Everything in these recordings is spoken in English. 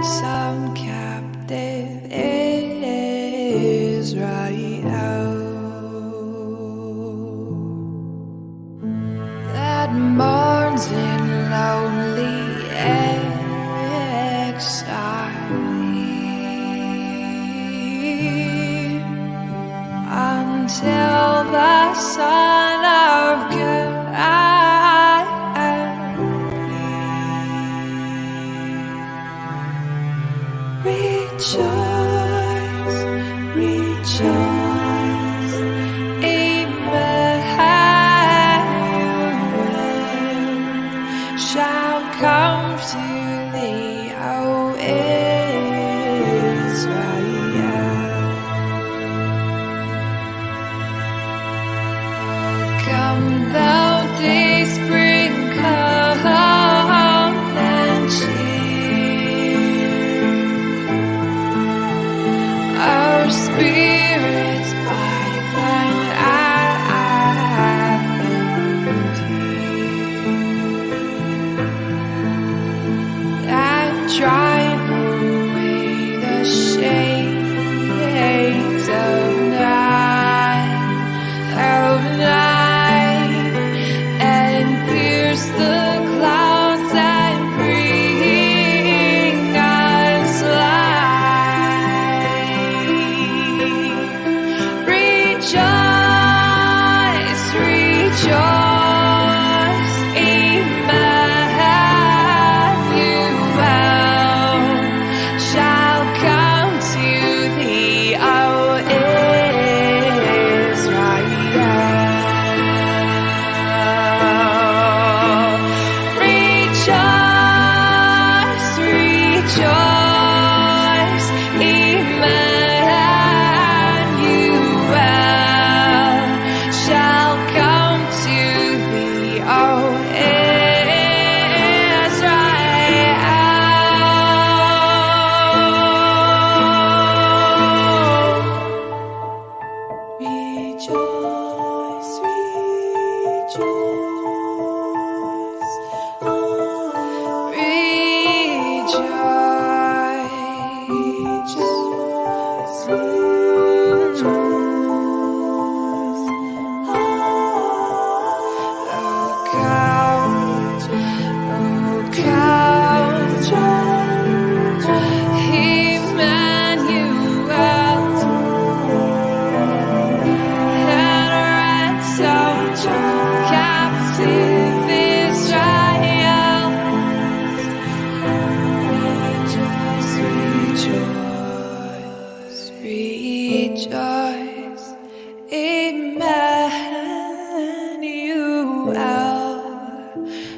some captive Israel that mourns in lonely exile until the Son of God rejoice, rejoice, Emmanuel shall come to thee, O Israel. Come thou day spring, come and cheer our spirits by thine advent, that drive away the shades of night, and pierce the clouds and bring us light. Rejoice, rejoice, Emmanuel shall come to thee, O Rejoice, Emmanuel shall come to thee, O Israel. Rejoice, rejoice, Emmanuel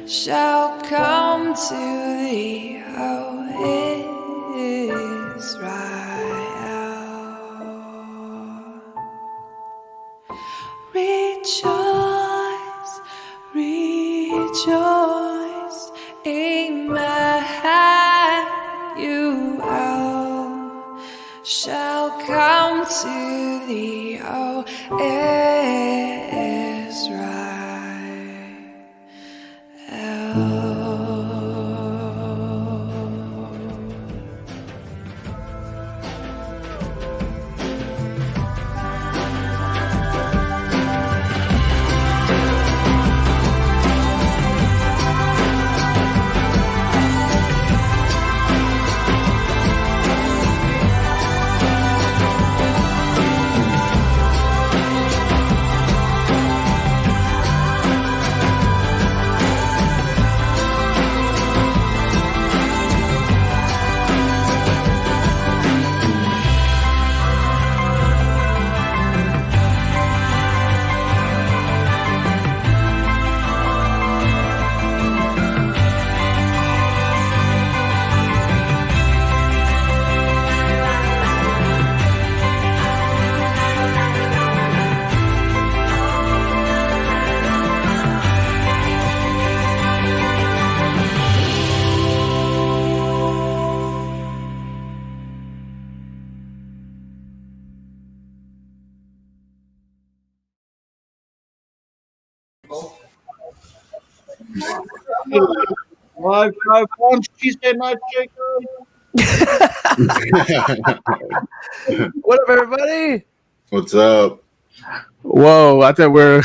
shall come to thee, O Israel. Rejoice, rejoice, Emmanuel shall come to thee, O Live, live, one, she said, not chicken. What up, everybody? What's up? Whoa, I thought we're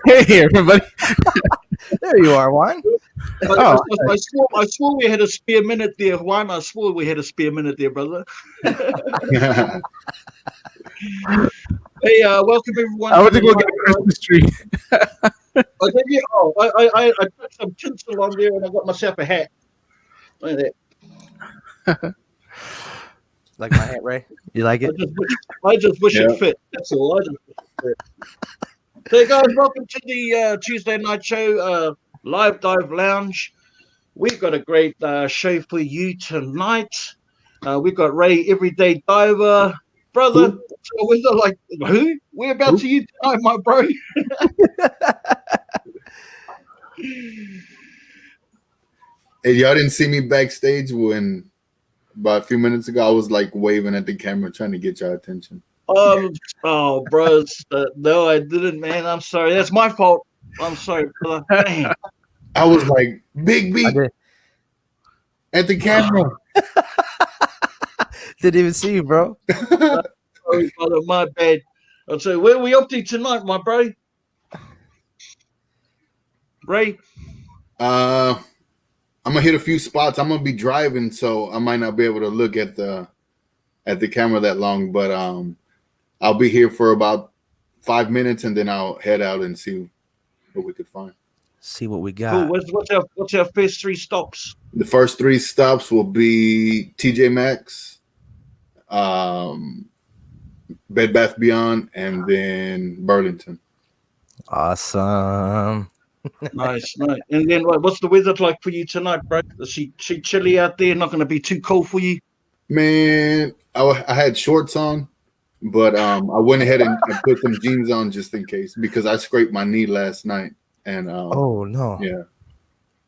hey everybody. There you are, Juan. Oh, I swore we had a spare minute there, Juan. I swore we had a spare minute there, brother. Hey, welcome everyone. I went to to go get a Christmas tree. I put some tinsel on there and I got myself a hat. Like that. Like my hat, Ray? You like it? I just wish Yeah. it fit. That's all. I just wish it fit. So, guys, welcome to the Tuesday night show, Live Dive Lounge. We've got a great show for you tonight. We've got Ray, Everyday Diver. Brother, so we're like, who? We're about to you tonight, my bro. Hey, y'all didn't see me backstage when about a few minutes ago I was like waving at the camera trying to get your attention. Oh, bros. No, I didn't, man. I'm sorry. That's my fault. I'm sorry, brother. Dang. I was like, Big B at the camera. Didn't even see you, bro. Sorry, brother. My bad. I'll say, where are we up to tonight, my bro? Ray? I'm gonna hit a few spots. I'm gonna be driving, so I might not be able to look at the camera that long, but I'll be here for about 5 minutes and then I'll head out and see what we could find. See what we got. Cool. What's our first 3 stops? The first 3 stops will be TJ Maxx, Bed Bath Beyond, and then Burlington. Awesome. Nice. And then what's the weather like for you tonight, bro? Is she chilly out there? Not going to be too cold for you? Man, I had shorts on, but I went ahead and put some jeans on just in case because I scraped my knee last night. And oh no! Yeah.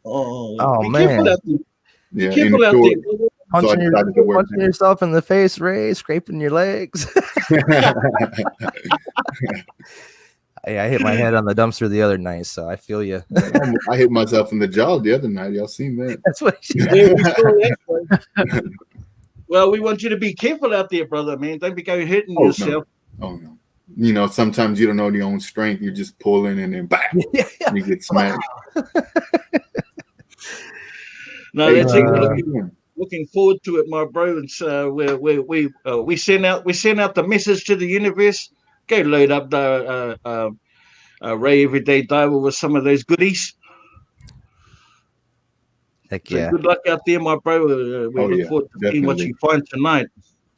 Oh man! Careful out there. Yeah. Be careful out there. Punching yourself in the face, Ray, scraping your legs. Hey, I hit my head on the dumpster the other night, so I feel you. I hit myself in the jaw the other night. Y'all seen that? That's what she said. Yeah, we saw that. Well, we want you to be careful out there, brother, man. Don't be going hurting yourself. No. Oh, no. You know, sometimes you don't know your own strength. You're just pulling and then bam, you get smacked. No, that's it. Looking forward to it, my bro. It's we send out the message to the universe. Go load up the Ray Everyday Diver with some of those goodies. Heck so yeah! Good luck out there, my bro. We look forward to seeing what you find tonight.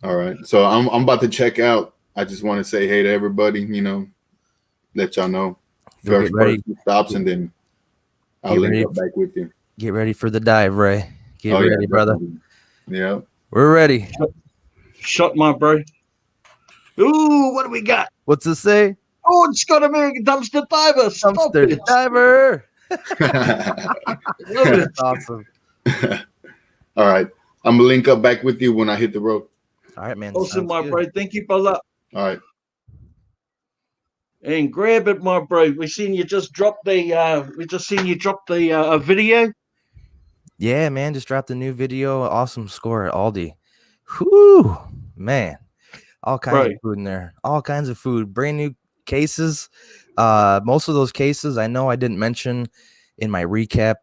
All right, so I'm about to check out. I just want to say hey to everybody. You know, let y'all know first stops, and then I'll link up back with you. Get ready for the dive, Ray. Get ready, brother. Yeah, we're ready. Shot, my bro. Ooh, what do we got? What's it say? Oh, it's got American Dumpster Diver. Dumpster Diver. That's awesome. All right. I'm gonna link up back with you when I hit the road. All right, man. Awesome, my bro. Thank you, brother. All right. And grab it, my bro. We seen you just drop the video. Yeah, man. Just dropped a new video. Awesome score at Aldi. Whoo, man. All kinds of food in there. All kinds of food. Brand new cases. Most of those cases, I know I didn't mention in my recap,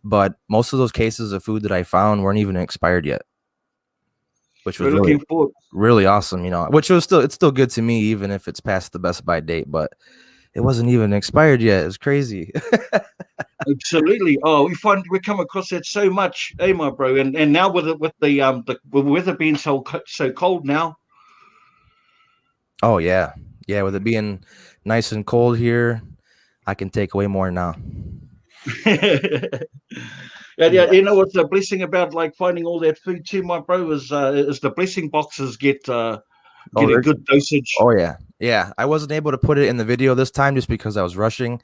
but most of those cases of food that I found weren't even expired yet, which was really awesome. You know, it's still good to me, even if it's past the best by date. But it wasn't even expired yet. It's crazy. Absolutely. Oh, we come across that so much, my bro. And now with the weather being so cold now. Oh yeah. With it being nice and cold here, I can take away more now. Yeah, you know what's the blessing about like finding all that food too, my bro, is the blessing boxes get a good dosage. Oh yeah. I wasn't able to put it in the video this time just because I was rushing,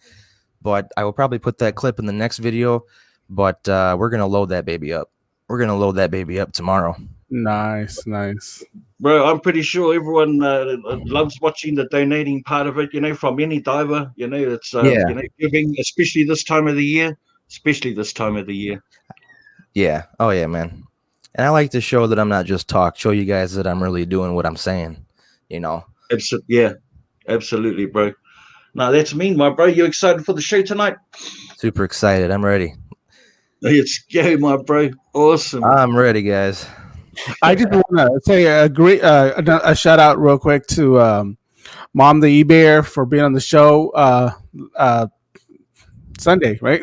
but I will probably put that clip in the next video. But we're gonna load that baby up. We're gonna load that baby up tomorrow. Nice. Bro, I'm pretty sure everyone loves watching the donating part of it, you know, from any diver. You know, it's you know, giving, especially this time of the year. Yeah. Oh yeah, man. And I like to show that I'm not just show you guys that I'm really doing what I'm saying, Yeah, absolutely, bro. Now that's me, my bro. You excited for the show tonight? Super excited. I'm ready. Let's go, my bro. Awesome. I'm ready, guys. I just want to say a shout out real quick to Mom the eBayer for being on the show Sunday, right?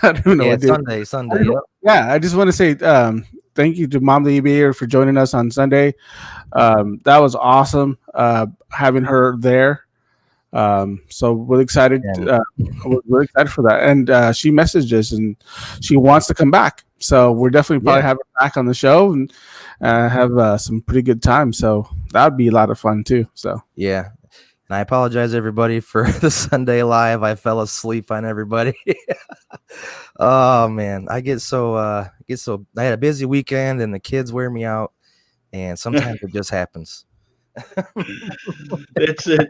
I don't know. Yeah, Sunday. Yep. Yeah, I just want to say thank you to Mom the eBayer for joining us on Sunday. That was awesome having her there. So we're excited. We're excited for that. And she messaged us and she wants to come back. So we're definitely probably have her back on the show and have some pretty good time. So that would be a lot of fun too. So yeah. And I apologize everybody for the Sunday live. I fell asleep on everybody. Oh man, I had a busy weekend and the kids wear me out, and sometimes it just happens. That's it.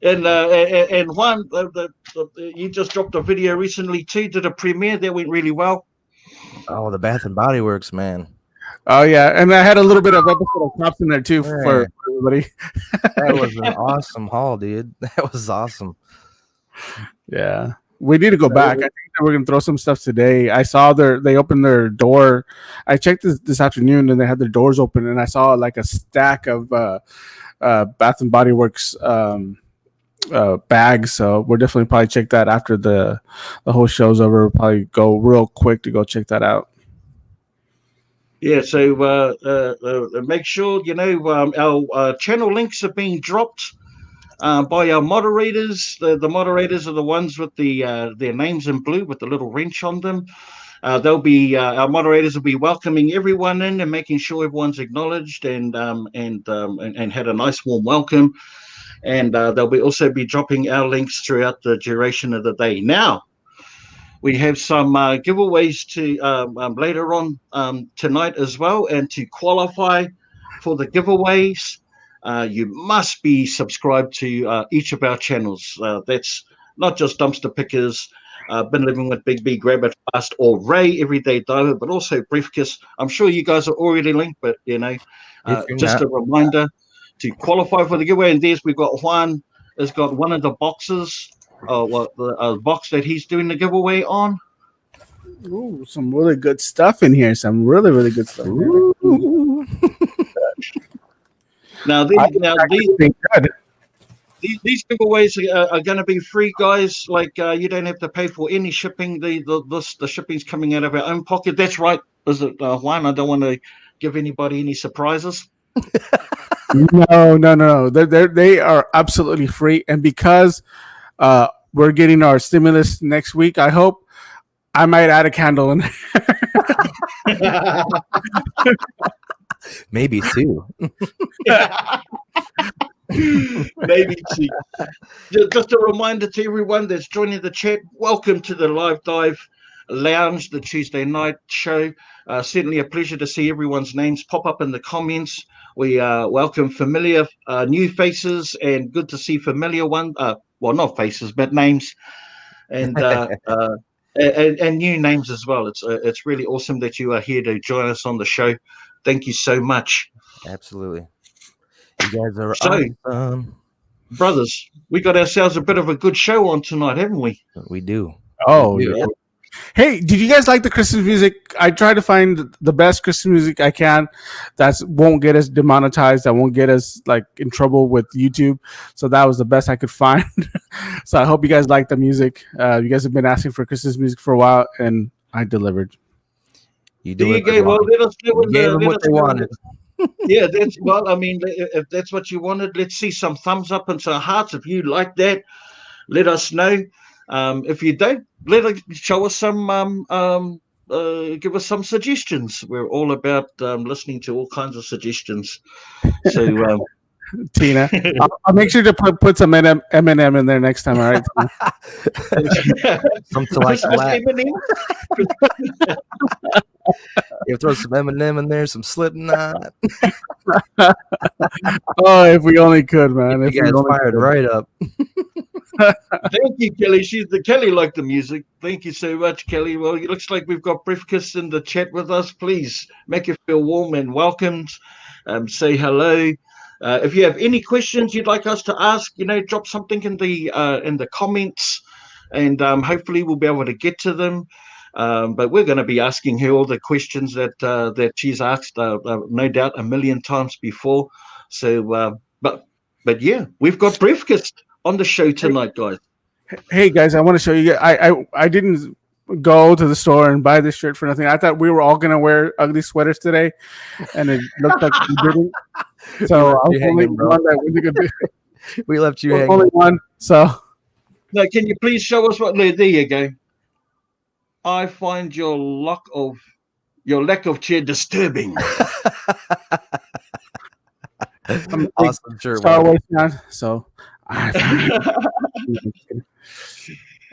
And Juan, you just dropped a video recently too. Did a premiere that went really well. Oh, the Bath and Body Works, man. Oh yeah, and I had a little bit of episode of Cops in there too for everybody. That was an awesome haul, dude. That was awesome. Yeah, we need to go back. I think that we're gonna throw some stuff today. I saw they opened their door. I checked this afternoon, and they had their doors open, and I saw like a stack of Bath and Body Works bags. So we're definitely probably check that after the whole show's over. We'll probably go real quick to go check that out. Yeah, so make sure our channel links are being dropped by our moderators. The moderators are the ones with their names in blue with the little wrench on them. They'll be our moderators will be welcoming everyone in and making sure everyone's acknowledged and had a nice warm welcome. And they'll also be dropping our links throughout the duration of the day. Now, we have some giveaways to later on tonight as well. And to qualify for the giveaways, you must be subscribed to each of our channels. That's not just Dumpster Pickers, Been Living with Big B, Grab It Fast, or Ray, Everyday Diver, but also Briefcase. I'm sure you guys are already linked, but just a reminder to qualify for the giveaway. And we've got Juan has got one of the boxes. The box that he's doing the giveaway on. Ooh, some really good stuff in here. Some really, really good stuff. Now these giveaways are going to be free, guys. Like you don't have to pay for any shipping. The shipping's coming out of our own pocket. That's right, is it, Juan? I don't want to give anybody any surprises. No. They are absolutely free, and because we're getting our stimulus next week, I hope I might add a candle in. Maybe two. Maybe two. Just a reminder to everyone that's joining the chat. Welcome to the Live Dive Lounge, the Tuesday night show. Certainly a pleasure to see everyone's names pop up in the comments. We welcome familiar new faces and good to see familiar ones. Well, not faces, but names, and new names as well. It's really awesome that you are here to join us on the show. Thank you so much. Absolutely. You guys are awesome. Brothers, we got ourselves a bit of a good show on tonight, haven't we? We do. Oh, yeah. Hey, did you guys like the Christmas music? I try to find the best Christmas music I can that won't get us demonetized, that won't get us like in trouble with YouTube. So that was the best I could find. So I hope you guys like the music. You guys have been asking for Christmas music for a while, and I delivered. You delivered. Well, let us know you gave them what they wanted. Yeah, if that's what you wanted, let's see some thumbs up and some hearts. If you like that, let us know. If you don't, show us some give us some suggestions. We're all about listening to all kinds of suggestions. So Tina, I'll make sure to put some M&M in there next time. All right. Something like that. You throw some M&M in there, some Slipknot. Oh, if we only could, man! If you guys fired right up. Thank you, Kelly. Kelly liked the music. Thank you so much, Kelly. Well, it looks like we've got Briefcase in the chat with us. Please make you feel warm and welcomed. Say hello. If you have any questions you'd like us to ask, drop something in the comments, and hopefully we'll be able to get to them. But we're going to be asking her all the questions that she's asked, no doubt, a million times before. So, but yeah, we've got Briefcase on the show tonight, guys. Hey guys, I want to show you. I didn't go to the store and buy this shirt for nothing. I thought we were all gonna wear ugly sweaters today, and it looked like we didn't. So I was only one that wasn't gonna do. We left you hanging. Only one. So now, can you please show us what? There you go. I find your lack of cheer disturbing. Awesome shirt. Star Wars fan, so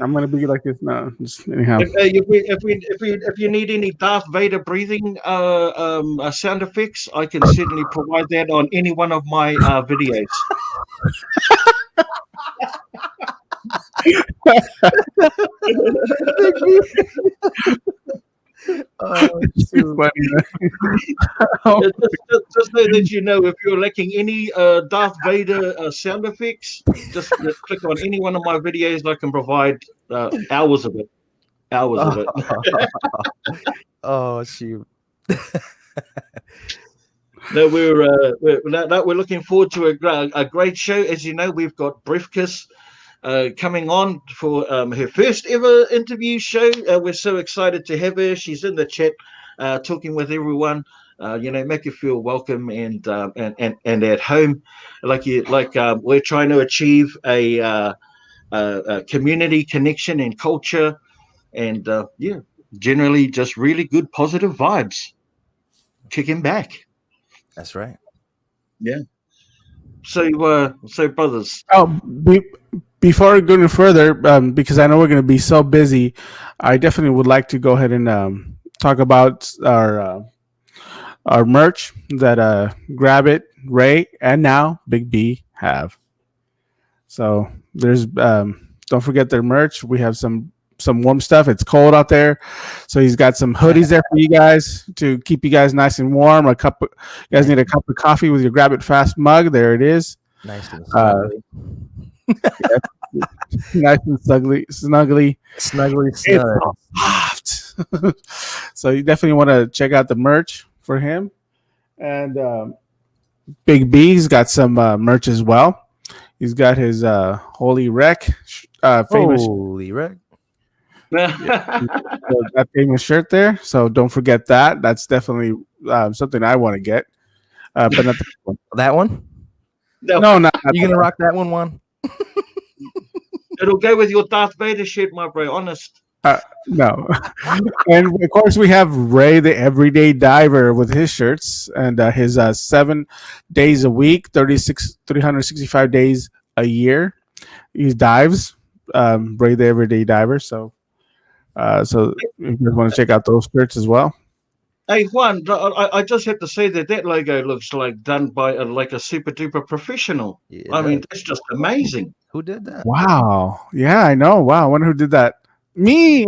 I'm gonna be like this now. Just anyhow. If you need any Darth Vader breathing sound effects, I can certainly provide that on any one of my videos. It's too funny. Just so that you know, if you're lacking any Darth Vader sound effects, just click on any one of my videos. I can provide hours of it. Oh, shoot. No, we're looking forward to a great show. As you know, we've got Briefcase coming on for her first ever interview show. We're so excited to have her. She's in the chat, talking with everyone. Make you feel welcome and at home. We're trying to achieve a community connection and culture, and generally just really good positive vibes. Kicking back. That's right. Yeah. So brothers. Before going further, because I know we're going to be so busy, I definitely would like to go ahead and talk about our merch that Grab It, Ray, and now Big B have. So there's don't forget their merch. We have some warm stuff. It's cold out there, so he's got some hoodies there for you guys to keep you guys nice and warm. You guys need a cup of coffee with your Grab It Fast mug. There it is. Nice and snuggly. Nice and snuggly. Soft. So you definitely want to check out the merch for him. And Big B's got some merch as well. He's got his Holy Wreck famous Holy Wreck. that famous shirt there. So don't forget that. That's definitely something I want to get. But not the one. That one? No, not you gonna rock that one? It'll go with your Darth Vader shirt, my bro. Honest. No. And of course we have Ray the Everyday Diver with his shirts and his 7 days a week, 365 days a year. He dives. Ray the Everyday Diver. So if you guys want to check out those shirts as well. Hey Juan, I just have to say that logo looks like done by a super duper professional. Yeah, I mean, that's just amazing. Who did that? Wow. Yeah, I know. Wow. I wonder who did that. Me.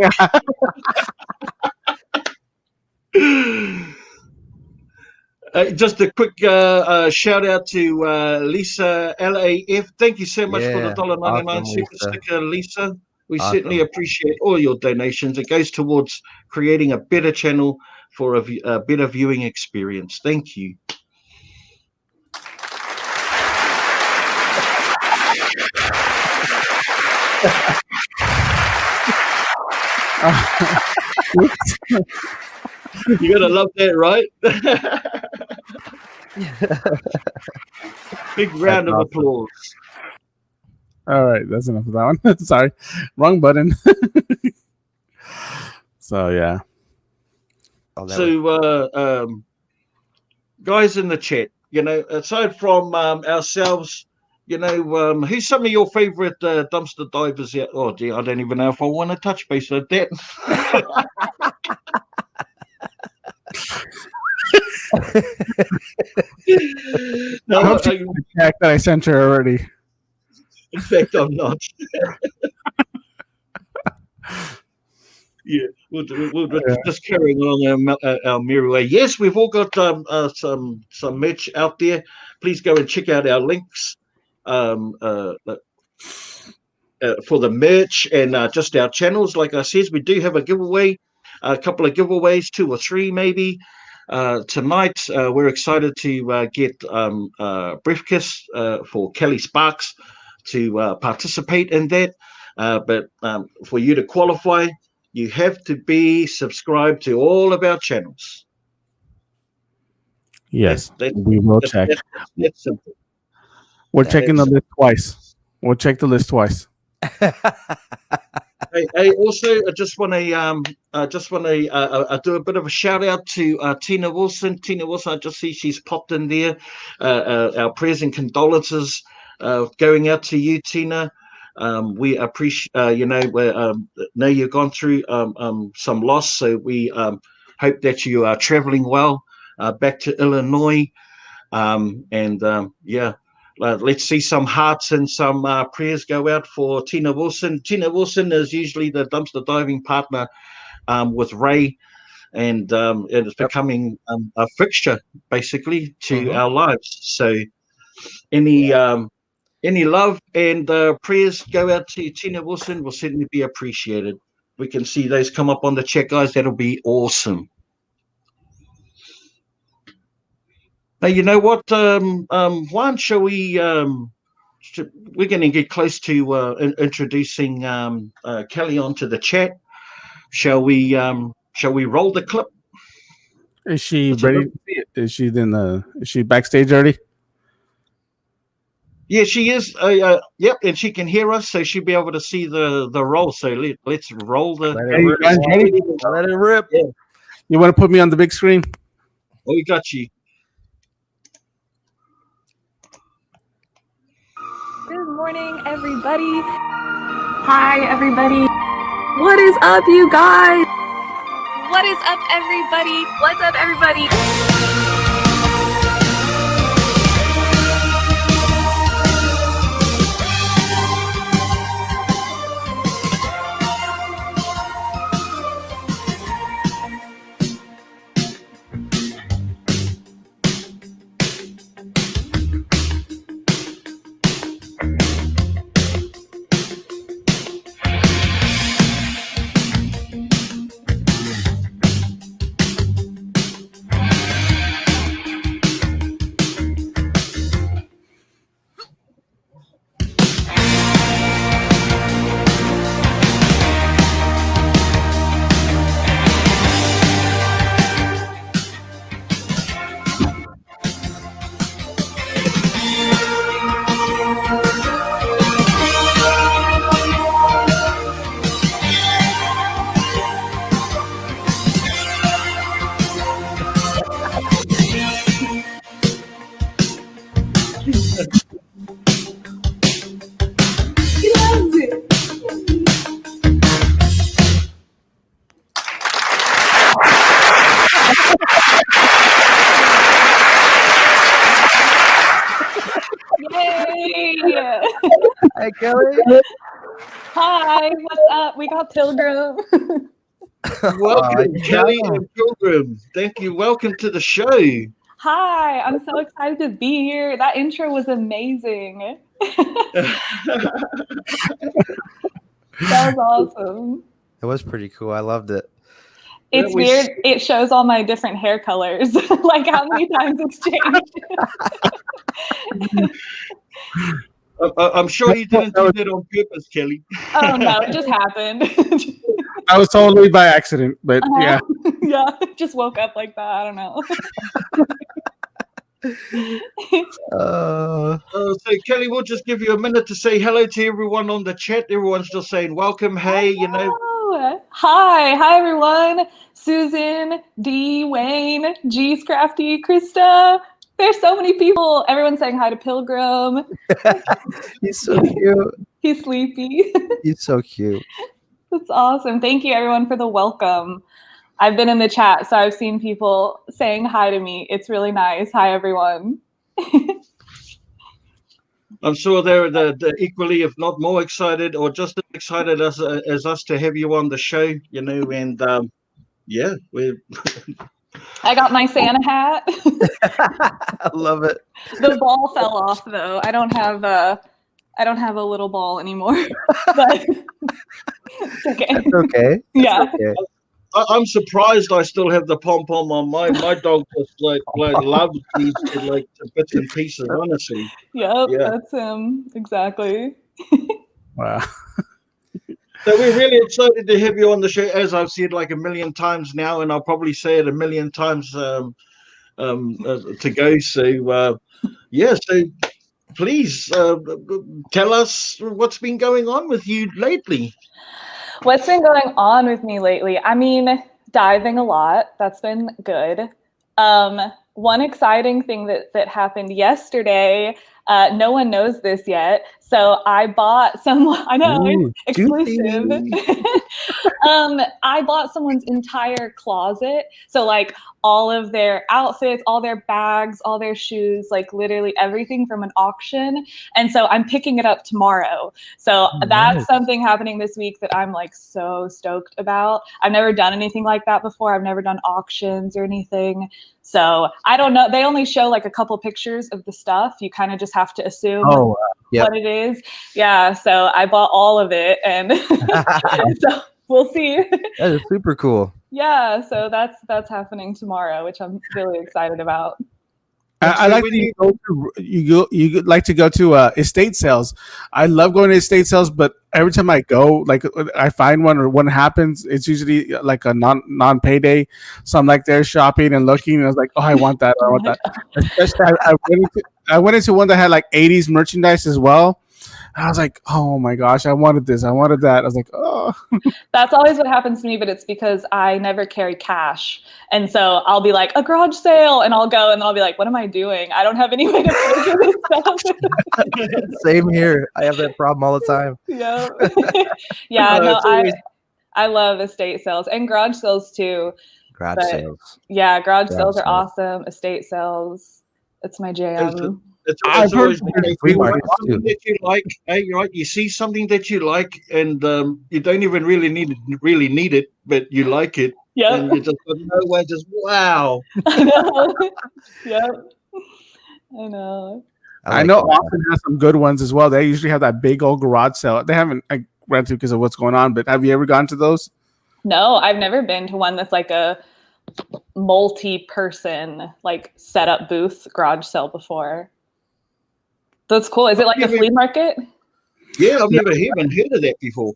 Just a quick shout out to Lisa LAF. Thank you so much for the $1.99 awesome, super Lisa. sticker, Lisa. We Awesome. certainly appreciate all your donations. It goes towards creating a better channel for a better viewing experience. Thank you. You're gonna love that, right? Big round of applause. All right, that's enough of that one. Sorry, wrong button. So yeah. Guys in the chat, aside from ourselves, who's some of your favorite dumpster divers out? Oh, gee, I don't even know if I want to touch base with that. No, I hope she checked that I sent her already. In fact, I'm not. Yeah, we'll just carrying along our merry way. Yes, we've all got some merch out there. Please go and check out our links for the merch and just our channels. Like I said, we do have a giveaway, a couple of giveaways, 2 or 3 maybe. Tonight, we're excited to get Briefcase for Kelly Sparks to participate in that. But for you to qualify, you have to be subscribed to all of our channels. Yes, we will check. That's simple. We're checking the list twice. We'll check the list twice. Hey, also, I just want to do a bit of a shout out to Tina Wilson. Tina Wilson, I just see she's popped in there. Our prayers and condolences going out to you, Tina. We appreciate, know you've gone through some loss, so we hope that you are traveling well back to Illinois. Let's see some hearts and some prayers go out for Tina Wilson. Tina Wilson is usually the dumpster diving partner with Ray, and it's becoming a fixture basically to our lives. So any love and prayers go out to Tina Wilson will certainly be appreciated. We can see those come up on the chat, guys. That'll be awesome. Now, you know what, Juan, shall we, we're going to get close to introducing Kelly onto the chat. Shall we roll the clip? Is she ready to see it? Is she backstage already? Yeah, she is. Yep, and she can hear us, so she'll be able to see the roll. So let's roll the. Let it rip. Yeah. You want to put me on the big screen? Oh, we got you. Good morning, everybody. Hi, everybody. What is up, you guys? What is up, everybody? What's up, everybody? Yay! Hi, Kelly. Hi, what's up? We got Pilgrim. Welcome, Kelly and Pilgrim. Thank you. Welcome to the show. Hi, I'm so excited to be here. That intro was amazing. That was awesome. It was pretty cool. I loved it. It's weird. It shows all my different hair colors, like how many times it's changed. I'm sure you didn't do that on purpose, Kelly. Oh, no, it just happened. I was totally by accident, but yeah. Yeah, just woke up like that. I don't know. So, Kelly, we'll just give you a minute to say hello to everyone on the chat. Everyone's just saying welcome. Hey, Hi, everyone. Susan, D, Wayne, G's Crafty, Krista. There's so many people. Everyone's saying hi to Pilgrim. He's so cute. He's sleepy. He's so cute. That's awesome. Thank you, everyone, for the welcome. I've been in the chat, so I've seen people saying hi to me. It's really nice. Hi, everyone. I'm sure they're the equally, if not more excited, or just as excited as us to have you on the show. You know, and yeah, we're. I got my Santa hat. I love it. The ball fell off though. I don't have a little ball anymore. But it's okay. It's okay. Yeah. Okay. I'm surprised I still have the pom pom on. My dog just like loves these like bits and pieces. Honestly. Yep, Yeah. that's him. Exactly. Wow. So we're really excited to have you on the show, as I've said like a million times now, and I'll probably say it a million times to go. So yeah, so please tell us what's been going on with you lately. What's been going on with me lately? I mean, diving a lot. That's been good. One exciting thing that happened yesterday. No one knows this yet. So I bought I know, Ooh, it's exclusive. I bought someone's entire closet. So like all of their outfits, all their bags, all their shoes, like literally everything from an auction. And so I'm picking it up tomorrow. So that's something happening this week that I'm like so stoked about. I've never done anything like that before. I've never done auctions or anything. So I don't know. They only show like a couple pictures of the stuff. You kind of just have to assume what it is. Yeah. So I bought all of it, and so we'll see. That is super cool. Yeah. So that's happening tomorrow, which I'm really excited about. I like you like to go to estate sales. I love going to estate sales, but every time I go, like I find one or one happens, it's usually like a non payday. So I'm like there shopping and looking, and I was like, oh, I want that. I want that. Especially, I went into one that had like 80s merchandise as well. I was like, oh my gosh, I wanted this. I wanted that. I was like, oh. That's always what happens to me, but it's because I never carry cash. And so I'll be like, a garage sale, and I'll go and I'll be like, what am I doing? I don't have any way to pay for this stuff. Same here. I have that problem all the time. Yeah. Yeah, no, I love estate sales and garage sales too. Garage sales. Yeah, garage sales are awesome. Estate sales. It's my jam. It's always something that you like. Hey, right? You see something that you like, and you don't even really need it, but you like it. Yeah. And you just got nowhere. Just wow. I know. Yep. I know. I know Austin has some good ones as well. They usually have that big old garage sale. They haven't run to because of what's going on, but have you ever gone to those? No, I've never been to one that's like a multi-person like set up booth garage sale before. That's cool. Is it like a flea market? Yeah, I've never even heard of that before.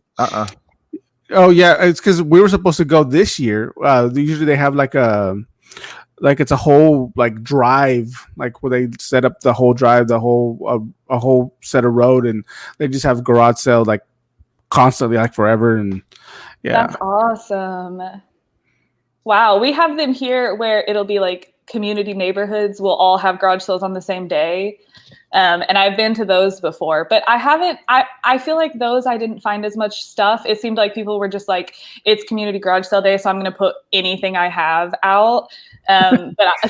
Oh yeah, it's because we were supposed to go this year. Usually they have like it's a whole like drive, like where they set up the whole drive, a whole set of road, and they just have garage sale like constantly, like forever. And yeah, that's awesome. Wow, we have them here where it'll be like community neighborhoods will all have garage sales on the same day. And I've been to those before, but I feel like those I didn't find as much stuff. It seemed like people were just like, it's community garage sale day, so I'm going to put anything I have out.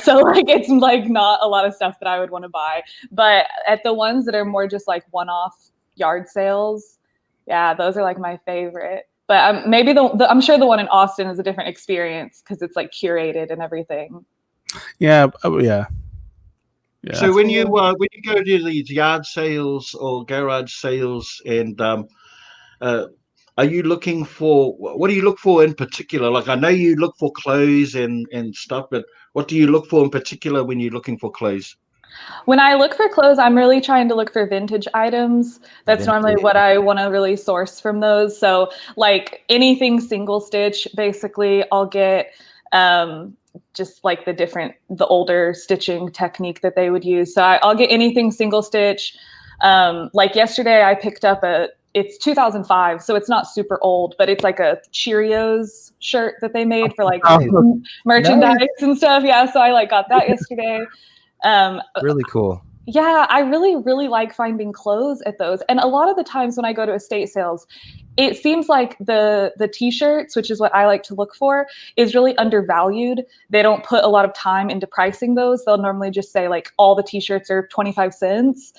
So like, it's like not a lot of stuff that I would want to buy, but at the ones that are more just like one-off yard sales, yeah, those are like my favorite. But maybe I'm sure the one in Austin is a different experience because it's like curated and everything. Yeah. Yeah. Yeah. So when you go to these yard sales or garage sales, and are you looking for, what do you look for in particular? Like I know you look for clothes and stuff, but what do you look for in particular when you're looking for clothes? When I look for clothes, I'm really trying to look for vintage items. That's normally what I want to really source from those. So like anything single stitch, basically I'll get just like the older stitching technique that they would use. So I'll get anything single stitch. Like yesterday I picked up it's 2005, so it's not super old, but it's like a Cheerios shirt that they made for like merchandise and stuff. Yeah, so I like got that yesterday. Really cool. Yeah, I really, really like finding clothes at those. And a lot of the times when I go to estate sales, it seems like the t-shirts, which is what I like to look for, is really undervalued. They don't put a lot of time into pricing those. They'll normally just say like all the t-shirts are 25 cents.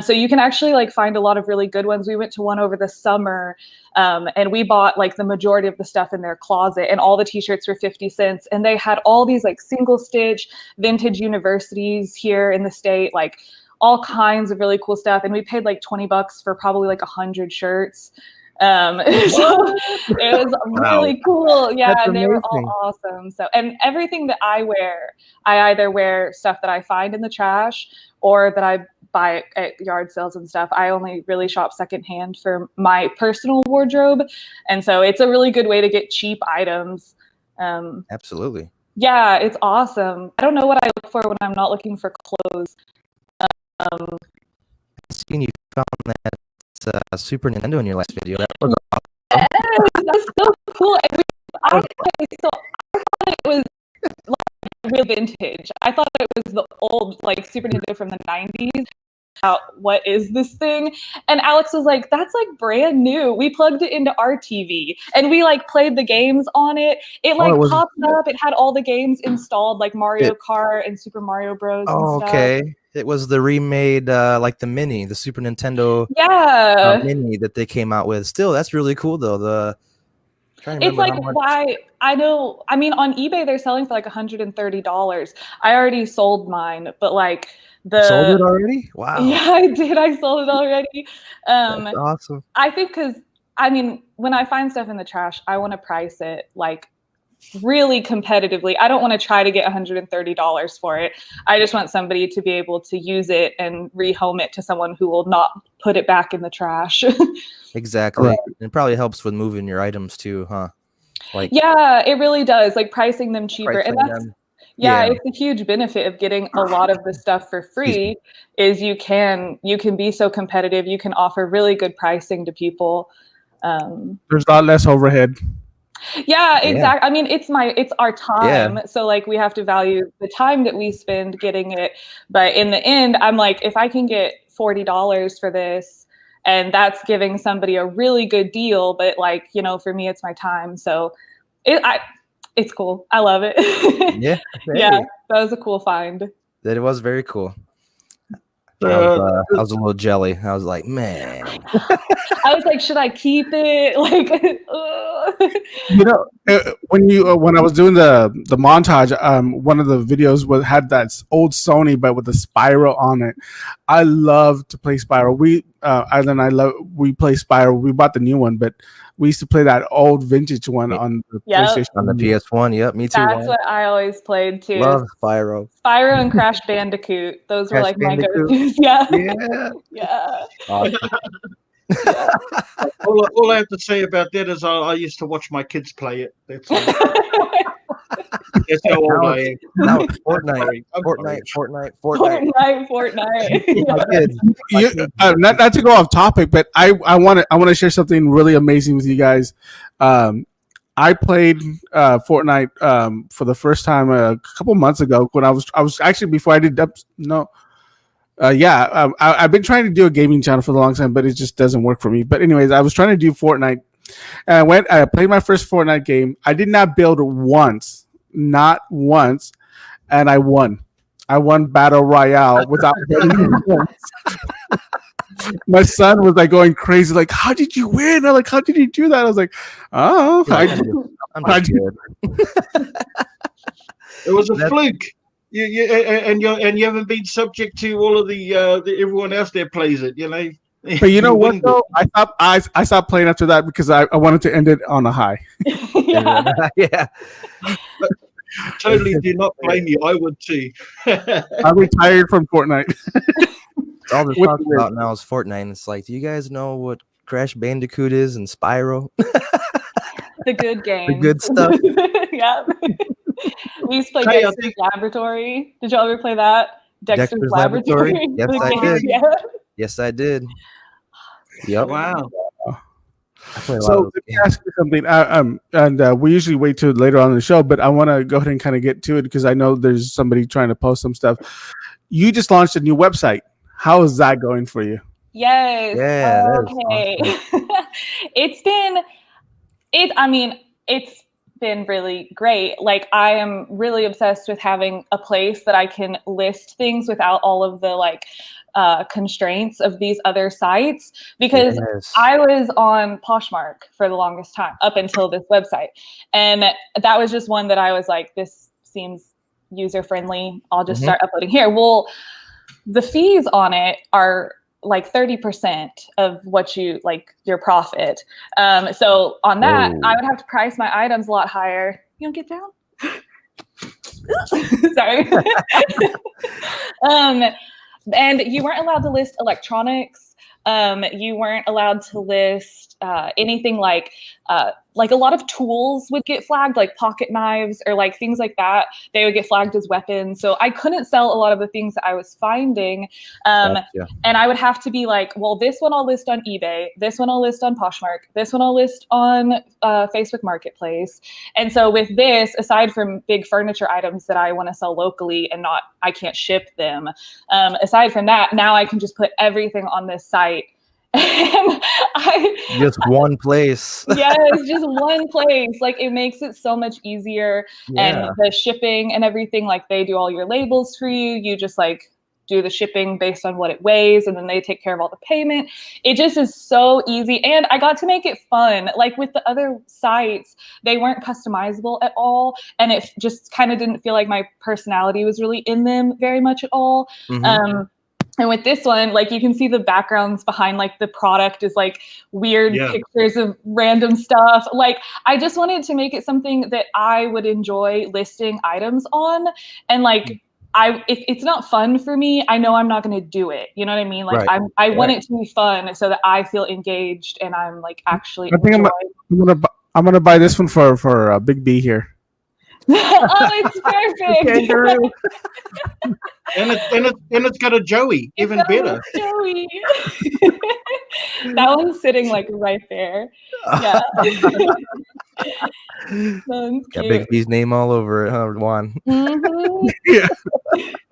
So you can actually like find a lot of really good ones. We went to one over the summer, and we bought like the majority of the stuff in their closet, and all the t-shirts were 50 cents. And they had all these like single stitch vintage universities here in the state, like all kinds of really cool stuff. And we paid like $20 for probably like 100 shirts. So it was really cool. Yeah. That's and they were amazing. all awesome. So, and everything that I wear, I either wear stuff that I find in the trash or that I buy at yard sales and stuff. I only really shop secondhand for my personal wardrobe. And so it's a really good way to get cheap items. Absolutely. Yeah, it's awesome. I don't know what I look for when I'm not looking for clothes. Seeing you found that Super Nintendo in your last video. That was That's so cool. And I thought it was like real vintage. I thought it was the old like Super Nintendo from the 90s. What is this thing? And Alex was like, that's like brand new. We plugged it into our TV and we like played the games on it. It like popped up. It had all the games installed, like Mario Kart and Super Mario Bros. And stuff. Okay. It was the remade, like the Mini, the Super Nintendo Mini that they came out with. Still, that's really cool though. It's like why I know. I mean, on eBay they're selling for like $130. I already sold mine, but like sold it already? Wow. Yeah, I did. I sold it already. That's awesome. I think because I mean, when I find stuff in the trash, I want to price it like really competitively. I don't want to try to get $130 for it. I just want somebody to be able to use it and rehome it to someone who will not put it back in the trash. Exactly. Right. It probably helps with moving your items too, huh? Like, yeah, it really does. Like pricing them cheaper. And that's it's a huge benefit of getting a lot of the stuff for free is you can be so competitive. You can offer really good pricing to people. There's a lot less overhead. Yeah, exactly. I mean, it's our time. Yeah. So like we have to value the time that we spend getting it. But in the end, I'm like, if I can get $40 for this and that's giving somebody a really good deal, but like, you know, for me, it's my time. So it's cool. I love it. Yeah. Yeah. That was a cool find. That it was very cool. I was a little jelly. I was like, man. I was like, should I keep it? Like, you know, when I was doing the montage, one of the videos had that old Sony, but with the Spyro on it. I love to play Spyro. We play Spyro. We bought the new one, but we used to play that old vintage one on the PlayStation. On the PS1. Yep, me too. That's what I always played too. Love Spyro. Spyro and Crash Bandicoot. Those were like my go-tos. Yeah. Awesome. Yeah. All I have to say about that is I used to watch my kids play it. That's all. That's how old I am. Now it's Fortnite. Not to go off topic, but I want to share something really amazing with you guys. I played Fortnite for the first time a couple months ago when I was actually before I did I've been trying to do a gaming channel for a long time, but it just doesn't work for me. But anyways, I was trying to do Fortnite, and I played my first Fortnite game. I did not build not once, and I won. I won Battle Royale without building once. My son was like going crazy, like, "How did you win?" I'm like, "How did you do that?" I was like, "Oh, I'm good." It was a fluke. You haven't been subject to all of the everyone else there plays it, you know. But you know what though? I stopped playing after that because I wanted to end it on a high. Yeah. Totally do not blame you. I would too. I retired from Fortnite. All they're talking about now is Fortnite. And it's like, do you guys know what Crash Bandicoot is and Spyro? The good game. The good stuff. Yeah. We used to play Dexter's Laboratory. Did y'all ever play that? Dexter's Laboratory? Yes, I did. Yeah. Yes, I did. Yep. Wow. So let me ask you something. And we usually wait till later on in the show, but I want to go ahead and kind of get to it because I know there's somebody trying to post some stuff. You just launched a new website. How is that going for you? Yes. Yeah, that is Okay. awesome. It's been really great. Like, I am really obsessed with having a place that I can list things without all of the like constraints of these other sites, because Yes. I was on Poshmark for the longest time up until this website. And that was just one that I was like, this seems user friendly. I'll just start uploading here. Well, the fees on it are like 30% of what you like your profit. So on that, Whoa. I would have to price my items a lot higher. You don't get down. Sorry. And you weren't allowed to list electronics. You weren't allowed to list anything like a lot of tools would get flagged, like pocket knives or like things like that. They would get flagged as weapons. So I couldn't sell a lot of the things that I was finding. Gotcha. And I would have to be like, well, this one I'll list on eBay. This one I'll list on Poshmark. This one I'll list on Facebook Marketplace. And so with this, aside from big furniture items that I want to sell locally and I can't ship them, aside from that, now I can just put everything on this site. And just one place. Yes, just one place. Like, it makes it so much easier. Yeah. And the shipping and everything, like, they do all your labels for you. You just like do the shipping based on what it weighs, and then they take care of all the payment. It just is so easy. And I got to make it fun. Like, with the other sites, they weren't customizable at all. And it just kind of didn't feel like my personality was really in them very much at all. And with this one, like, you can see the backgrounds behind, like, the product is like weird pictures of random stuff. Like, I just wanted to make it something that I would enjoy listing items on. And like, if it's not fun for me, I know I'm not going to do it. You know what I mean? Like, Right. I want it to be fun so that I feel engaged and I'm like actually I think I'm gonna buy this one for Big B here. Oh, it's perfect. and it's got a Joey, even better. Joey. That one's sitting like right there. Yeah. Got Big B's name all over it, huh, Juan? Yeah.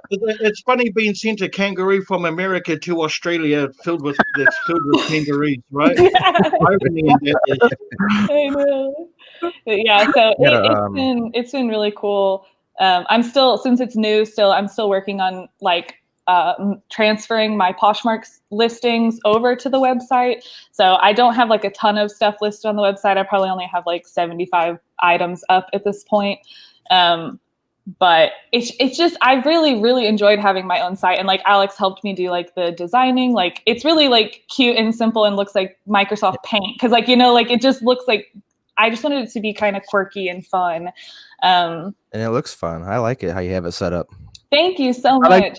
It's funny being sent a kangaroo from America to Australia filled with kangaroos, right? Yeah. I know. But yeah, so it's been really cool. I'm still, since it's new, I'm still working on like transferring my Poshmark listings over to the website. So I don't have like a ton of stuff listed on the website. I probably only have like 75 items up at this point. But it's just, I really enjoyed having my own site, and like Alex helped me do like the designing. Like, it's really like cute and simple and looks like Microsoft Paint, because like, you know, like, it just looks like, I just wanted it to be kind of quirky and fun. And it looks fun. I like it how you have it set up. Thank you so much.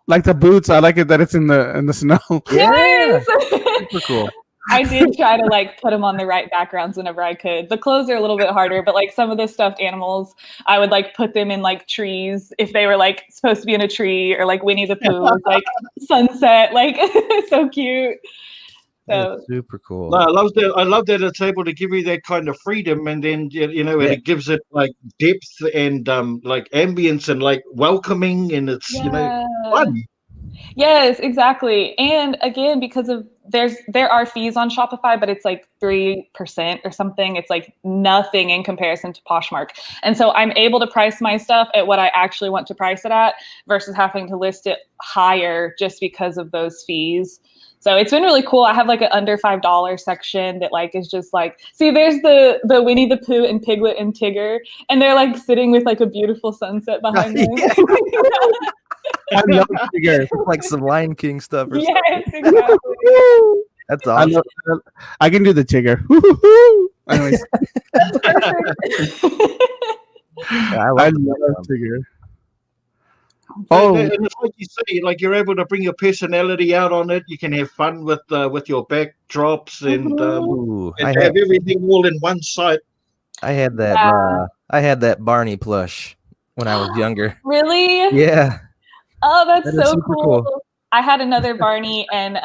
Like the boots. I like it that it's in the snow. Yes. Super cool. I did try to like put them on the right backgrounds whenever I could. The clothes are a little bit harder, but like some of the stuffed animals, I would like put them in like trees if they were like supposed to be in a tree, or like Winnie the Pooh, like sunset, like so cute. So that's super cool. I love that it's able to give you that kind of freedom, and then and it gives it like depth and like ambience and like welcoming, and it's fun. Yes, exactly. And again, because of there are fees on Shopify, but it's like 3% or something. It's like nothing in comparison to Poshmark. And so I'm able to price my stuff at what I actually want to price it at versus having to list it higher just because of those fees. So it's been really cool. I have like an under $5 section that like is just like, see, there's the Winnie the Pooh and Piglet and Tigger, and they're like sitting with like a beautiful sunset behind them. I love Tigger. Like some Lion King stuff or something. Yes, exactly. That's awesome. I can do the Tigger. Anyways. That's perfect. I love Tigger. And it's like you say, like, you're able to bring your personality out on it. You can have fun with your backdrops and have everything all in one site. I had that. I had that Barney plush when I was younger. Really? Yeah. Oh, that's so cool. I had another Barney and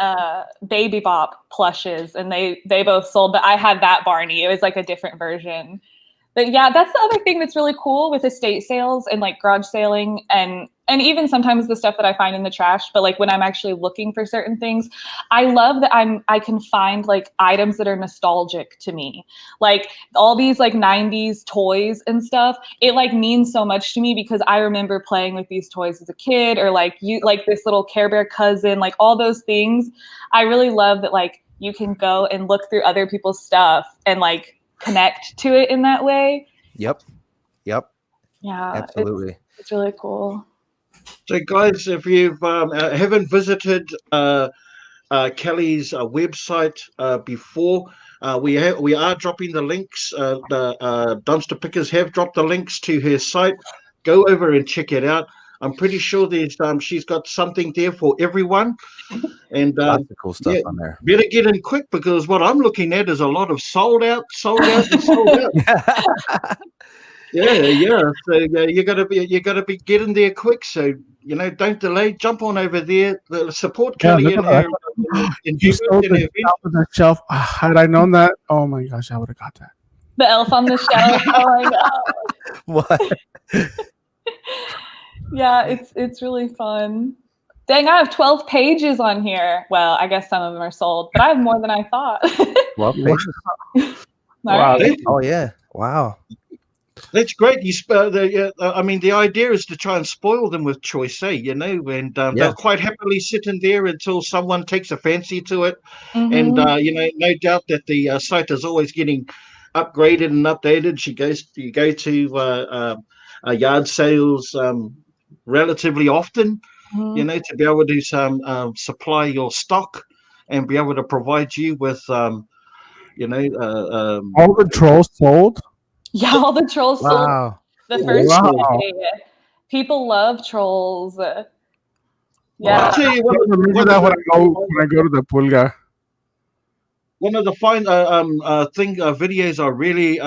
Baby Bop plushes, and they both sold, but I had that Barney. It was like a different version. But yeah, that's the other thing that's really cool with estate sales and like garage sailing and even sometimes the stuff that I find in the trash, but like when I'm actually looking for certain things, I love that I can find like items that are nostalgic to me. Like all these like 90s toys and stuff, it like means so much to me because I remember playing with these toys as a kid, or like this little Care Bear cousin, like all those things. I really love that like you can go and look through other people's stuff and like connect to it in that way. Yep. Yeah, Absolutely. It's really cool. So, guys, if you haven't visited Kelly's website before, we are dropping the links. The dumpster pickers have dropped the links to her site. Go over and check it out. I'm pretty sure there's she's got something there for everyone. And lots of cool stuff on there. Better get in quick because what I'm looking at is a lot of sold out, and sold out. Yeah. So you gotta be getting there quick. So don't delay. Jump on over there. Support Kelly in her. You stole the top of the shelf. Had I known that, oh my gosh, I would have got that. The elf on the shelf. Oh my god. What? Yeah, it's really fun. Dang, I have 12 pages on here. Well, I guess some of them are sold, but I have more than I thought. 12 pages. Wow. Right. Oh yeah. Wow. That's great. I mean, the idea is to try and spoil them with choice, and they'll quite happily sit in there until someone takes a fancy to it. Mm-hmm. And no doubt that the site is always getting upgraded and updated. You go to yard sales relatively often, Mm-hmm. To be able to supply your stock and be able to provide you with, all the trolls sold. Yeah, all the trolls sold the first day. People love trolls. Yeah. I'll tell you what, remember that when I go to the pulga. One of the fine videos I really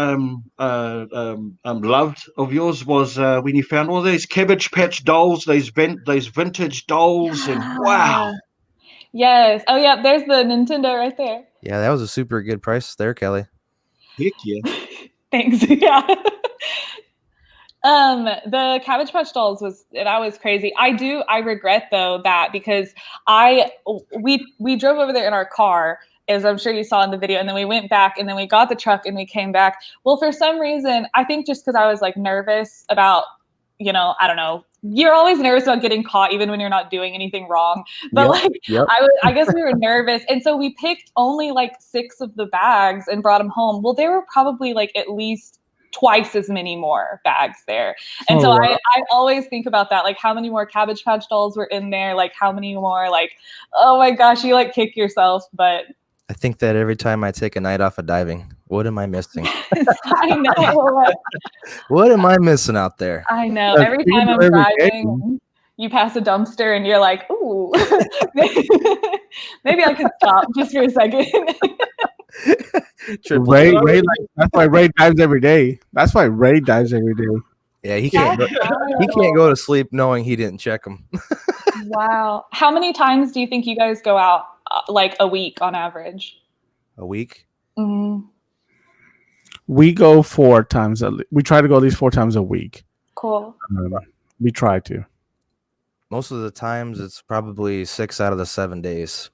loved of yours was when you found all those Cabbage Patch dolls, those vintage dolls, and wow. Yes. Oh yeah, there's the Nintendo right there. Yeah, that was a super good price there, Kelly. Heck yeah. Thanks. Yeah. The Cabbage Patch dolls was crazy. I regret though that because we drove over there in our car, as I'm sure you saw in the video, and then we went back and then we got the truck and we came back. Well, for some reason, I think just because I was like nervous about, I don't know. You're always nervous about getting caught even when you're not doing anything wrong. But I guess we were nervous. And so we picked only like 6 of the bags and brought them home. Well, there were probably like at least twice as many more bags there. And I always think about that, like how many more Cabbage Patch dolls were in there, like how many more, like, oh my gosh, you like kick yourself. But I think that every time I take a night off of diving, what am I missing? I know. What am I missing out there? I know. Every time I'm driving, you pass a dumpster and you're like, ooh, maybe I could stop just for a second. Ray, that's why Ray dives every day. Yeah, he can't go to sleep knowing he didn't check them. Wow. How many times do you think you guys go out, like a week on average? A week? Mm-hmm. We go 4 times. We try to go at least 4 times a week. Cool. We try to. Most of the times, it's probably 6 out of the 7 days.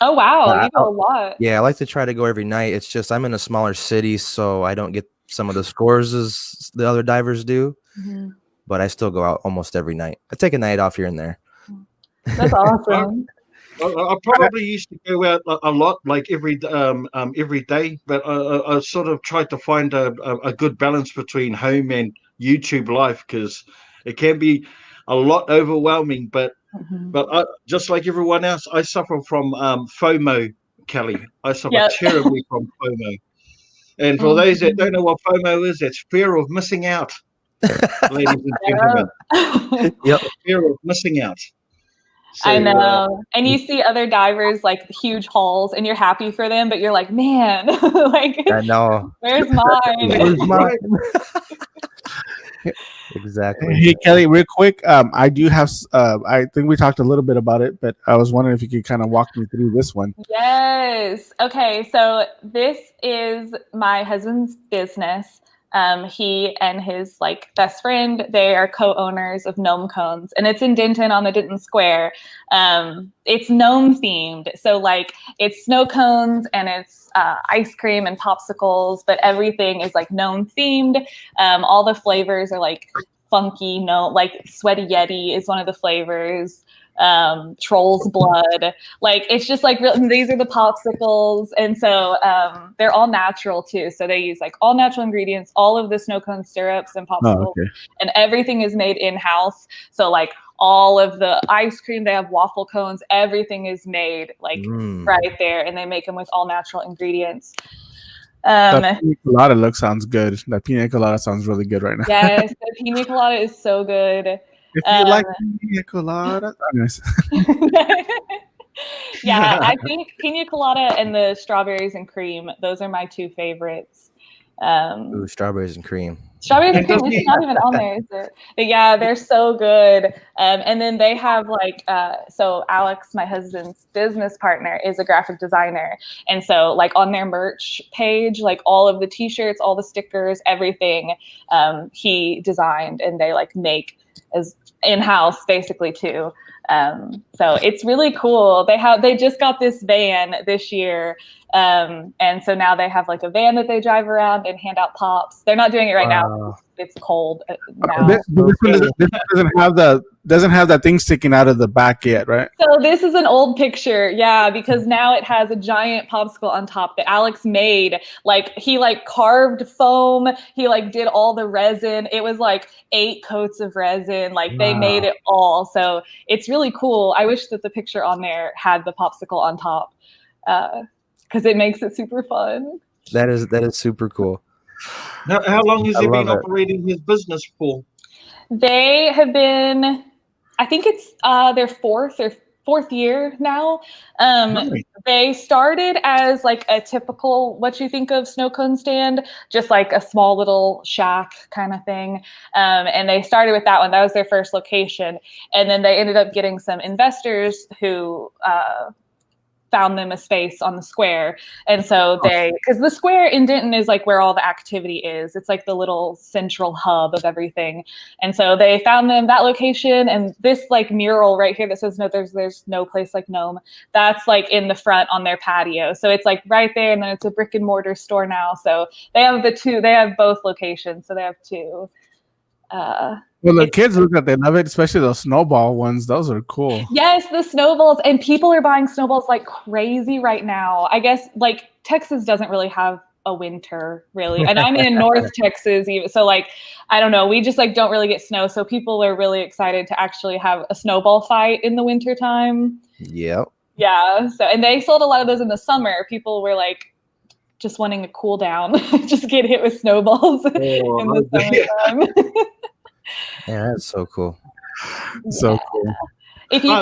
Oh, wow. You go a lot. Yeah, I like to try to go every night. It's just I'm in a smaller city, so I don't get some of the scores as the other divers do. Mm-hmm. But I still go out almost every night. I take a night off here and there. That's awesome. I probably used to go out a lot, like every day, but I sort of tried to find a good balance between home and YouTube life because it can be a lot overwhelming. But I, just like everyone else, I suffer from FOMO, Kelly. I suffer terribly from FOMO. And for those that don't know what FOMO is, it's fear of missing out, ladies and gentlemen. Fear of missing out. So, I know. And you see other divers like huge hauls and you're happy for them, but you're like, man, like, I know. Where's mine? Exactly. Hey Kelly, real quick, I do have. I think we talked a little bit about it, but I was wondering if you could kind of walk me through this one. Yes. Okay. So this is my husband's business. He and his like best friend, they are co-owners of Gnome Cones, and it's in Denton on the Denton Square. It's gnome themed, so like it's snow cones and it's ice cream and popsicles, but everything is like gnome themed. All the flavors are like funky, like Sweaty Yeti is one of the flavors. Troll's blood, like it's just like these are the popsicles, and so they're all natural too, so they use like all natural ingredients, all of the snow cone syrups and popsicles, and everything is made in-house. So like all of the ice cream, they have waffle cones, everything is made like right there, and they make them with all natural ingredients. The pina colada sounds good. That pina colada sounds really good right now. Yes, the pina colada is so good. If you like pina colada, nice. Yeah, I think pina colada and the strawberries and cream, those are my two favorites. Ooh, strawberries and cream. Strawberries and cream, it's not even on there, is it? But yeah, they're so good. And then they have like, so Alex, my husband's business partner, is a graphic designer. And so like on their merch page, like all of the t-shirts, all the stickers, everything he designed, and they like make as in-house basically too. So it's really cool. They just got this van this year. And so now they have like a van that they drive around and hand out pops. They're not doing it right now. It's cold now. This doesn't have that thing sticking out of the back yet, right? So this is an old picture, yeah, because now it has a giant popsicle on top that Alex made. Like he like carved foam. He like did all the resin. It was like 8 coats of resin. Like they made it all. So it's really cool. I wish that the picture on there had the popsicle on top. Because it makes it super fun. That is super cool. How long has he been operating his business for? They have been, I think it's their fourth year now. They started as like a typical, what you think of snow cone stand, just like a small little shack kind of thing. And they started with that one. That was their first location. And then they ended up getting some investors who found them a space on the square. And so because the square in Denton is like where all the activity is. It's like the little central hub of everything. And so they found them that location, and this like mural right here that says, no, there's no place like Gnome. That's like in the front on their patio. So it's like right there, and then it's a brick and mortar store now. So they have both locations. So they have two. Well, the kids look at, they love it, especially those snowball ones. Those are cool. Yes, the snowballs, and people are buying snowballs like crazy right now. I guess like Texas doesn't really have a winter really, and I'm in North Texas even, so like I don't know, we just like don't really get snow, so people are really excited to actually have a snowball fight in the winter time. Yep. Yeah. So, and they sold a lot of those in the summer. People were like just wanting to cool down, just get hit with snowballs in the summertime. Yeah, that's so cool. So cool. If you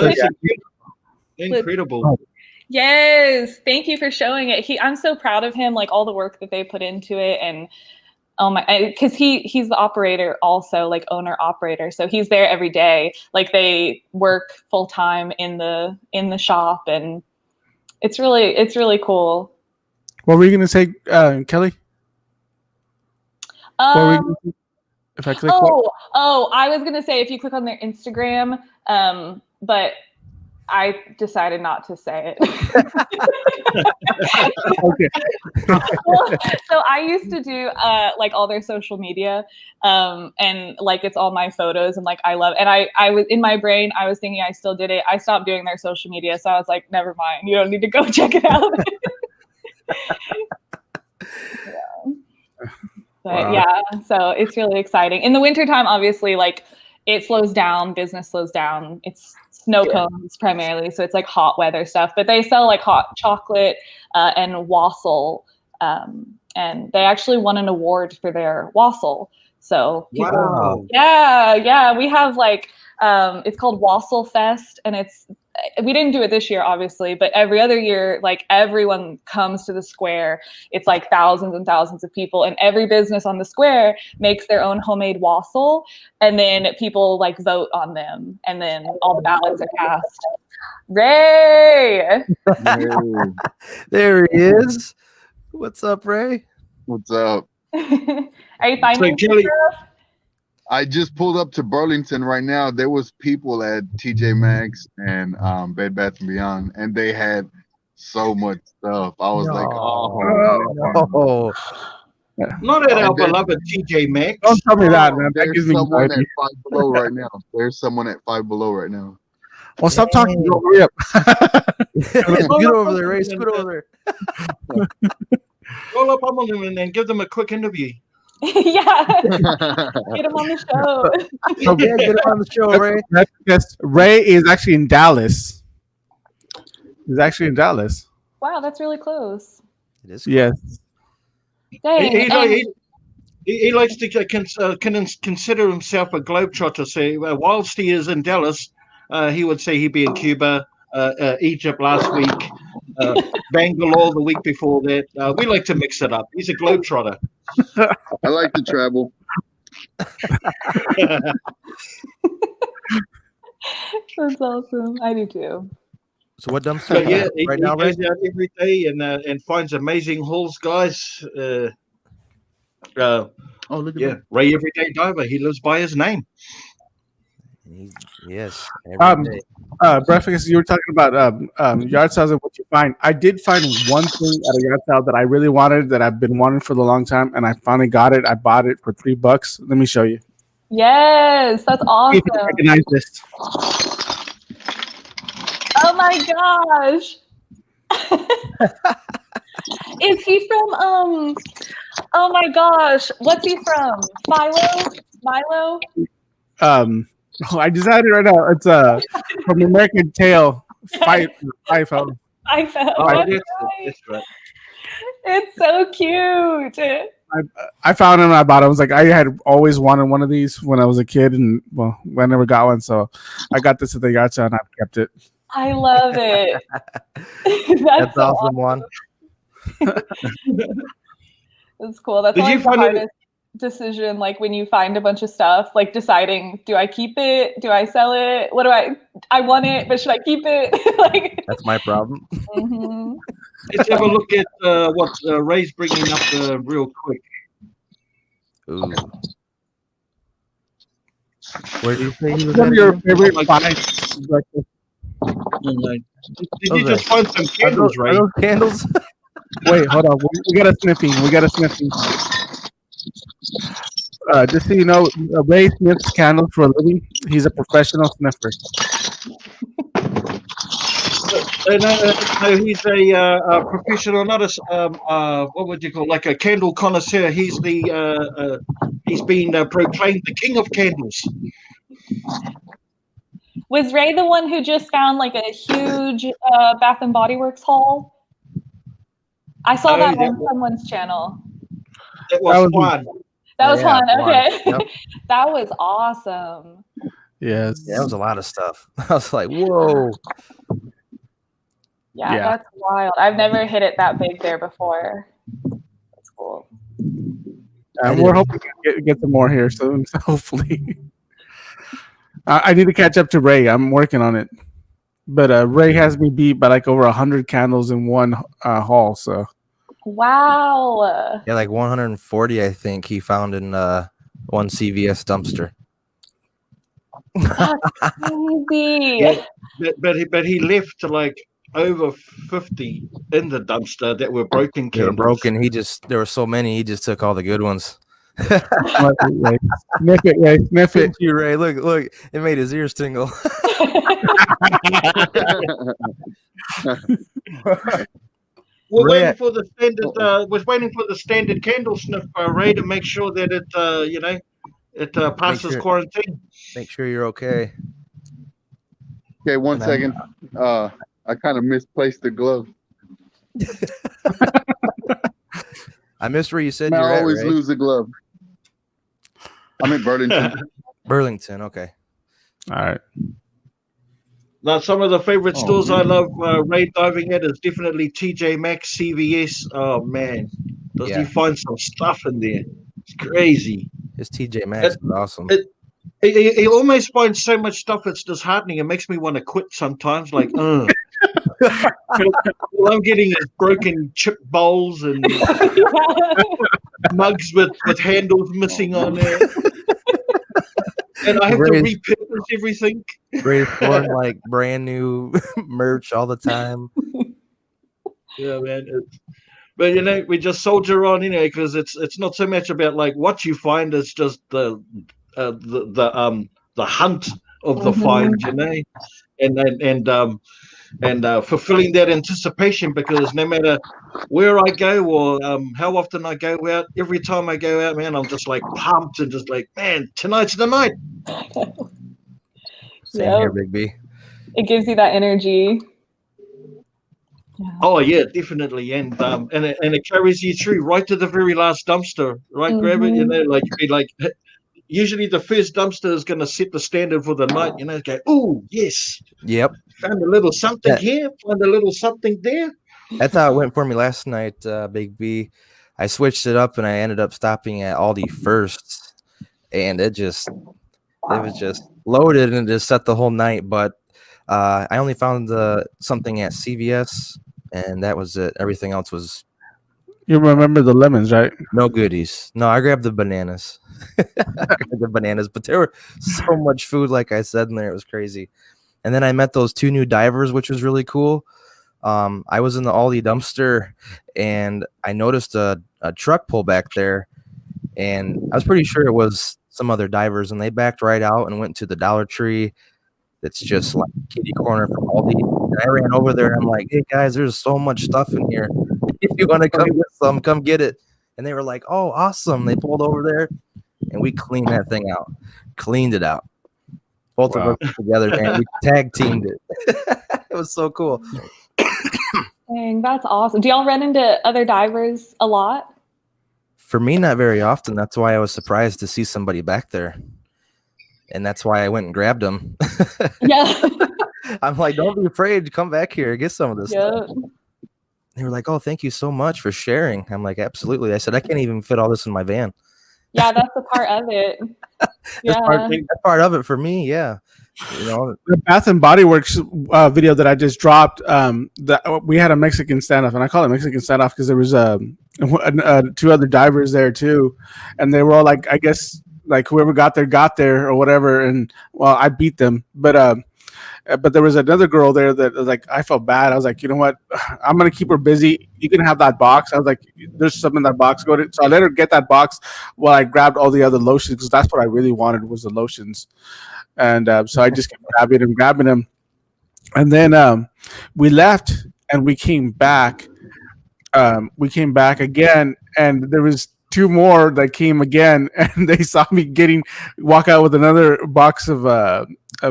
incredible. Yes, thank you for showing it. I'm so proud of him, like all the work that they put into it, and because he's the operator also, like owner operator, so he's there every day. Like they work full time in the shop, and it's really cool. What were you gonna say, Kelly? If I click I was gonna say if you click on their Instagram, but I decided not to say it. Okay. Well, so I used to do like all their social media, and like it's all my photos, and like I love, and I was in my brain, I was thinking I still did it. I stopped doing their social media, so I was like, never mind, you don't need to go check it out. But yeah, so it's really exciting. In the wintertime, obviously, like it slows down, business slows down. It's snow cones primarily, so it's like hot weather stuff. But they sell like hot chocolate and wassail, and they actually won an award for their wassail. So people, yeah, we have like it's called Wassail Fest, and it's we didn't do it this year, obviously, but every other year, like everyone comes to the square. It's like thousands and thousands of people, and every business on the square makes their own homemade wassail, and then people like vote on them, and then all the ballots are cast. Ray! There he is. What's up, Ray? What's up? Are you finding Kelly, I just pulled up to Burlington right now. There was people at TJ Maxx and Bed Bath & Beyond, and they had so much stuff. I was like, oh. not at our beloved TJ Maxx. Don't tell me that, man. That There's gives me someone anxiety. at Five Below right now. There's someone at Five Below right now. Well, stop talking. Go hurry up. Scoot over there, Ray. Scoot over there. Roll up on them and then give them a quick interview. Yeah. Get him on the show. So yeah, get him on the show, Ray. Yes, Ray is actually in Dallas. He's actually in Dallas. Wow, that's really close. It is. Yes. Dang. He likes to consider himself a globetrotter. So whilst he is in Dallas, he would say he'd be in Cuba, Egypt last week, Bangalore the week before that. We like to mix it up. He's a globetrotter. I like to travel. That's awesome. I do too. So what dumpster? So yeah, he right now, Ray? goes out every day and finds amazing hauls, guys. Oh, look at Ray Everyday Diver. He lives by his name. Yes. Every day. Breakfast, you were talking about yard sales and what you find. I did find one thing at a yard sale that I really wanted, that I've been wanting for a long time, and I finally got it. I bought it for $3. Let me show you. Yes, that's awesome. See if you recognize this. Oh my gosh. Is he from oh my gosh, what's he from? Milo? I decided right now. It's from American Tail. FIFO. I felt That's right. It's so cute. I found him and I bought it. I was like, I had always wanted one of these when I was a kid, and well, I never got one, so I got this at the yard sale and I've kept it. I love it. That's so awesome, Juan. That's cool. That's always the hardest decision, like when you find a bunch of stuff, like deciding, do I keep it? Do I sell it? What do I want it, but should I keep it? Like, that's my problem. Mm-hmm. Let's have a look at what Ray's bringing up real quick. Ooh. Where do you say he was? What are your favorite finds? Did you just find some candles, Ray? Are those candles? Wait, hold on. We got a sniffing. Just so you know, Ray sniffs candles for a living. He's a professional sniffer. No, he's a professional, not a what would you call, like a candle connoisseur. He's he's been proclaimed the king of candles. Was Ray the one who just found like a huge Bath and Body Works haul? I saw that on someone's channel. That was Juan. That was Juan. Okay. Yep. That was awesome. Yes. Yeah, that was a lot of stuff. I was like, whoa. Yeah, that's wild. I've never hit it that big there before. That's cool. We're hoping to get some more here soon, so hopefully. I need to catch up to Ray. I'm working on it. But Ray has me beat by like over 100 candles in one haul. So. Wow. Yeah, like 140, I think he found in one CVS dumpster. That's crazy. Yeah, but he left like over 50 in the dumpster that were broken candles. They were broken. There were so many. He just took all the good ones. Sniff it, Ray. Sniff it. You, Ray. Look. It made his ears tingle. We're waiting for the standard. Was waiting for the standard candle sniff, Ray, to make sure that it passes quarantine. Make sure you're okay. Okay, one second. I kind of misplaced the glove. I missed where you said you're I always at, Ray. lose the glove. I'm in Burlington. Burlington, okay. All right. Now, some of the favorite stores I love raid diving at is definitely TJ Maxx, CVS. Oh man, does he find some stuff in there? It's crazy. His TJ Maxx is awesome. He almost finds so much stuff it's disheartening. It makes me want to quit sometimes. Like, all I'm getting is broken chip bowls and mugs with handles missing on there. And I have to repurpose everything. Ray's pouring like brand new merch all the time. Yeah, man. But you know, we just soldier on, you know, because it's not so much about like what you find; it's just the hunt of the find, you know, and fulfilling that anticipation. Because no matter where I go or how often I go out, every time I go out, man, I'm just like pumped and just like, man, tonight's the night. Same here, Big B. It gives you that energy. Yeah. Oh yeah, definitely, and it carries you through right to the very last dumpster, right? Grab it, you know, like usually the first dumpster is going to set the standard for the night, you know. Go, oh yes, yep, found a little something here, found a little something there. That's how it went for me last night, Big B. I switched it up and I ended up stopping at Aldi first, and it was just loaded and just set the whole night. But I only found something at CVS, and that was it. Everything else was. You remember the lemons, right? No goodies. No, I grabbed the bananas. But there were so much food, like I said, in there. It was crazy. And then I met those 2 new divers, which was really cool. I was in the Aldi dumpster, and I noticed a truck pull back there, and I was pretty sure it was some other divers, and they backed right out and went to the Dollar Tree. That's just like kitty corner from Aldi. And I ran over there and I'm like, hey guys, there's so much stuff in here. If you want to come get some, come get it. And they were like, oh, awesome. They pulled over there and we cleaned that thing out. Cleaned it out. Both of us together, man. We tag teamed it. It was so cool. Dang, that's awesome. Do y'all run into other divers a lot? For me, not very often. That's why I was surprised to see somebody back there. And that's why I went and grabbed them. Yeah. I'm like, don't be afraid. Come back here. Get some of this stuff. They were like, oh, thank you so much for sharing. I'm like, absolutely. I said, I can't even fit all this in my van. Yeah, that's a part of it. Yeah. That's part of it for me. Yeah. You know, the Bath and Body Works video that I just dropped, that we had a Mexican standoff, and I call it Mexican standoff because there was 2 other divers there too, and they were all like, I guess, like whoever got there or whatever, and well, I beat them, but there was another girl there that was like, I felt bad. I was like, you know what, I'm gonna keep her busy. You can have that box. I was like, there's something in that box. Go to. So I let her get that box while I grabbed all the other lotions, because that's what I really wanted, was the lotions. And so I just kept grabbing them, and then we left and we came back. We came back again, and there was 2 more that came again, and they saw me walk out with another box of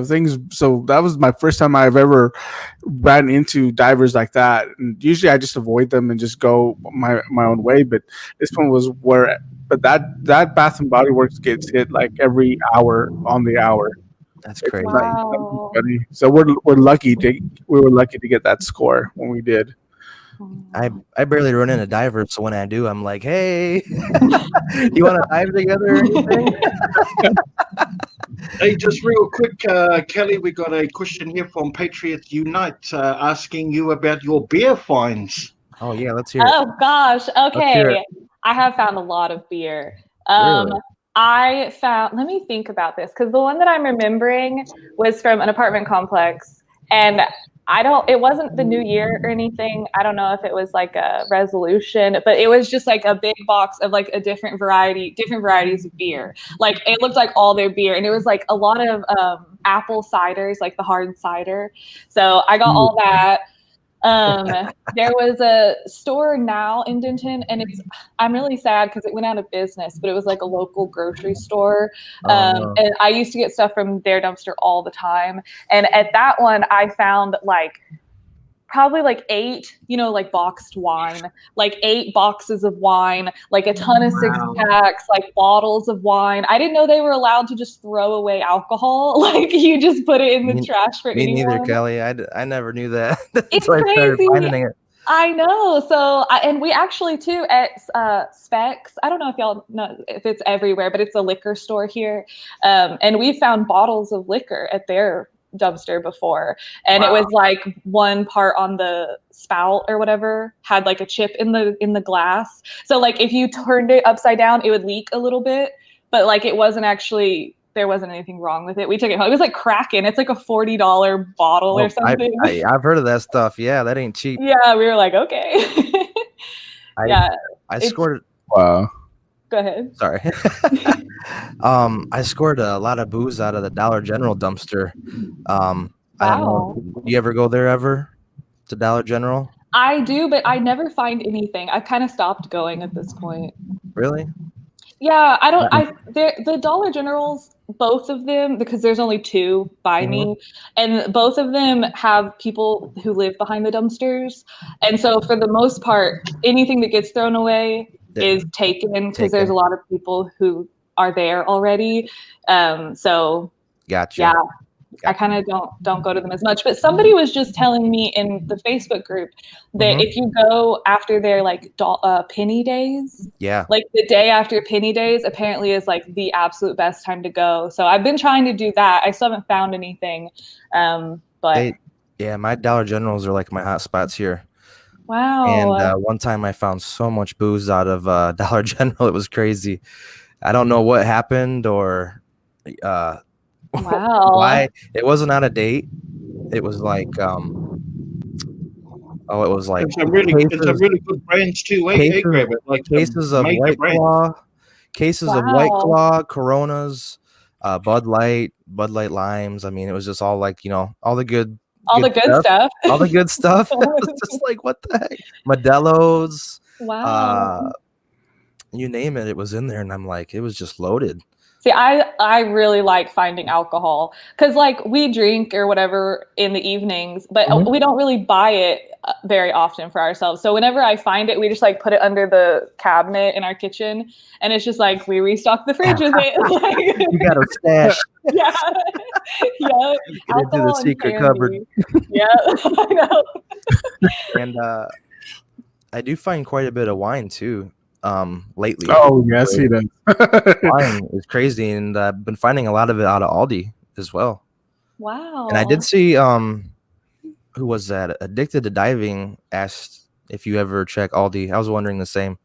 things. So that was my first time I've ever ran into divers like that. And usually I just avoid them and just go my own way. But this one was where. But that Bath and Body Works gets hit like every hour on the hour. That's crazy. Wow. So we were lucky to get that score when we did. I barely run into divers, so when I do, I'm like, hey, you want to dive together or anything? Hey, just real quick, Kelly, we got a question here from Patriots Unite asking you about your beer finds. Oh yeah, let's hear it. Oh gosh, okay. I have found a lot of beer. Really? Let me think about this, because the one that I'm remembering was from an apartment complex, and it wasn't the new year or anything. I don't know if it was like a resolution, but it was just like a big box of like different varieties of beer. Like it looked like all their beer, and it was like a lot of apple ciders, like the hard cider. So I got all that. There was a store now in Denton, and I'm really sad because it went out of business, but it was like a local grocery store. And I used to get stuff from their dumpster all the time. And at that one, I found like probably like 8, like boxed wine, like 8 boxes of wine, like a ton of 6-packs, like bottles of wine. I didn't know they were allowed to just throw away alcohol. Like you just put it in the trash for anyone. Me neither, Kelly. I never knew that It's until I started crazy. finding it. I know. So, and we actually too at Specs. I don't know if y'all know if it's everywhere, but it's a liquor store here, and we found bottles of liquor at their dumpster before, and it was like one part on the spout or whatever had like a chip in the glass. So like if you turned it upside down, it would leak a little bit, but like it wasn't actually. There wasn't anything wrong with it. We took it home. It was like Kraken. It's like a $40 bottle or something. I've heard of that stuff. Yeah, that ain't cheap. Yeah, we were like, okay. I scored. Wow. Go ahead. Sorry. I scored a lot of booze out of the Dollar General dumpster. I don't know. You ever go there ever to Dollar General? I do, but I never find anything. I've kind of stopped going at this point. Really? Yeah, the Dollar Generals, both of them, because there's only 2 by me, and both of them have people who live behind the dumpsters. And so for the most part, anything that gets thrown away is taken because there's a lot of people who are there already. So gotcha. Yeah. I kind of don't go to them as much, but somebody was just telling me in the Facebook group that if you go after their like penny days, like the day after penny days apparently is like the absolute best time to go. So I've been trying to do that. I still haven't found anything, but my Dollar Generals are like my hot spots here. Wow. And one time I found so much booze out of Dollar General, it was crazy. I don't know what happened or wow. why it wasn't out of date. It was like it was like it's a really good brands too. Cases of White Claw, White Claw, Coronas, Bud Light Limes. I mean, it was just all like, all the good stuff. All the good stuff. It was just like, what the heck? Modelo's. Wow. You name it, it was in there, and I'm like, it was just loaded. See, I really like finding alcohol because like we drink or whatever in the evenings, but we don't really buy it very often for ourselves. So whenever I find it, we just like put it under the cabinet in our kitchen, and it's just like we restock the fridge with it. You got a stash. Yeah. Yeah. Get into the secret cupboard. Yeah, I know. And I do find quite a bit of wine too. Lately. Oh yes, he does. Wine is crazy, and I've been finding a lot of it out of Aldi as well. Wow. And I did see who was that? Addicted to Diving asked if you ever check Aldi. I was wondering the same.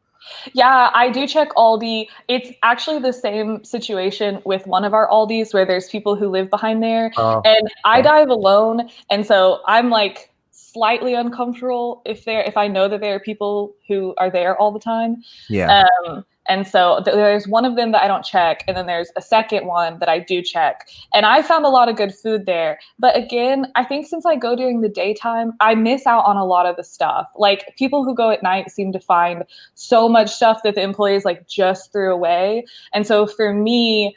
Yeah, I do check Aldi. It's actually the same situation with one of our Aldis where there's people who live behind there, and I dive alone, and so I'm like slightly uncomfortable if I know that there are people who are there all the time. Yeah. And so there's one of them that I don't check, and then there's a second one that I do check. And I found a lot of good food there. But again, I think since I go during the daytime, I miss out on a lot of the stuff. Like people who go at night seem to find so much stuff that the employees like just threw away. And so for me,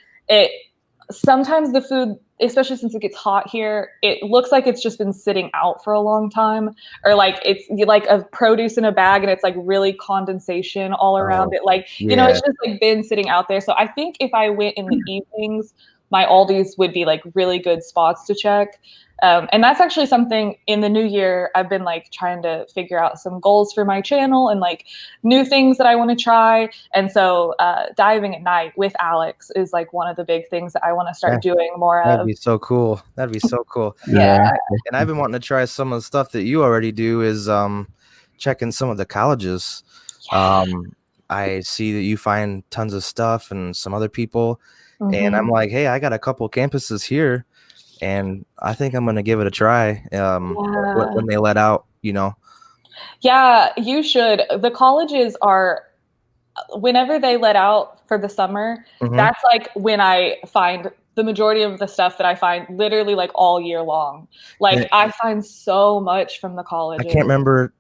sometimes the food, especially since it gets hot here, it looks like it's just been sitting out for a long time, or like it's like a produce in a bag and it's like really condensation all around it. Like, it's just like been sitting out there. So I think if I went in the evenings, my Aldi's would be like really good spots to check. And that's actually something in the new year, I've been like trying to figure out some goals for my channel and like new things that I want to try. And so diving at night with Alex is like one of the big things that I want to start doing more of. That'd be so cool. Yeah. And I've been wanting to try some of the stuff that you already do is checking some of the colleges. I see that you find tons of stuff and some other people. And I'm like, hey, I got a couple campuses here, and I think I'm going to give it a try when they let out, Yeah, you should. The colleges are, whenever they let out for the summer, that's like when I find the majority of the stuff that I find literally like all year long. Like I find so much from the colleges. I can't remember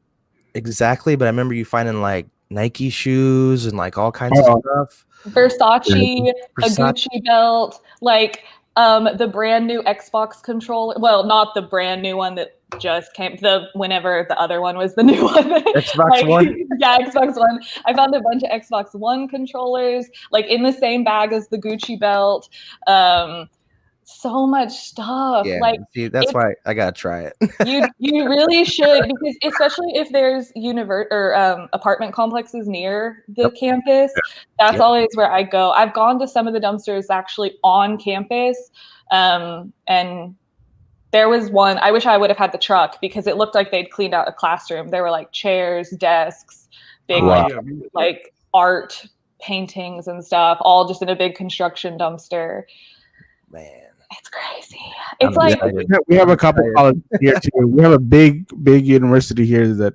exactly, but I remember you finding like Nike shoes and like all kinds of stuff. Versace, a Gucci belt, like the brand new Xbox controller. Well, not the brand new one that just came whenever the other one was the new one. Xbox One? Yeah, Xbox One. I found a bunch of Xbox One controllers, like in the same bag as the Gucci belt. So much stuff. Yeah, like see, that's why I gotta try it. you really should, because especially if there's apartment complexes near the campus, that's always where I go. I've gone to some of the dumpsters actually on campus, and there was one. I wish I would have had the truck because it looked like they'd cleaned out a classroom. There were like chairs, desks, big like art paintings and stuff, all just in a big construction dumpster. Man, it's crazy. It's like we have a couple colleges here too. We have a big university here that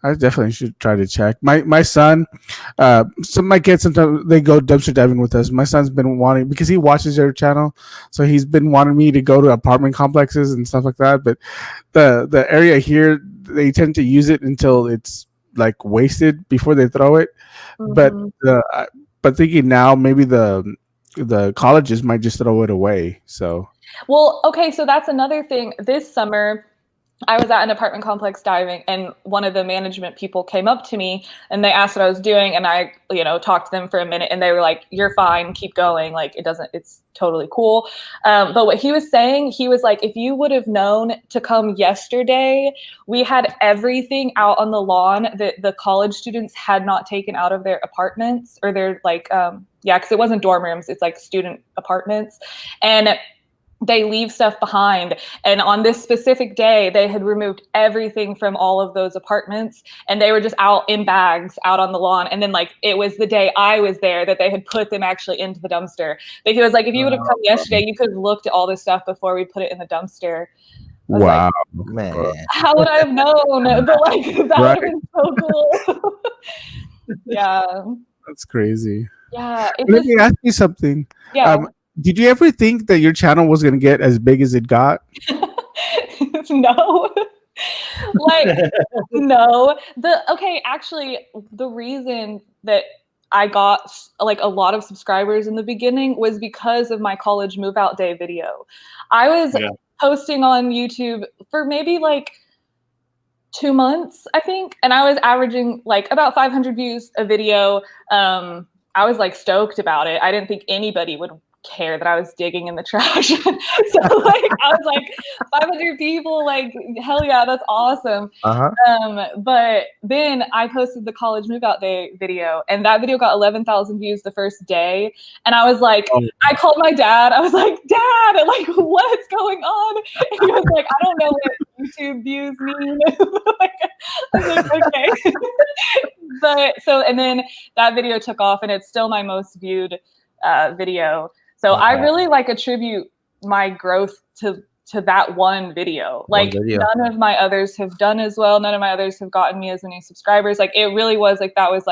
I definitely should try to check. My son, some of my kids sometimes they go dumpster diving with us. My son's been wanting, because he watches their channel, so he's been wanting me to go to apartment complexes and stuff like that. But the area here, they tend to use it until it's like wasted before they throw it. But thinking now, maybe the colleges might just throw it away. So okay, so that's another thing. This summer I was at an apartment complex diving, and one of the management people came up to me and they asked what I was doing, and I, talked to them for a minute, and they were like, "You're fine, keep going. Like, it's totally cool." But what he was saying, he was like, if you would have known to come yesterday, we had everything out on the lawn that the college students had not taken out of their apartments, or their because it wasn't dorm rooms, it's like student apartments. And they leave stuff behind. And on this specific day, they had removed everything from all of those apartments, and they were just out in bags out on the lawn. And then it was the day I was there that they had put them actually into the dumpster. But he was like, if you would have come yesterday, you could have looked at all this stuff before we put it in the dumpster. Wow, man. How would I have known? But that would have been so cool. Yeah. That's crazy. Yeah. Let me ask you something. Yeah. Did you ever think that your channel was going to get as big as it got? No. No. Actually, the reason that I got a lot of subscribers in the beginning was because of my college move out day video. I was posting on YouTube for maybe 2 months, I think, and I was averaging about 500 views a video. I was stoked about it. I didn't think anybody would care that I was digging in the trash. So I was 500 people, hell yeah, that's awesome. But then I posted the college move out day video, and that video got 11,000 views the first day. And I was I called my dad. I was like, Dad, what's going on? And he was like, I don't know what YouTube views mean. I was like, okay. And then that video took off, and it's still my most viewed video. So I really attribute my growth to that one video. None of my others have done as well. None of my others have gotten me as many subscribers. It really was that was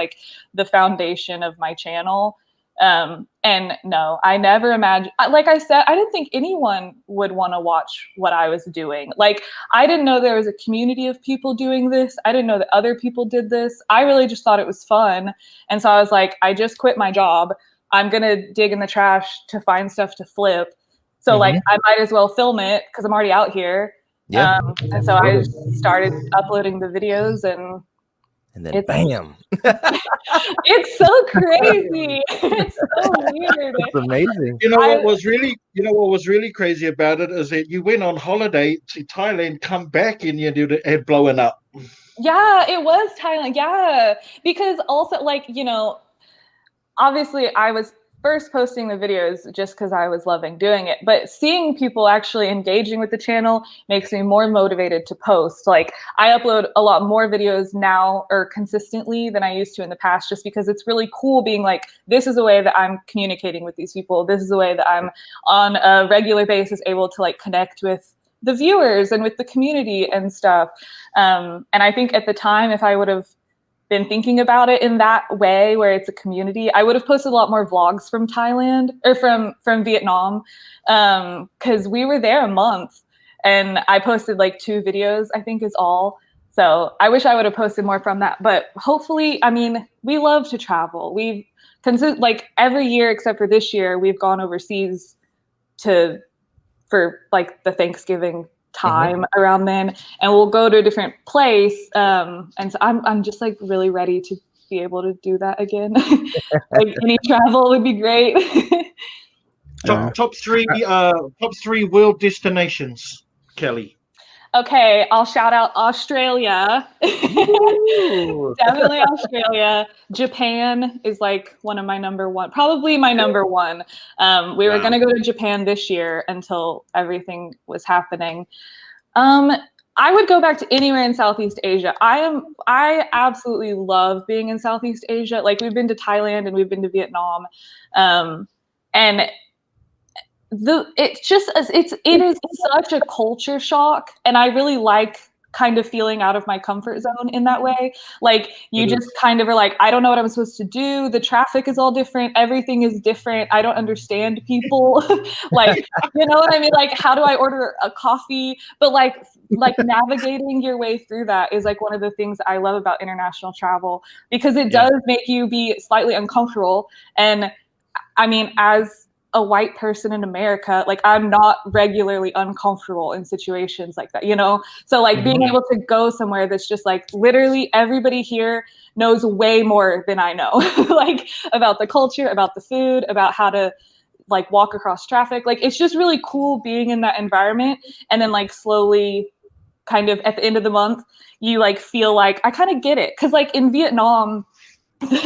the foundation of my channel. And no, I never imagined, like I said, I didn't think anyone would want to watch what I was doing. I didn't know there was a community of people doing this. I didn't know that other people did this. I really just thought it was fun. And so I was I just quit my job. I'm going to dig in the trash to find stuff to flip. So I might as well film it because I'm already out here. Yeah. And so I started uploading the videos, and then bam. It's so crazy. It's so weird. It's amazing. What was really crazy about it is that you went on holiday to Thailand, come back, and you did it blowing up. Yeah, it was Thailand. Yeah. Because also obviously I was first posting the videos just because I was loving doing it, but seeing people actually engaging with the channel makes me more motivated to post. I upload a lot more videos now, or consistently, than I used to in the past, just because it's really cool being this is a way that I'm communicating with these people. This is a way that I'm on a regular basis able to connect with the viewers and with the community and stuff. And I think at the time, if I would have been thinking about it in that way, where it's a community, I would have posted a lot more vlogs from Thailand, or from Vietnam, because we were there a month, and I posted 2 videos, I think is all. So I wish I would have posted more from that, but hopefully, we love to travel. We've every year except for this year, we've gone overseas for the Thanksgiving time around then, and we'll go to a different place. And so I'm just like really ready to be able to do that again. Like any travel would be great. Top three world destinations, Kelly. Okay, I'll shout out Australia. Definitely Australia. Japan is like one of my number one, probably my number one. We were going to go to Japan this year until everything was happening. I would go back to anywhere in Southeast Asia. I absolutely love being in Southeast Asia. Like we've been to Thailand and we've been to Vietnam. And it is such a culture shock, and I really like kind of feeling out of my comfort zone in that way. Like you just kind of are like, I don't know what I'm supposed to do. The traffic is all different. Everything is different. I don't understand people. Like, you know what I mean? Like, how do I order a coffee? But like navigating your way through that is like one of the things I love about international travel, because it does make you be slightly uncomfortable. And I mean, as a white person in America, like I'm not regularly uncomfortable in situations like that, you know? So like being able to go somewhere that's just like literally everybody here knows way more than I know, like about the culture, about the food, about how to like walk across traffic. Like it's just really cool being in that environment. And then like slowly kind of at the end of the month, you like feel like I kind of get it. Cause like in Vietnam,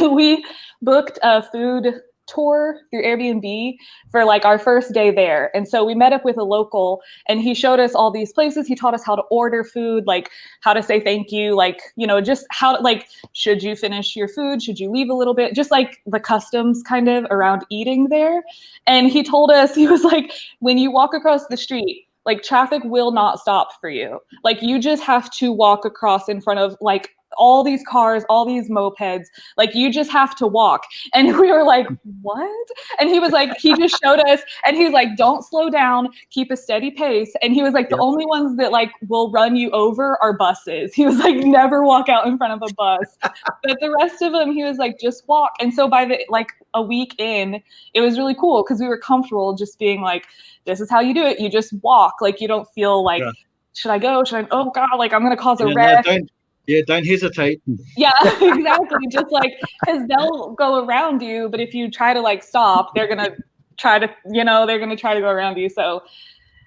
we booked a food tour through Airbnb for like our first day there. And so we met up with a local and he showed us all these places. He taught us how to order food, like how to say thank you, like, you know, just how, like, should you finish your food? Should you leave a little bit? Just like the customs kind of around eating there. And he told us, he was like, when you walk across the street, like traffic will not stop for you. Like you just have to walk across in front of like all these cars, all these mopeds, like you just have to walk. And we were like, what? And he was like, he just showed us and he was like, don't slow down, keep a steady pace. And he was like, the only ones that like will run you over are buses. He was like, never walk out in front of a bus. But the rest of them, he was like, just walk. And so by the like a week in, it was really cool because we were comfortable just being like, this is how you do it. You just walk. Like you don't feel like, should I go? Should I? Oh God, like I'm going to cause a wreck. Don't hesitate. Yeah, exactly. Just like, because they'll go around you, but if you try to like stop, they're gonna try to, you know, they're gonna try to go around you. So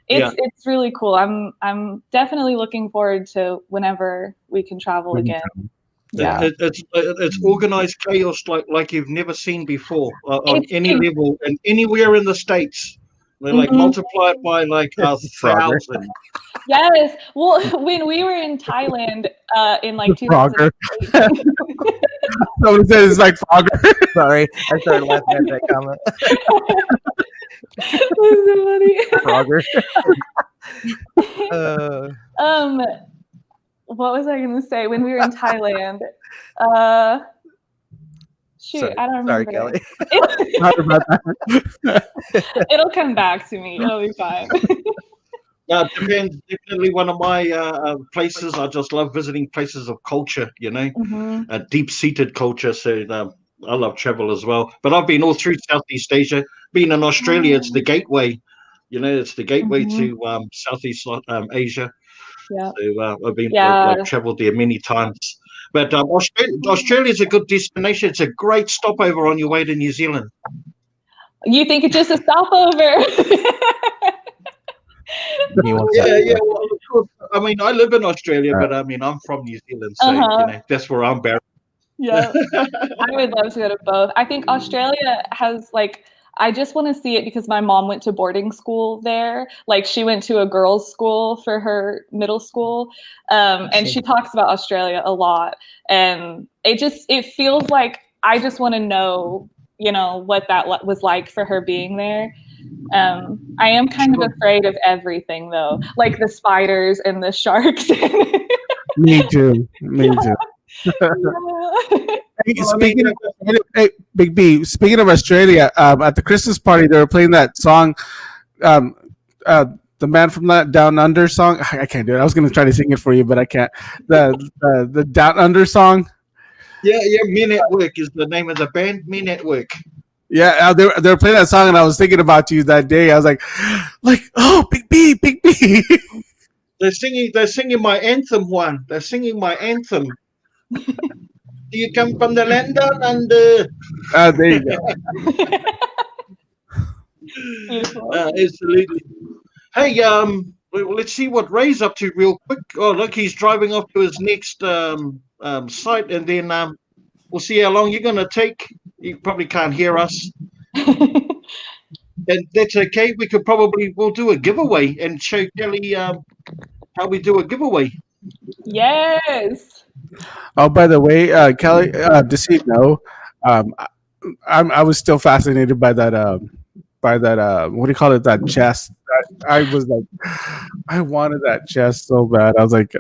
it's really cool. I'm definitely looking forward to whenever we can travel again. Yeah, it's organized chaos like you've never seen before on any level and anywhere in the States. They like multiply it by like 1,000. Yes. Well, when we were in Thailand in like 2008. Someone said it's like Frogger. Sorry, I started laughing at that comment. Frogger. What was I going to say when we were in Thailand? Shoot, I don't remember. Sorry, Kelly. It'll come back to me. It'll be fine. Japan's definitely one of my places. I just love visiting places of culture, you know, a deep-seated culture. So I love travel as well. But I've been all through Southeast Asia. Being in Australia, it's the gateway. You know, it's the gateway to Southeast Asia. Yeah. So I've been like traveled there many times. But Australia is a good destination. It's a great stopover on your way to New Zealand. You think it's just a stopover? Yeah. Well, I mean, I live in Australia, but I mean, I'm from New Zealand, so you know that's where I'm buried. Yeah, I would love to go to both. I think Australia has like. I just want to see it because my mom went to boarding school there. Like she went to a girls' school for her middle school. And she talks about Australia a lot. And it feels like I just want to know, you know, what that was like for her being there. I am kind of afraid of everything though, like the spiders and the sharks. Me too. Hey, Big B. Speaking of Australia, at the Christmas party, they were playing that song, the Man from that Down Under song. I can't do it. I was going to try to sing it for you, but I can't. The Down Under song. Yeah. Me Network is the name of the band. Me Network. Yeah, they were playing that song, and I was thinking about you that day. I was like, oh, Big B. They're singing my anthem, Juan. They're singing my anthem. Do you come from the land down under? There you go. Beautiful. Absolutely. Hey, let's see what Ray's up to real quick. Oh, look, he's driving off to his next site, and then we'll see how long you're going to take. You probably can't hear us, and that's okay. We'll do a giveaway and show Kelly how we do a giveaway. Yes. Oh, by the way, Kelly, just so you know, I was still fascinated by that. What do you call it? That chest. I was like, I wanted that chest so bad. I was like,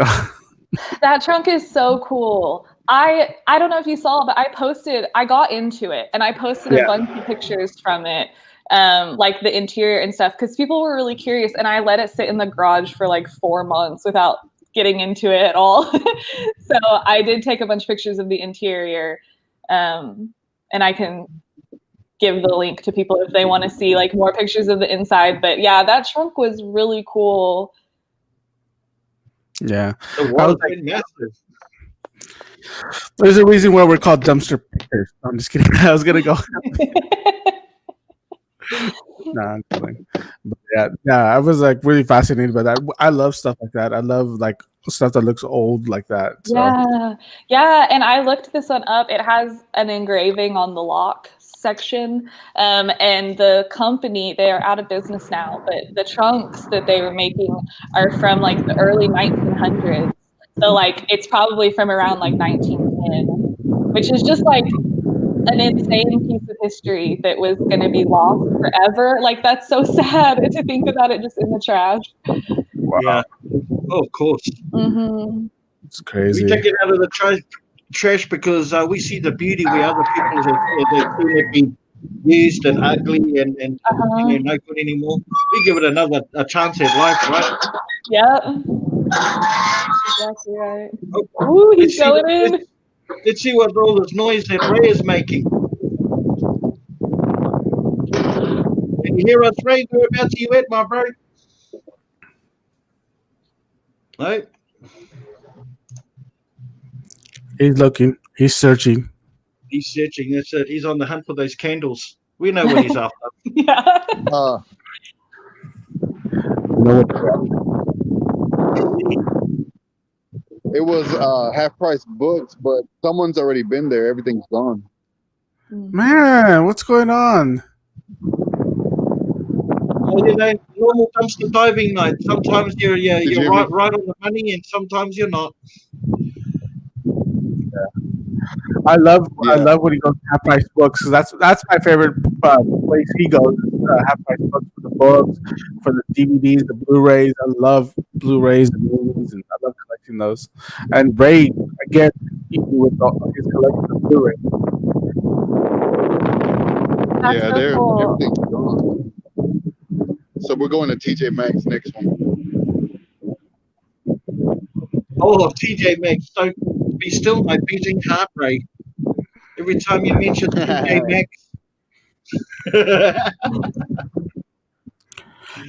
that trunk is so cool. I don't know if you saw, but I got into it and I posted a bunch of pictures from it, like the interior and stuff, because people were really curious, and I let it sit in the garage for like 4 months without getting into it at all. So I did take a bunch of pictures of the interior, and I can give the link to people if they want to see like more pictures of the inside. But yeah, that trunk was really cool. yeah. The walls are massive. There's a reason why we're called dumpster pickers. I'm just kidding. I was gonna go. Nah, I'm kidding. But yeah, I was like really fascinated by that. I love stuff like that. I love like stuff that looks old like that. So. Yeah. And I looked this one up. It has an engraving on the lock section, and the company, they are out of business now, but the trunks that they were making are from like the early 1900s. So like it's probably from around like 1910, which is just like an insane piece of history that was going to be lost forever. Like that's so sad to think about it just in the trash. Wow. Yeah. Oh, of course. Mm-hmm. It's crazy. We take it out of the trash because we see the beauty where other people have seen it be used and ugly and no good anymore. We give it a chance at life, right? Yep. Exactly right. Oh, he's going in. Let's see what all this noise that Ray is making. Can you hear us, Ray? Whereabouts are you at, my bro? No? He's looking. He's searching. He's searching. That's it. He's on the hunt for those candles. We know what he's after. Yeah. It was half price books, but someone's already been there. Everything's gone. Man, what's going on? Well, normal dumpster diving night. Sometimes you're right on the money, and sometimes you're not. I love when he goes to half price books, because that's my favorite place he goes. Half price books for the books, for the DVDs, the Blu-rays. I love Blu-rays and movies, and I love collecting those. And Ray, again, with his collection of Blu-rays. That's cool. Everything's gone. So we're going to TJ Maxx next one. Oh, TJ Maxx. So be still my beating heart rate every time you mention TJ Maxx.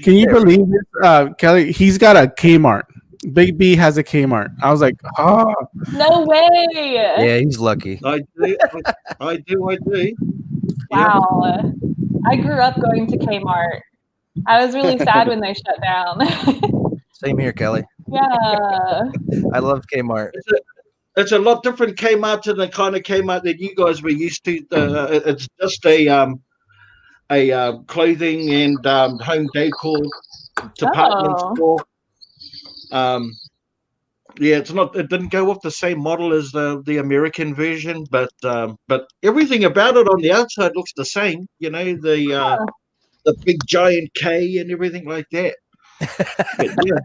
Can you believe this, Kelly? He's got a Kmart. Big B has a Kmart. I was like, oh. No way. Yeah, he's lucky. I do. Wow. Yeah. I grew up going to Kmart. I was really sad when they shut down. Same here, Kelly. Yeah. I loved Kmart. It's a lot different Kmart to the kind of Kmart that you guys were used to. It's just a clothing and home decor department store. Yeah, it's not. It didn't go off the same model as the American version, but everything about it on the outside looks the same. You know, the big giant K and everything like that. Weird.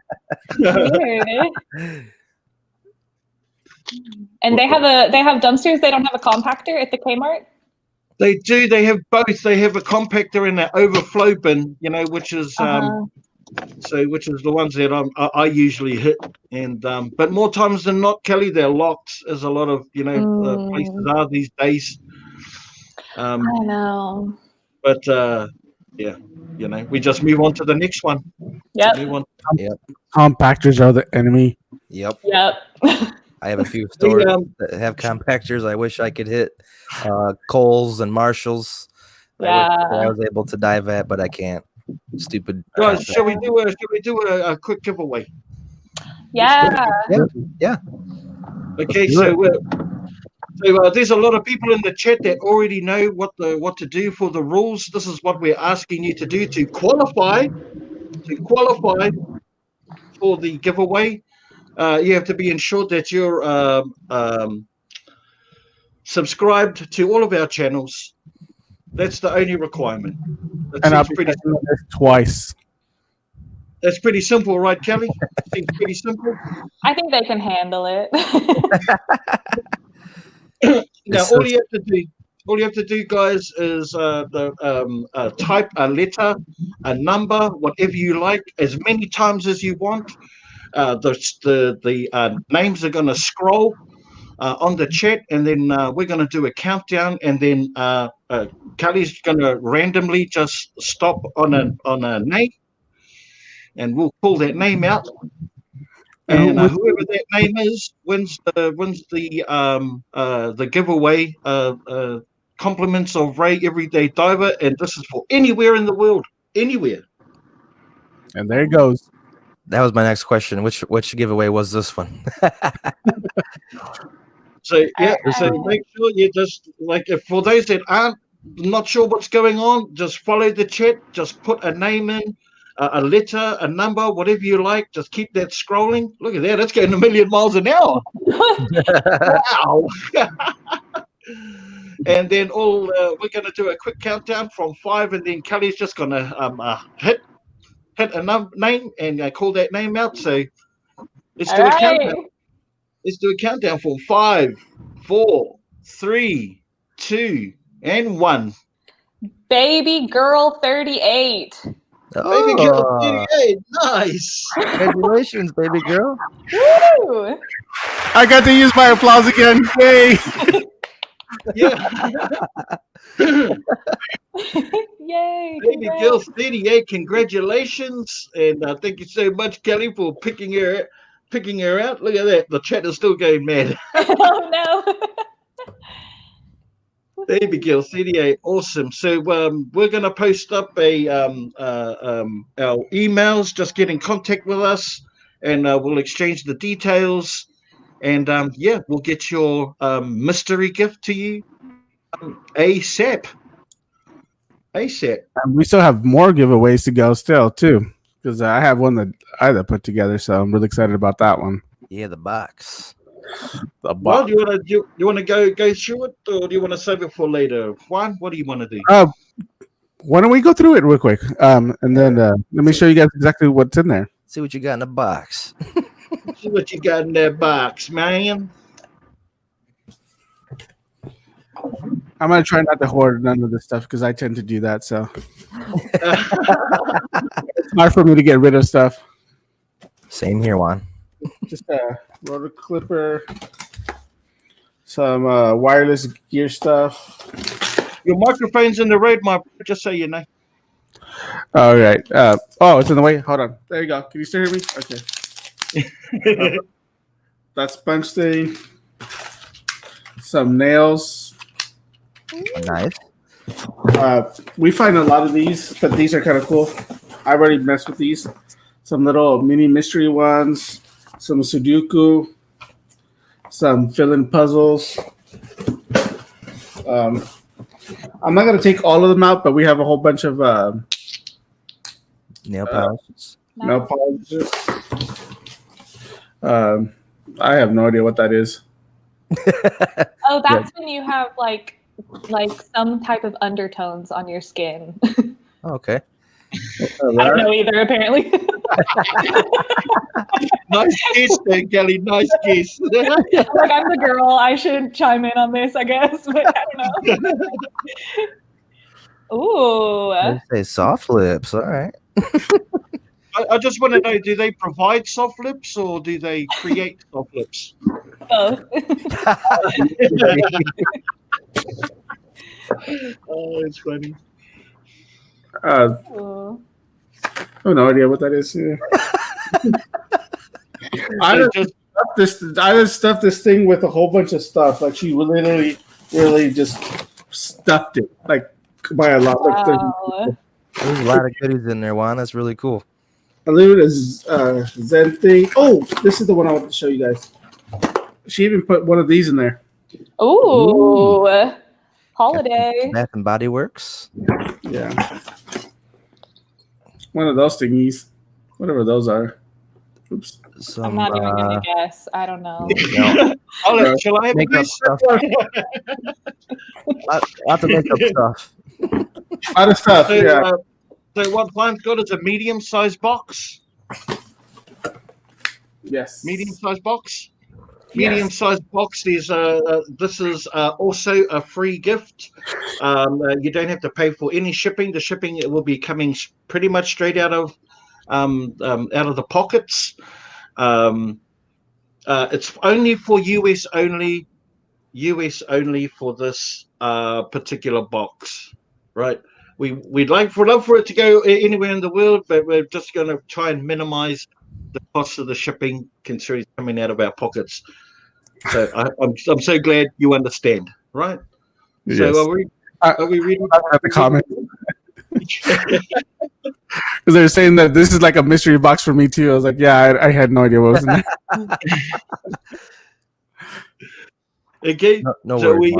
And they have dumpsters. They don't have a compactor at the Kmart. They do. They have both. They have a compactor and an overflow bin. You know, which is which is the ones that I usually hit. And but more times than not, Kelly, they're locked, as a lot of places are these days. I know. But Yeah, we just move on to the next one. Yep. Move on. Yep. Compactors are the enemy. Yep. Yep. I have a few stores Hey, that have compactors. I wish I could hit Kohl's and Marshalls. Yeah. I was able to dive at, but I can't. Stupid. guys, compact- shall we do a quick giveaway? Yeah. Yeah. Okay, do so there's a lot of people in the chat that already know what to do for the rules. This is what we're asking you to do to qualify for the giveaway. You have to be ensured that you're subscribed to all of our channels. That's the only requirement. And I'll be checking this twice. That's pretty simple, right, Kelly? Seems pretty simple. I think they can handle it. Now, all you have to do, guys, is type a letter, a number, whatever you like, as many times as you want. The names are going to scroll on the chat, and then we're going to do a countdown, and then Kelly's going to randomly just stop on a name, and we'll pull that name out. And whoever that name is wins the giveaway compliments of Ray Everyday Diver, and this is for anywhere in the world, anywhere. And there it goes. That was my next question. Which giveaway was this one? So make sure you just if for those that aren't not sure what's going on, just follow the chat. Just put a name in, a letter, a number, whatever you like. Just keep that scrolling. Look at that; it's going a million miles an hour. Wow! And then we're going to do a quick countdown from 5, and then Kelly's just going to hit a name and call that name out. So let's do a countdown. Let's do a countdown for 5, 4, 3, 2, and 1. Baby girl 38. Oh, Baby girl 38. Nice. Congratulations, baby girl. Woo! I got to use my applause again. Yay! Yeah. Yay. Baby girl 38. Congratulations. And thank you so much, Kelly, for picking her out. Look at that. The chat is still going mad. Oh, no. Baby girl 38. Awesome. So we're going to post up our emails. Just get in contact with us, and we'll exchange the details. And we'll get your mystery gift to you ASAP. And we still have more giveaways to go still too, because I have one that I put together, so I'm really excited about that one. Yeah, the box. Well, do you want to go through it, or do you want to save it for later? Juan, what do you want to do? Why don't we go through it real quick, and then let me show you guys exactly what's in there. See what you got in the box. See what you got in that box, man. I'm gonna try not to hoard none of this stuff because I tend to do that. So it's hard for me to get rid of stuff. Same here, Juan. Just a rotor clipper, some wireless gear stuff. Your microphone's in the road, just so you know. All right. It's in the way. Hold on. There you go. Can you still hear me? Okay. That sponge thing. Some nails. Nice. We find a lot of these, but these are kind of cool. I've already messed with these. Some little mini mystery ones. Some Sudoku. Some fill-in puzzles. I'm not going to take all of them out, but we have a whole bunch of nail polishes. Nail polishes. I have no idea what that is. Oh, that's when you have like some type of undertones on your skin. Okay. I don't know either, apparently. Nice guess there, Kelly. Nice guess. I'm the girl. I should chime in on this, I guess, but I don't know. Ooh. They say soft lips. All right. I just want to know, do they provide soft lips or do they create soft lips? Both. Oh, it's funny. Ooh. I have no idea what that is. Yeah. I just stuffed this thing with a whole bunch of stuff. Like she literally, really just stuffed it like by a lot. Like Wow. There's a lot of goodies in there, Juan. That's really cool. a little bit of Zen thing. Oh, this is the one I want to show you guys. She even put one of these in there. Ooh. Holiday. Bath and Body Works. Yeah, one of those thingies, whatever those are. Oops. I'm not even gonna guess. I don't know. Shall I have a makeup guess? stuff. Lots of makeup stuff. A lot of stuff. So, Yeah. So what Juan's got is a medium-sized box. Yes. Medium-sized box. Yes. Medium-sized box. This is also a free gift. You don't have to pay for any shipping. The shipping it will be coming pretty much straight out of the pockets. It's only for US only. US only for this particular box, right? We'd love for it to go anywhere in the world, but we're just going to try and minimize the cost of the shipping, considering it's coming out of our pockets. So I'm so glad you understand, right? Yes. So are we reading the comment? Because they're saying that this is like a mystery box for me too. I was like, yeah, I had no idea what was in there. Okay, No so worries,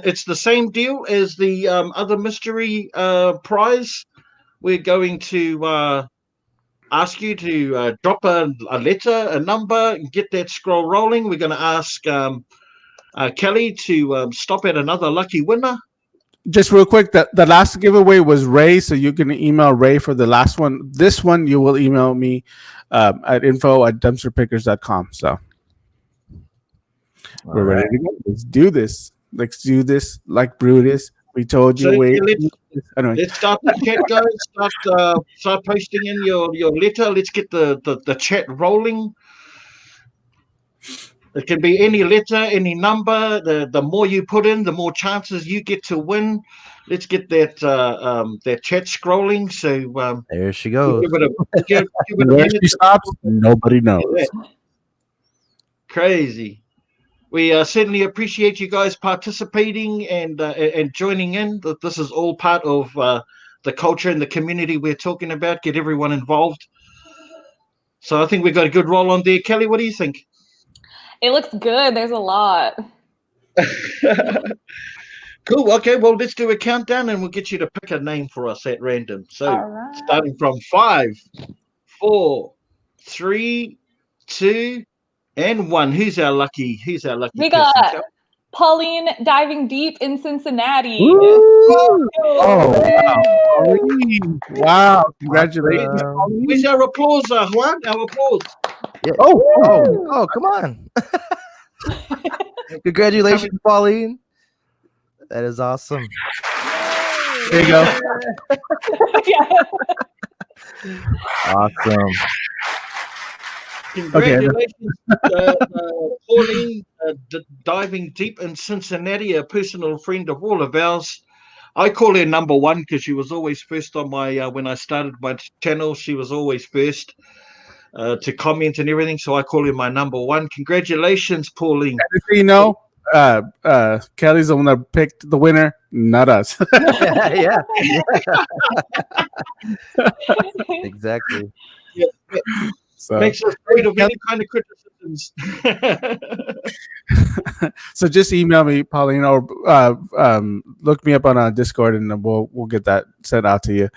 it's the same deal as the other mystery prize. We're going to ask you to drop a letter, a number, and get that scroll rolling. We're going to ask Kelly to stop at another lucky winner. Just real quick, the last giveaway was Ray, so you can email Ray for the last one. This one, you will email me at info@dumpsterpickers.com. So we're ready to go. Let's do this. Let's do this like Brutus. We told you. Let's start the chat, guys. Start posting in your letter. Let's get the chat rolling. It can be any letter, any number. The more you put in, the more chances you get to win. Let's get that chat scrolling. So there she goes. Where she stops, nobody knows. Crazy. We certainly appreciate you guys participating and joining in. This is all part of the culture and the community we're talking about. Get everyone involved. So I think we've got a good roll on there. Kelly, what do you think? It looks good. There's a lot. Cool. Okay, well, let's do a countdown and we'll get you to pick a name for us at random. So starting from 5, 4, 3, 2, and 1. Who's our lucky? We got Pauline diving deep in Cincinnati. Oh, wow. Pauline. Wow. Congratulations. Where's our applause, Juan? Our applause. Yeah. Oh, come on. Congratulations, Pauline. That is awesome. There you go. Awesome. Congratulations, Pauline, diving deep in Cincinnati, a personal friend of all of ours. I call her number one because she was always first on my when I started my channel. She was always first to comment and everything, so I call her my number one. Congratulations, Pauline. You know, Kelly's the one that picked the winner, not us. yeah. Exactly. Yeah. So, makes us afraid of any kind of criticisms. So just email me, Pauline, or look me up on Discord, and we'll get that sent out to you.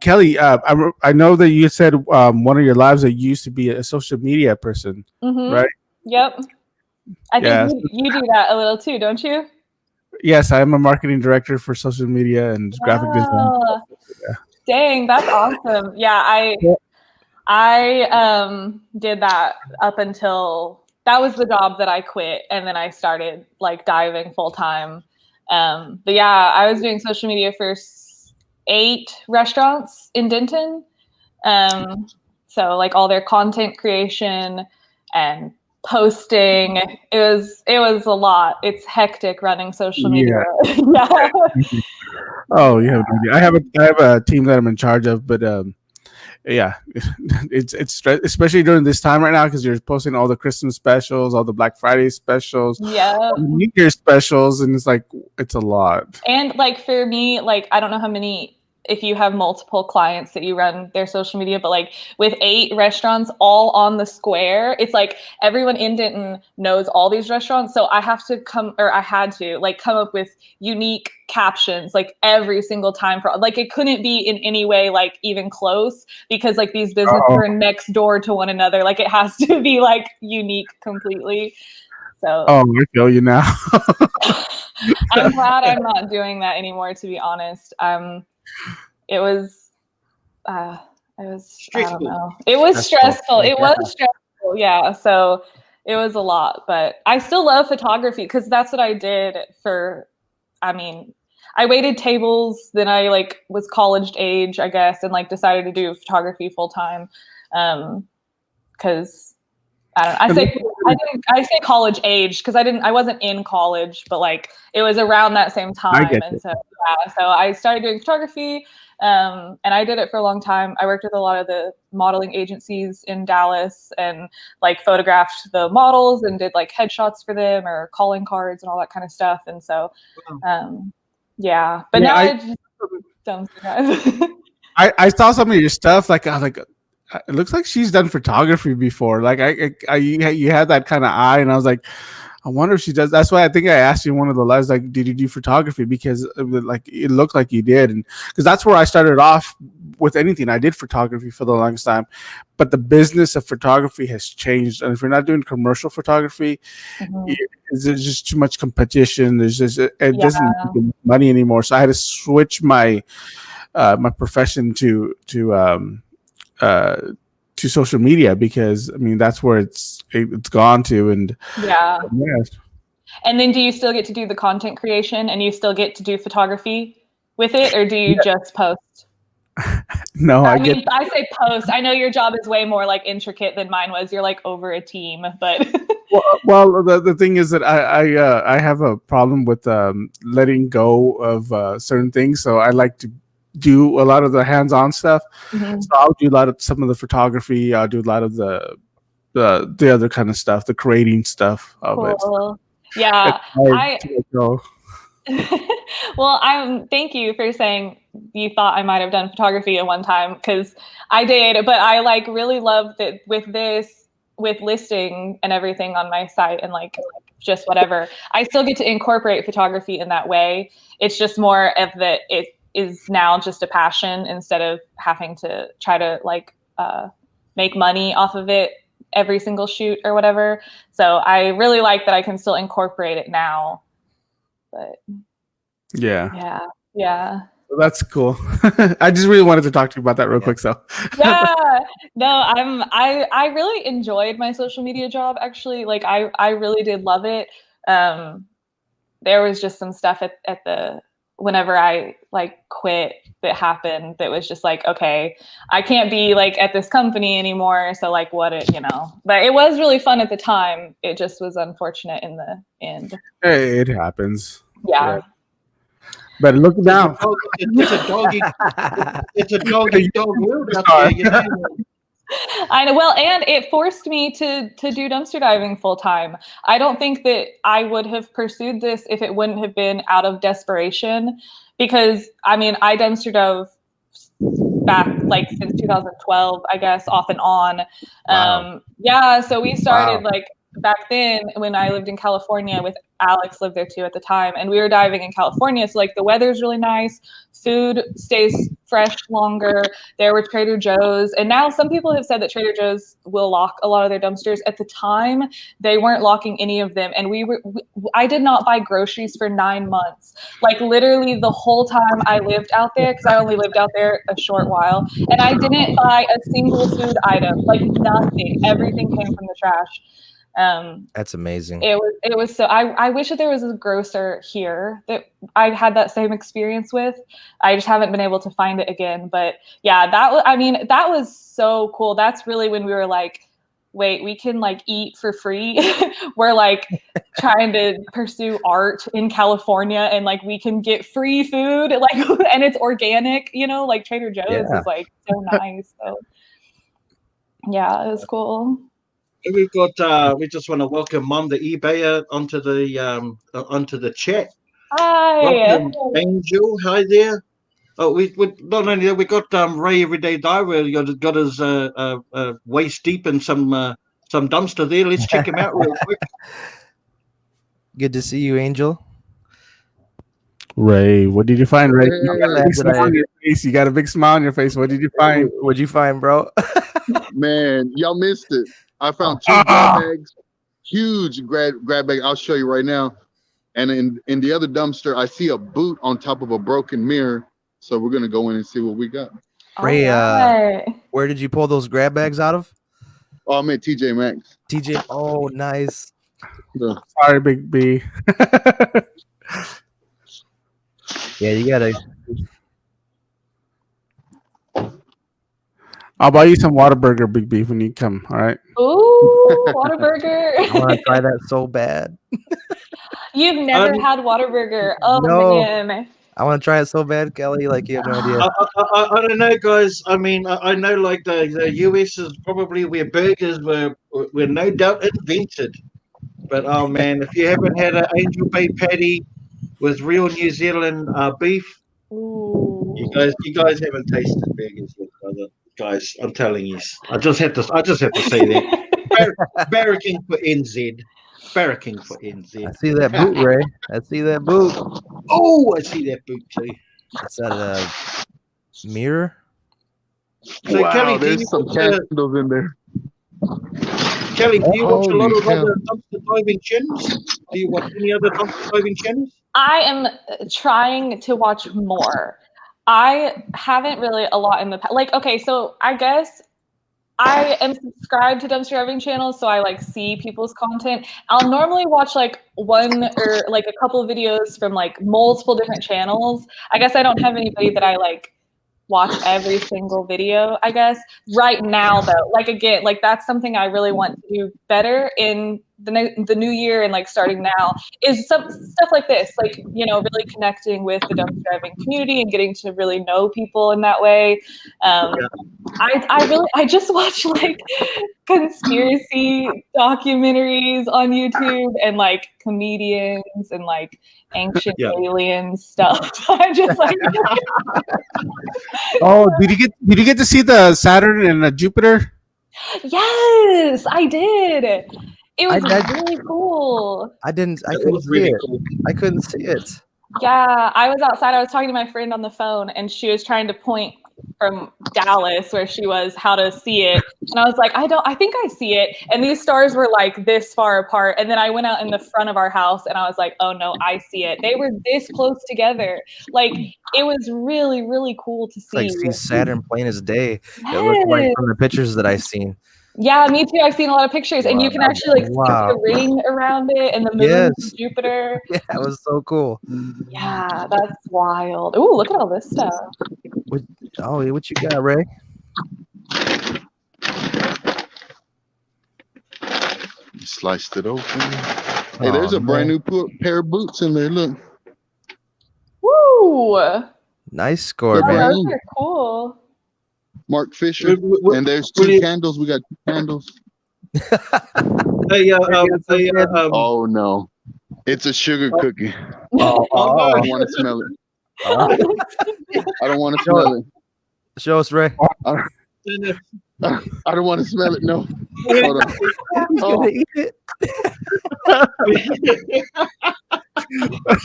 Kelly, I know that you said one of your lives that you used to be a social media person, right? Yep. I think you do that a little too, don't you? Yes, I am a marketing director for social media and graphic design. Yeah. Dang, that's awesome. Yeah, I did that up until that was the job that I quit, and then I started like diving full time. But yeah, I was doing social media for 8 restaurants in Denton. So like all their content creation and posting. It was a lot. It's hectic running social media. Yeah. Oh, you have no idea. I have a team that I'm in charge of, but yeah, it's especially during this time right now because you're posting all the Christmas specials, all the Black Friday specials, Yeah. all the New Year specials, and it's like it's a lot. And like for me, like I don't know how many if you have multiple clients that you run their social media, but like with 8 restaurants all on the square, it's like everyone in Denton knows all these restaurants. So I had to like come up with unique captions like every single time for like it couldn't be in any way like even close because like these businesses are next door to one another. Like it has to be like unique completely. So I feel you now. I'm glad I'm not doing that anymore, to be honest. It was I don't know. It was stressful. It was stressful. Yeah. So it was a lot, but I still love photography because that's what I did I waited tables, then I like was college age, I guess, and like decided to do photography full time. Cause I don't know. I say college age because I wasn't in college, but like it was around that same time. And so I started doing photography. And I did it for a long time. I worked with a lot of the modeling agencies in Dallas and like photographed the models and did like headshots for them or calling cards and all that kind of stuff. And so, yeah. But now I just don't survive. I saw some of your stuff. Like I was like, it looks like she's done photography before. Like you had that kind of eye, and I was like, I wonder if she does. That's why I think I asked you in one of the lives, like, did you do photography? Because it looked like you did, and because that's where I started off with anything. I did photography for the longest time, but the business of photography has changed. And if you're not doing commercial photography, there's just too much competition. There's just it doesn't make money anymore. So I had to switch my my profession to social media because I mean that's where it's gone to. And yeah. And then do you still get to do the content creation and you still get to do photography with it, or do you just post? No, I say post. I know your job is way more like intricate than mine was. You're like over a team, but well the thing is that I have a problem with letting go of certain things, so I like to do a lot of the hands-on stuff. So I'll do some of the photography. I'll do a lot of the other kind of stuff, the creating stuff of it. Yeah. Well, thank you for saying you thought I might have done photography at one time, because I did, but I like really love that with listing and everything on my site and like just whatever, I still get to incorporate photography in that way. It's just more of it is now just a passion instead of having to try to like make money off of it every single shoot or whatever. So I really like that I can still incorporate it now. But yeah. That's cool. I just really wanted to talk to you about that real quick. So no, I really enjoyed my social media job, actually. Like I really did love it. There was just some stuff at the whenever I like quit that happened that was just like, okay, I can't be like at this company anymore. So like but it was really fun at the time. It just was unfortunate in the end. Hey, it happens. Yeah. But look now. It's a doggy dog world out there, I know. Well, and it forced me to do dumpster diving full time. I don't think that I would have pursued this if it wouldn't have been out of desperation, because I mean, I dumpster dove back like since 2012, I guess, off and on. Wow. So we started like back then when I lived in California with Alex lived there too at the time, and we were diving in California. So like the weather's really nice, food stays fresh longer. There were Trader Joe's, and now some people have said that Trader Joe's will lock a lot of their dumpsters. At the time, they weren't locking any of them, and I did not buy groceries for 9 months. Like literally the whole time I lived out there, because I only lived out there a short while, and I didn't buy a single food item, like nothing. Everything came from the trash. That's amazing. It was so I wish that there was a grocer here that I had that same experience with. I just haven't been able to find it again. But yeah, that was so cool. That's really when we were like, wait, we can like eat for free. We're like trying to pursue art in California, and like we can get free food, like, and it's organic, you know, like Trader Joe's is like so nice. So yeah, it was cool. We've got. We just want to welcome Mom the eBayer onto the chat. Hi, welcome, Angel. Hi there. Oh, we not only that, we got Ray Everyday Diver. Got his waist deep in some dumpster there. Let's check him out real quick. Good to see you, Angel. Ray, what did you find, Ray? Hey. You got a big smile on your face. You got a big smile on your face. What did you find? What'd you find, bro? Man, y'all missed it. I found 2 grab bags, huge grab bag. I'll show you right now. And in the other dumpster, I see a boot on top of a broken mirror. So we're gonna go in and see what we got. Ray, where did you pull those grab bags out of? Oh, I'm at TJ Maxx. TJ, oh, nice. Sorry, Big B. Yeah, you gotta. I'll buy you some Whataburger, Big B, when you come. All right. Ooh, Whataburger. I want to try that so bad. You've never had Whataburger. Oh No. man. I want to try it so bad, Kelly. Like, you have no idea. I don't know, guys. I mean, I know like the US is probably where burgers were no doubt invented. But oh man, if you haven't had an Angel Bay patty with real New Zealand beef, you guys haven't tasted burgers yet, brother. Guys, I'm telling you, I just have to say that. Barracking for NZ. Barracking for NZ. I see that boot, Ray. I see that boot. Oh, I see that boot too. Is that a mirror? So wow, Kelly, there's some candles in there. Kelly, do you watch a lot of Holy other dumpster diving channels? Do you watch any other dumpster diving channels? I am trying to watch more. I haven't really a lot in the past. Like, okay, so I guess I am subscribed to dumpster diving channels, so I like see people's content. I'll normally watch like one or like a couple of videos from like multiple different channels. I guess I don't have anybody that I like watch every single video, I guess. Right now though, like again, like that's something I really want to do better in the new year, and like starting now is some stuff like this, like, you know, really connecting with the dumpster diving community and getting to really know people in that way. I just watch like conspiracy documentaries on YouTube and like comedians and like ancient alien stuff. I'm just like Oh, did you get to see the Saturn and the Jupiter? Yes, I did. It was really cool. I couldn't see it. Cool. I couldn't see it. Yeah, I was outside. I was talking to my friend on the phone, and she was trying to point from Dallas, where she was, how to see it. And I was like, I think I see it. And these stars were like this far apart. And then I went out in the front of our house and I was like, oh no, I see it. They were this close together. Like, it was really, really cool to see. Like, see Saturn plain as day. Yes. It looked like from the pictures that I've seen. Yeah, me too. I've seen a lot of pictures, and you can actually like see the ring around it and the moon and Jupiter. Yeah, it was so cool. Yeah, that's wild. Ooh, look at all this stuff. What you got, Ray? You sliced it open. Hey, there's a brand new pair of boots in there. Look. Woo! Nice score, man. Those are cool. Mark Fisher, and there's 2 candles. We got 2 candles. Oh no, it's a sugar cookie. I don't want to smell it. I don't want to smell it. Show us, Ray. I don't want to smell it. No. Hold on. Oh. Eat it.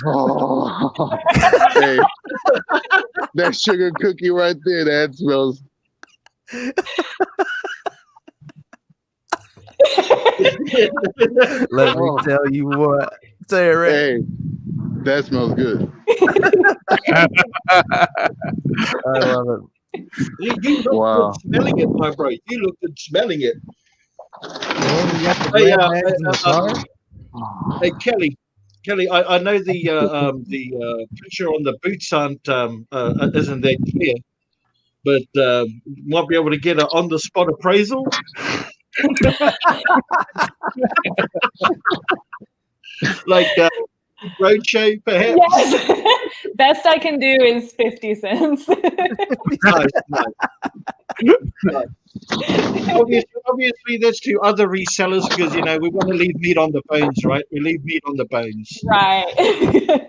Oh. Hey, that sugar cookie right there, that smells. Let me tell you what. Say it, Ray. Hey, that smells good. I love it. You look good smelling it, my bro. You look good smelling it. Hey, Kelly, I know the picture on the boots isn't that clear, but might be able to get an on-the-spot appraisal. Like roadshow, perhaps. Yes. Best I can do is 50 cents. Nice. Obviously, that's to other resellers because we want to leave meat on the bones, right? We leave meat on the bones. Right.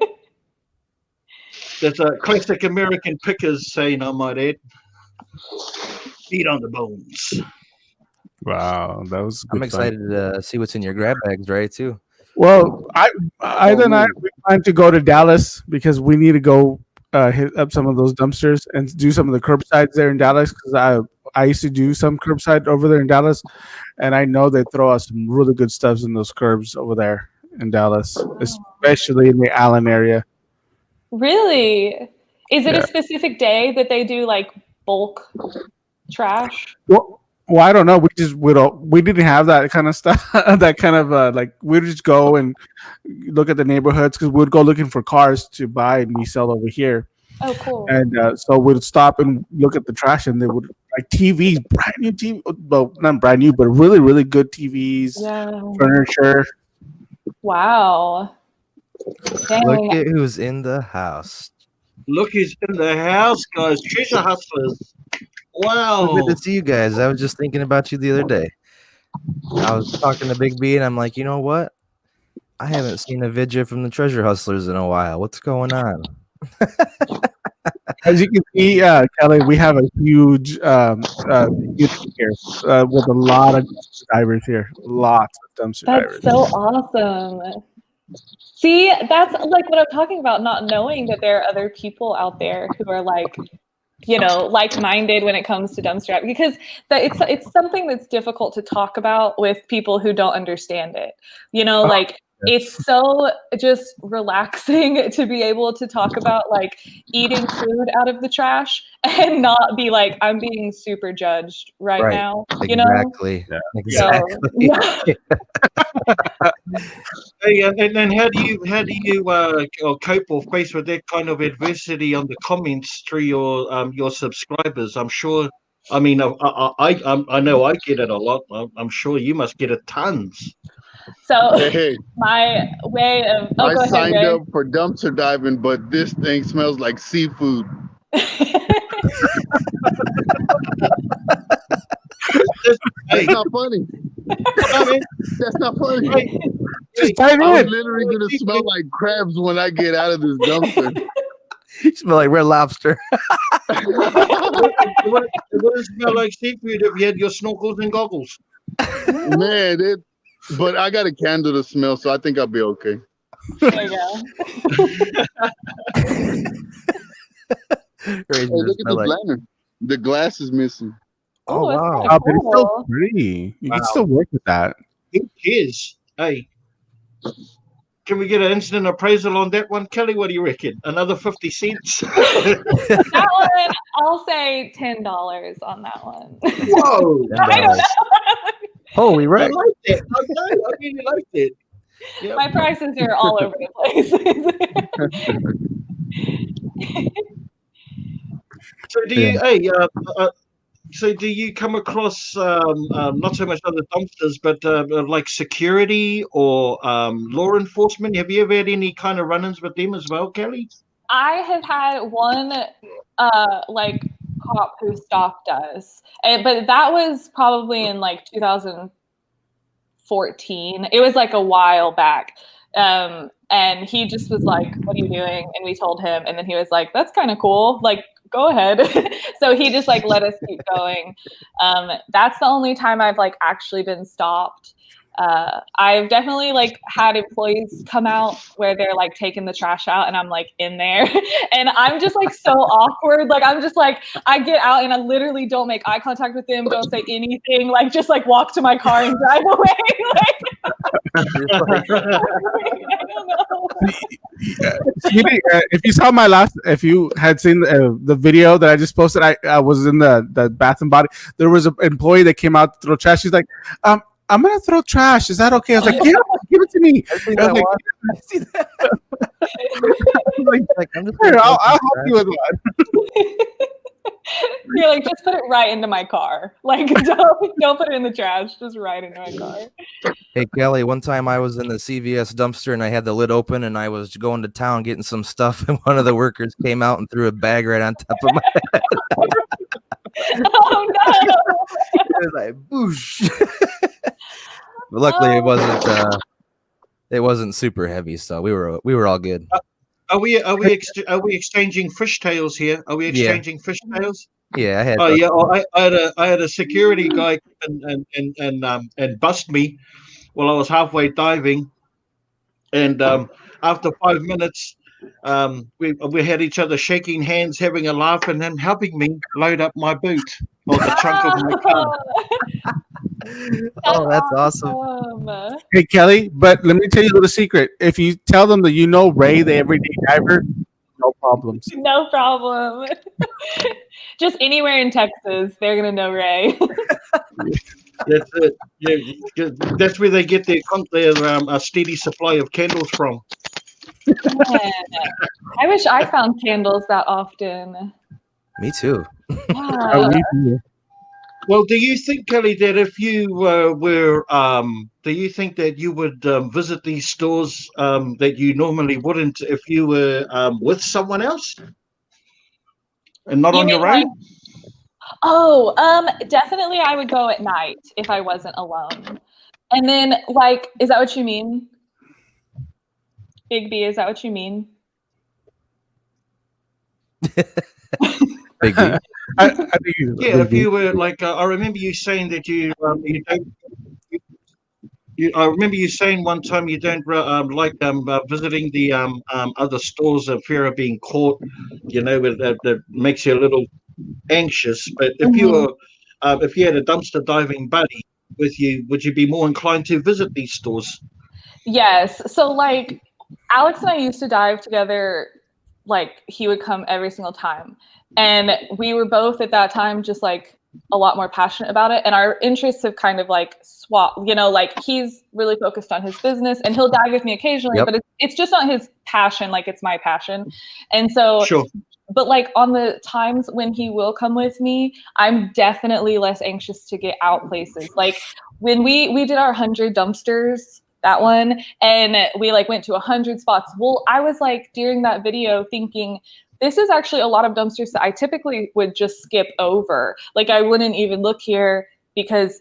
That's a classic American pickers saying, I might add. Meat on the bones. Wow, that was good. I'm excited to see what's in your grab bags, right? Too. Well, I we plan to go to Dallas because we need to go hit up some of those dumpsters and do some of the curbsides there in Dallas because I used to do some curbside over there in Dallas, and I know they throw out some really good stuff in those curbs over there in Dallas, especially in the Allen area. Really? Is it a specific day that they do like bulk trash? Well, I don't know. We didn't have that kind of stuff. That kind of like we'd just go and look at the neighborhoods because we'd go looking for cars to buy and resell over here. Oh, cool. And so we'd stop and look at the trash, and they would like TVs, brand new TV, well, not brand new, but really, really good TVs, furniture. Wow. Dang. Look at who's in the house. Look who's in the house, guys. Treasure hustlers. Wow. Good to see you guys. I was just thinking about you the other day. I was talking to Big B, and I'm like, you know what? I haven't seen a video from the Treasure Hustlers in a while. What's going on? As you can see, Kelly, we have a huge unit here with a lot of dumpster divers here. Lots of dumpster divers. That's so awesome. See, that's like what I'm talking about, not knowing that there are other people out there who are like, like-minded when it comes to dumpster diving, because it's something that's difficult to talk about with people who don't understand it. It's so just relaxing to be able to talk about like eating food out of the trash and not be like, I'm being super judged right now. Exactly. Exactly. Hey, and then how do you cope or face with that kind of adversity on the comments through your subscribers? I'm sure. I mean, I know I get it a lot. I'm sure you must get it tons. So my way of I signed up for dumpster diving, but this thing smells like seafood. That's not funny. That's not funny. I'm literally gonna smell like crabs when I get out of this dumpster. You smell like red lobster. It wouldn't smell like seafood if you had your snorkels and goggles. Man, but I got a candle to smell, so I think I'll be okay. There you go. Hey, look at this lantern. The glass is missing. Oh, wow. Oh, but it's still pretty. You can still work with that. Who cares? Hey, can we get an instant appraisal on that one, Kelly? What do you reckon? Another 50 cents? That one, I'll say $10 on that one. Whoa! I don't know. Holy I right. like that. I really like it. Yep. My prices are all over the place. So do you? So do you come across not so much other dumpsters, but like security or law enforcement? Have you ever had any kind of run-ins with them as well, Kelly? I have had one like cop who stopped us, but that was probably in like 2014. It was like a while back. And he just was like, "What are you doing?" And we told him, and then he was like, "That's kind of cool. Like, go ahead." So he just like let us keep going. That's the only time I've like actually been stopped. I've definitely like had employees come out where they're like taking the trash out and I'm like in there and I'm just like so awkward. Like I'm just like, I get out and I literally don't make eye contact with them, don't say anything, like just like walk to my car and drive away. I don't know. If you saw if you had seen the video that I just posted, I was in the Bath and Body. There was an employee that came out to throw trash. She's like, I'm gonna throw trash. Is that okay? I was like, give it to me. I was like, I'm just I'll help you with You're like, just put it right into my car. Like, don't put it in the trash. Just right into my car. Hey, Kelly, one time I was in the CVS dumpster and I had the lid open and I was going to town getting some stuff and one of the workers came out and threw a bag right on top of my head. Oh, no. It was like, boosh. But luckily it wasn't super heavy, so we were all good. Are we exchanging fishtails here? Are we exchanging fishtails? Yeah, I had. Oh yeah, I had a security guy and bust me while I was halfway diving, and after 5 minutes, we had each other shaking hands, having a laugh, and then helping me load up my boot or the trunk of my car. Oh, that's awesome. Hey, Kelly, but let me tell you a little secret. If you tell them that you know Ray, the everyday diver, no problems. No problem. Just anywhere in Texas, they're gonna know Ray. That's it. Yeah, that's where they get their a steady supply of candles from. Man, I wish I found candles that often. Me too. Wow. Well, do you think, Kelly, that if you do you think that you would visit these stores that you normally wouldn't if you were with someone else and not You on mean your own? Definitely I would go at night if I wasn't alone. And then, like, is that what you mean? Big B, is that what you mean? Big B. I think If you were like, I remember you saying that you don't. I remember you saying one time you don't like visiting the other stores of fear of being caught. You know, that makes you a little anxious. But if you were, if you had a dumpster diving buddy with you, would you be more inclined to visit these stores? Yes. So, like, Alex and I used to dive together. Like, he would come every single time, and we were both at that time just like a lot more passionate about it, and our interests have kind of like swapped. You know, like, he's really focused on his business and he'll dive with me occasionally, but it's just not his passion, like it's my passion. And so Sure. But like on the times when he will come with me, I'm definitely less anxious to get out places. Like when we did our 100 dumpsters, that one, and we like went to 100 spots. Well, I was like during that video thinking, this is actually a lot of dumpsters that I typically would just skip over. Like I wouldn't even look here because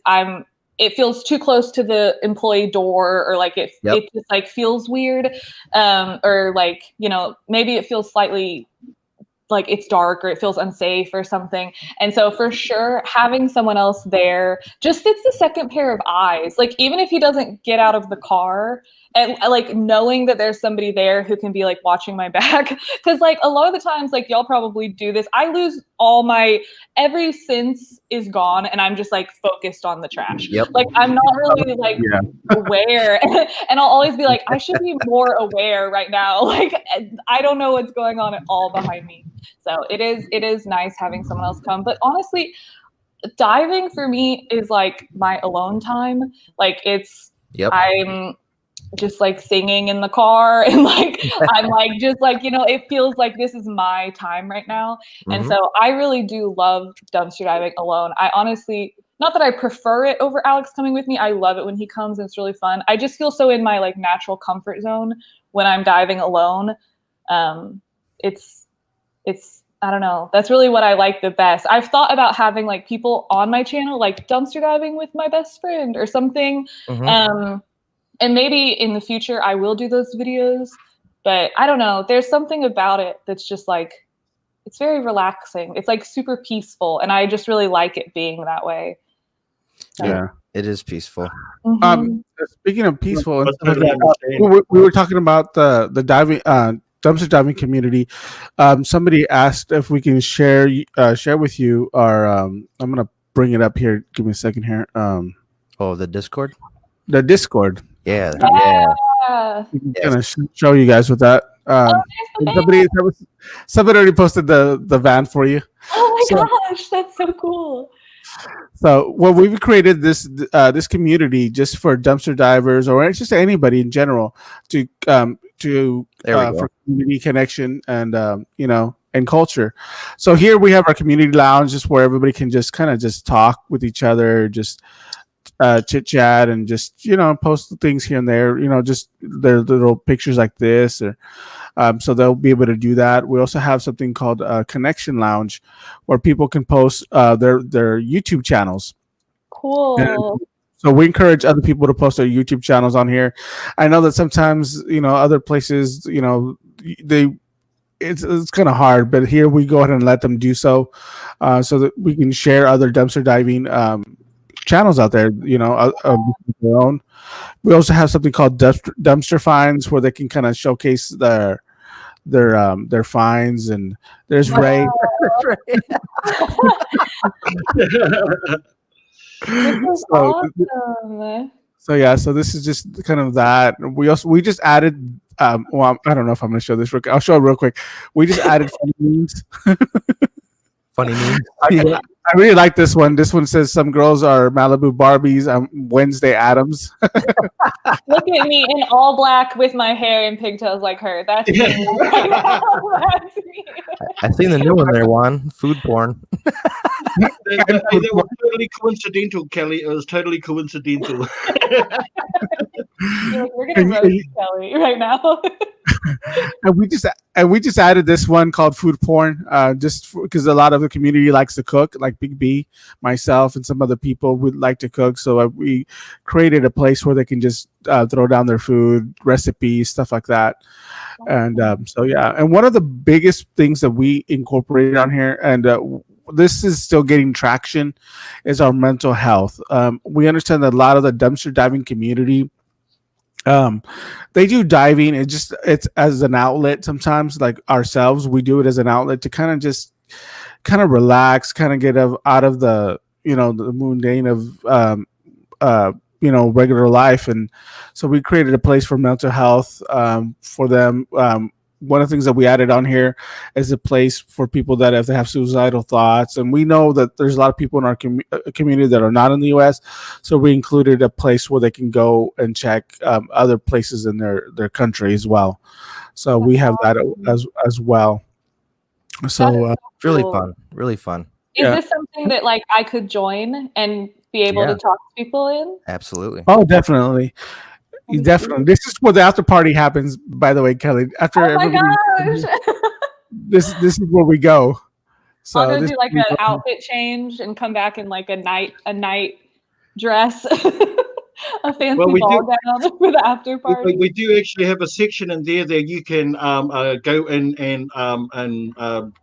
it feels too close to the employee door, or like it just like feels weird. Or like, you know, maybe it feels slightly like it's dark or it feels unsafe or something. And so for sure, having someone else there, just it's the second pair of eyes. Like even if he doesn't get out of the car, and like knowing that there's somebody there who can be like watching my back. Cause like a lot of the times, like y'all probably do this, I lose every sense is gone and I'm just like focused on the trash. Like I'm not really like aware. And I'll always be like, I should be more aware right now. Like I don't know what's going on at all behind me. So it is nice having someone else come. But honestly, diving for me is like my alone time. Like I'm just like singing in the car and like I'm like just like, you know, it feels like this is my time right now. And so I really do love dumpster diving alone. I honestly, not that I prefer it over Alex coming with me, I love it when he comes and it's really fun. I just feel so in my like natural comfort zone when I'm diving alone. It's I don't know, that's really what I like the best. I've thought about having like people on my channel like dumpster diving with my best friend or something. And maybe in the future I will do those videos, but I don't know. There's something about it that's just like, it's very relaxing. It's like super peaceful. And I just really like it being that way. So. Yeah, it is peaceful. Speaking of peaceful, we were talking about the diving, dumpster diving community. Somebody asked if we can share with you our, I'm going to bring it up here. Give me a second here. The Discord? The Discord. Yeah. I'm gonna show you guys with that. Somebody already posted the van for you. Oh my gosh, that's so cool. So, we've created this community just for dumpster divers, or it's just anybody in general for community connection and you know, and culture. So here we have our community lounge, just where everybody can just kind of just talk with each other, just chit chat, and just post things here and there. Just their little pictures like this, or so they'll be able to do that. We also have something called Connection Lounge, where people can post their YouTube channels. Cool. And so we encourage other people to post their YouTube channels on here. I know that sometimes other places they it's kind of hard, but here we go ahead and let them do so, so that we can share other dumpster diving channels out there. Their own. We also have something called dumpster finds, where they can kind of showcase their finds. And there's Ray. This is awesome. So yeah, so this is just kind of that. We just added. Well, I don't know if I'm going to show this. I'll show it real quick. We just added funny memes. Funny memes. I really like this one. This one says some girls are Malibu Barbies. Wednesday Adams. Look at me in all black with my hair and pigtails like her. That's me. That's me. I've seen the new one there, Juan. Food porn. They were totally coincidental, Kelly. It was totally coincidental. We're gonna roast Kelly right now. And we just added this one called food porn, just because a lot of the community likes to cook, like Big B, myself, and some other people would like to cook. So we created a place where they can just throw down their food, recipes, stuff like that. And so yeah, and one of the biggest things that we incorporated on here, and this is still getting traction, is our mental health. We understand that a lot of the dumpster diving community, they do diving. It's as an outlet. Sometimes, like ourselves, we do it as an outlet to kind of relax, kind of get out of the the mundane of regular life. And so we created a place for mental health for them. One of the things that we added on here is a place for people that if they have suicidal thoughts, and we know that there's a lot of people in our community that are not in the U.S., so we included a place where they can go and check other places in their country as well. So we have that as well. So it's really fun. Really fun. Is this something that like I could join and be able to talk to people in? Absolutely. Oh, definitely. Definitely. This is where the after party happens, by the way, Kelly. After gosh. This is where we go. So I'll go do like an outfit change and come back in like a night dress, a fancy ball gown for the after party. We do actually have a section in there that you can go in and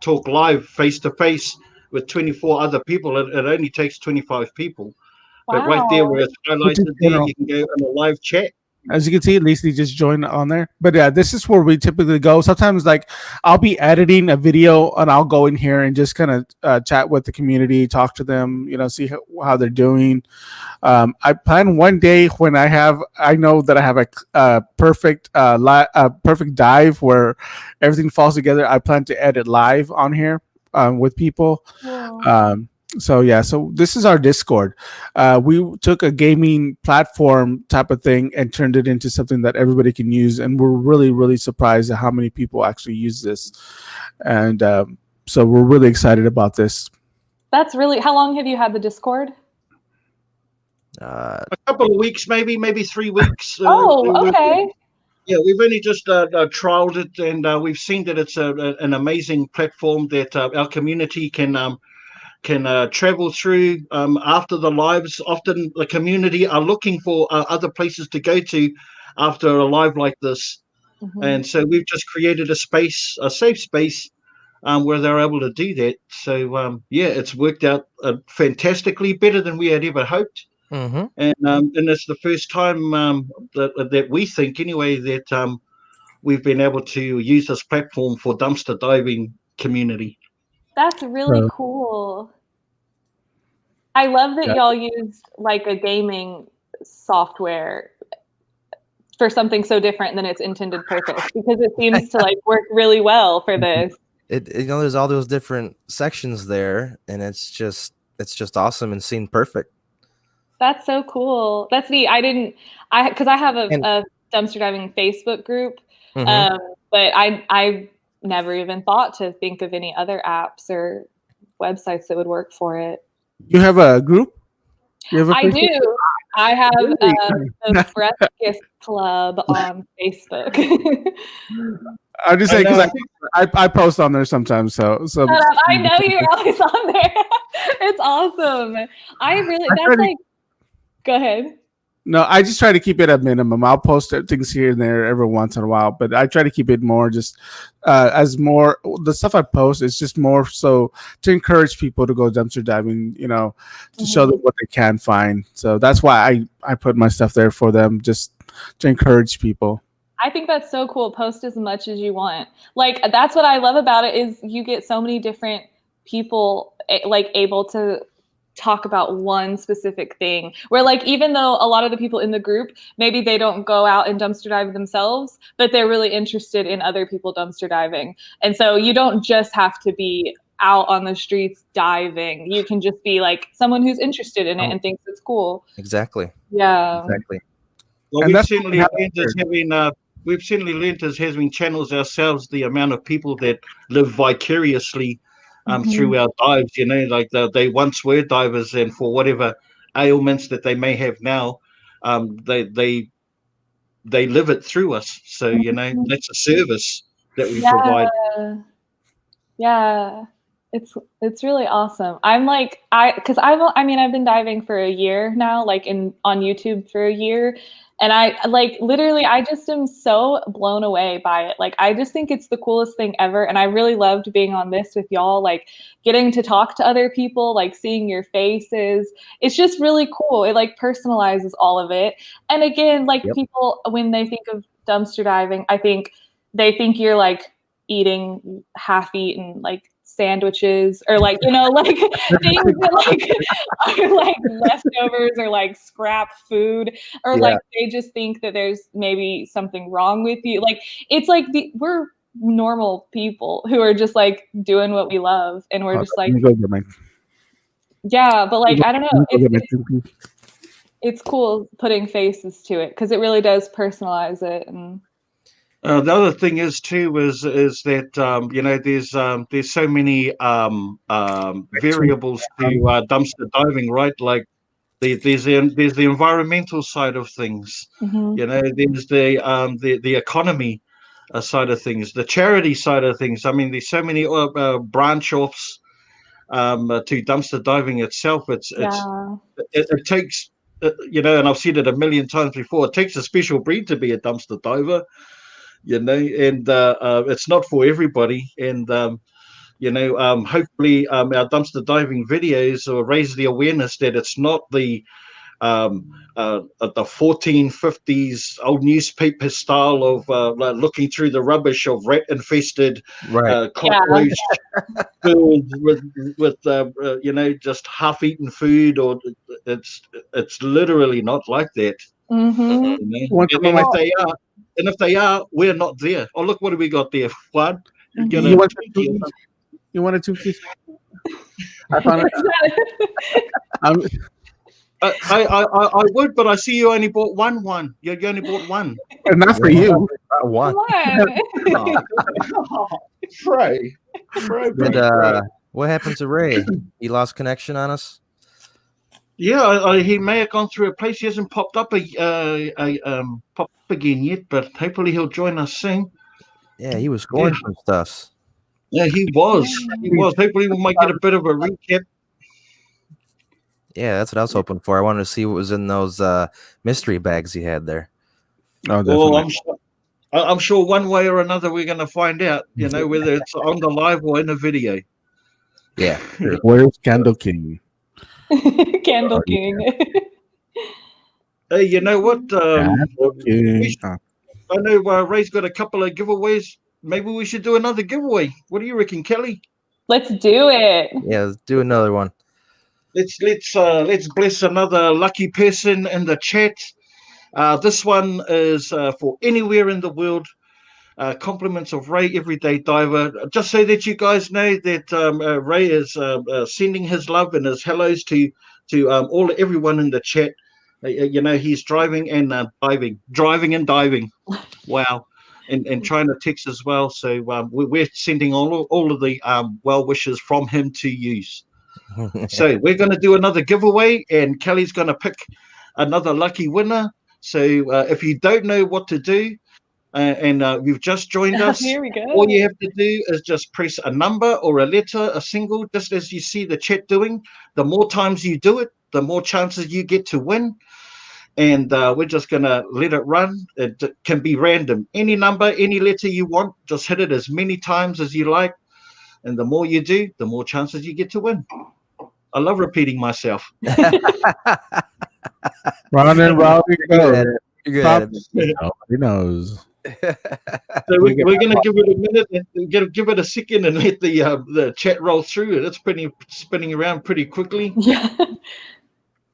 talk live face to face with 24 other people. It only takes 25 people. Wow. But right there where it's highlighted there, you can go in a live chat. As you can see, at least he just joined on there. But yeah, this is where we typically go. Sometimes, like, I'll be editing a video and I'll go in here and just kind of chat with the community, talk to them, see how they're doing. I plan one day when I know that I have a perfect dive where everything falls together. I plan to edit live on here with people. Yeah. So this is our Discord. We took a gaming platform type of thing and turned it into something that everybody can use, and we're really, really surprised at how many people actually use this. And so we're really excited about this. That's really. How long have you had the Discord? A couple of weeks, maybe 3 weeks. Okay. Yeah, we've only just trialed it, and we've seen that it's an amazing platform that our community can travel through after the lives. Often the community are looking for other places to go to after a live like this. Mm-hmm. And so we've just created a safe space where they're able to do that. So it's worked out fantastically, better than we had ever hoped. Mm-hmm. And it's the first time that we think anyway that we've been able to use this platform for dumpster diving community. That's really cool. I love that y'all used like a gaming software for something so different than its intended purpose, because it seems to like work really well for this. There's all those different sections there, and it's just awesome and seemed perfect. That's so cool. That's neat. Because I have a dumpster diving Facebook group, mm-hmm. But I never even thought to think of any other apps or websites that would work for it. You have a group? You have a I Facebook? do. I have Really? the Briefcase Club on Facebook. I'm just saying because I post on there sometimes. So I know you're always on there. It's awesome. Go ahead. No, I just try to keep it at minimum. I'll post things here and there every once in a while, but I try to keep it more just as more the stuff I post is just more so to encourage people to go dumpster diving, to show them what they can find. So that's why I put my stuff there for them, just to encourage people. I think that's so cool. Post as much as you want. Like, that's what I love about it is you get so many different people like able to talk about one specific thing where, like, even though a lot of the people in the group, maybe they don't go out and dumpster dive themselves, but they're really interested in other people dumpster diving. And so you don't just have to be out on the streets diving. You can just be like someone who's interested in it and thinks it's cool. Exactly. Yeah. Exactly. Well, we've certainly learned as having channels ourselves the amount of people that live vicariously through our dives. Like they once were divers, and for whatever ailments that they may have now, they live it through us. So that's a service that we provide. Yeah. It's really awesome. I'm like, I've been diving for a year now, like on YouTube for a year. And I just am so blown away by it. Like, I just think it's the coolest thing ever. And I really loved being on this with y'all, like getting to talk to other people, like seeing your faces. It's just really cool. It like personalizes all of it. And again, like people, when they think of dumpster diving, I think they think you're like eating half-eaten like sandwiches or like like things that are like leftovers or like scrap food or like they just think that there's maybe something wrong with you. Like, it's like we're normal people who are just like doing what we love, and we're just like but like I don't know, it's cool putting faces to it because it really does personalize it. And the other thing is too is that there's so many variables to dumpster diving, right? Like there's the environmental side of things. There's the economy side of things, the charity side of things. I mean, there's so many branch offs to dumpster diving itself. It takes and I've said it a million times before. It takes a special breed to be a dumpster diver. And it's not for everybody. And hopefully our dumpster diving videos will raise the awareness that it's not the 1450s old newspaper style of like looking through the rubbish of rat infested cockroach filled with just half eaten food, or it's literally not like that. And if they are, we're not there. Oh, look, what do we got there? What? You want a Twinkie? I found it. I would, but I see you only bought one. You only bought one. And not for you. One. Ray. What happened to Ray? He lost connection on us. Yeah, he may have gone through a place. He hasn't popped up again yet, but hopefully he'll join us soon. Yeah, he was scoring some stuff. Yeah, he was. Hopefully we might get a bit of a recap. Yeah, that's what I was hoping for. I wanted to see what was in those mystery bags he had there. Oh, definitely. Well, I'm sure one way or another we're going to find out, whether it's on the live or in the video. Yeah. Where's Candle King? Candle King. Hey, you know what? I know Ray's got a couple of giveaways. Maybe we should do another giveaway. What do you reckon, Kelly? Let's do it. Yeah, let's do another one. Let's bless another lucky person in the chat. This one is for anywhere in the world. Compliments of Ray, Everyday Diver. Just so that you guys know that Ray is sending his love and his hellos to everyone in the chat. He's driving and diving. Wow. and trying to text as well. So we're sending all of the well wishes from him to you. So we're going to do another giveaway, and Kelly's going to pick another lucky winner. So if you don't know what to do, and you've just joined us, Here we go. all you have to do is just press a number or a letter, a single, just as you see the chat doing. The more times you do it, the more chances you get to win. And we're just going to let it run. It can be random. Any number, any letter you want, just hit it as many times as you like. And the more you do, the more chances you get to win. I love repeating myself. Run and Robbie go. You're good at it. Nobody knows. So we're going to give it a minute, and give it a second, and let the chat roll through. And it's spinning around pretty quickly. Yeah.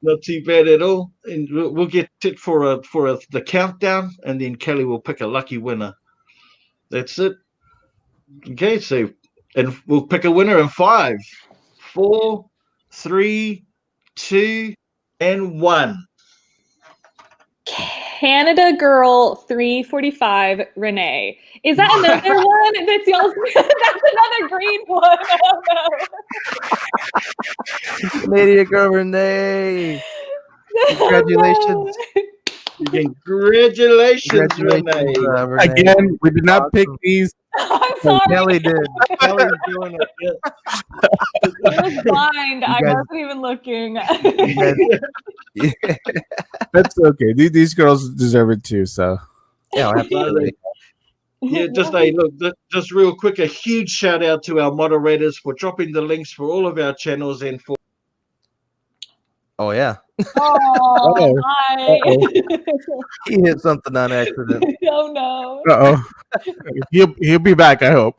Not too bad at all. And we'll get it for the countdown, and then Kelly will pick a lucky winner. That's it. Okay, so and we'll pick a winner in 5, 4, 3, 2, and 1. Canada Girl 345 Renee. Is that another one? That's y'all's. That's another green one. Oh, no. Canadian Girl Renee. Congratulations. Congratulations, Renee. Renee. Again, we did not pick these. I'm sorry. Kelly did. Kelly's doing it. I was blind. I guys- wasn't even looking. Yeah, That's okay. These girls deserve it too. So absolutely. Yeah, just real quick, a huge shout out to our moderators for dropping the links for all of our channels and for. Oh yeah, Oh, hi. he hit something on accident. Oh no. he'll be back. I hope.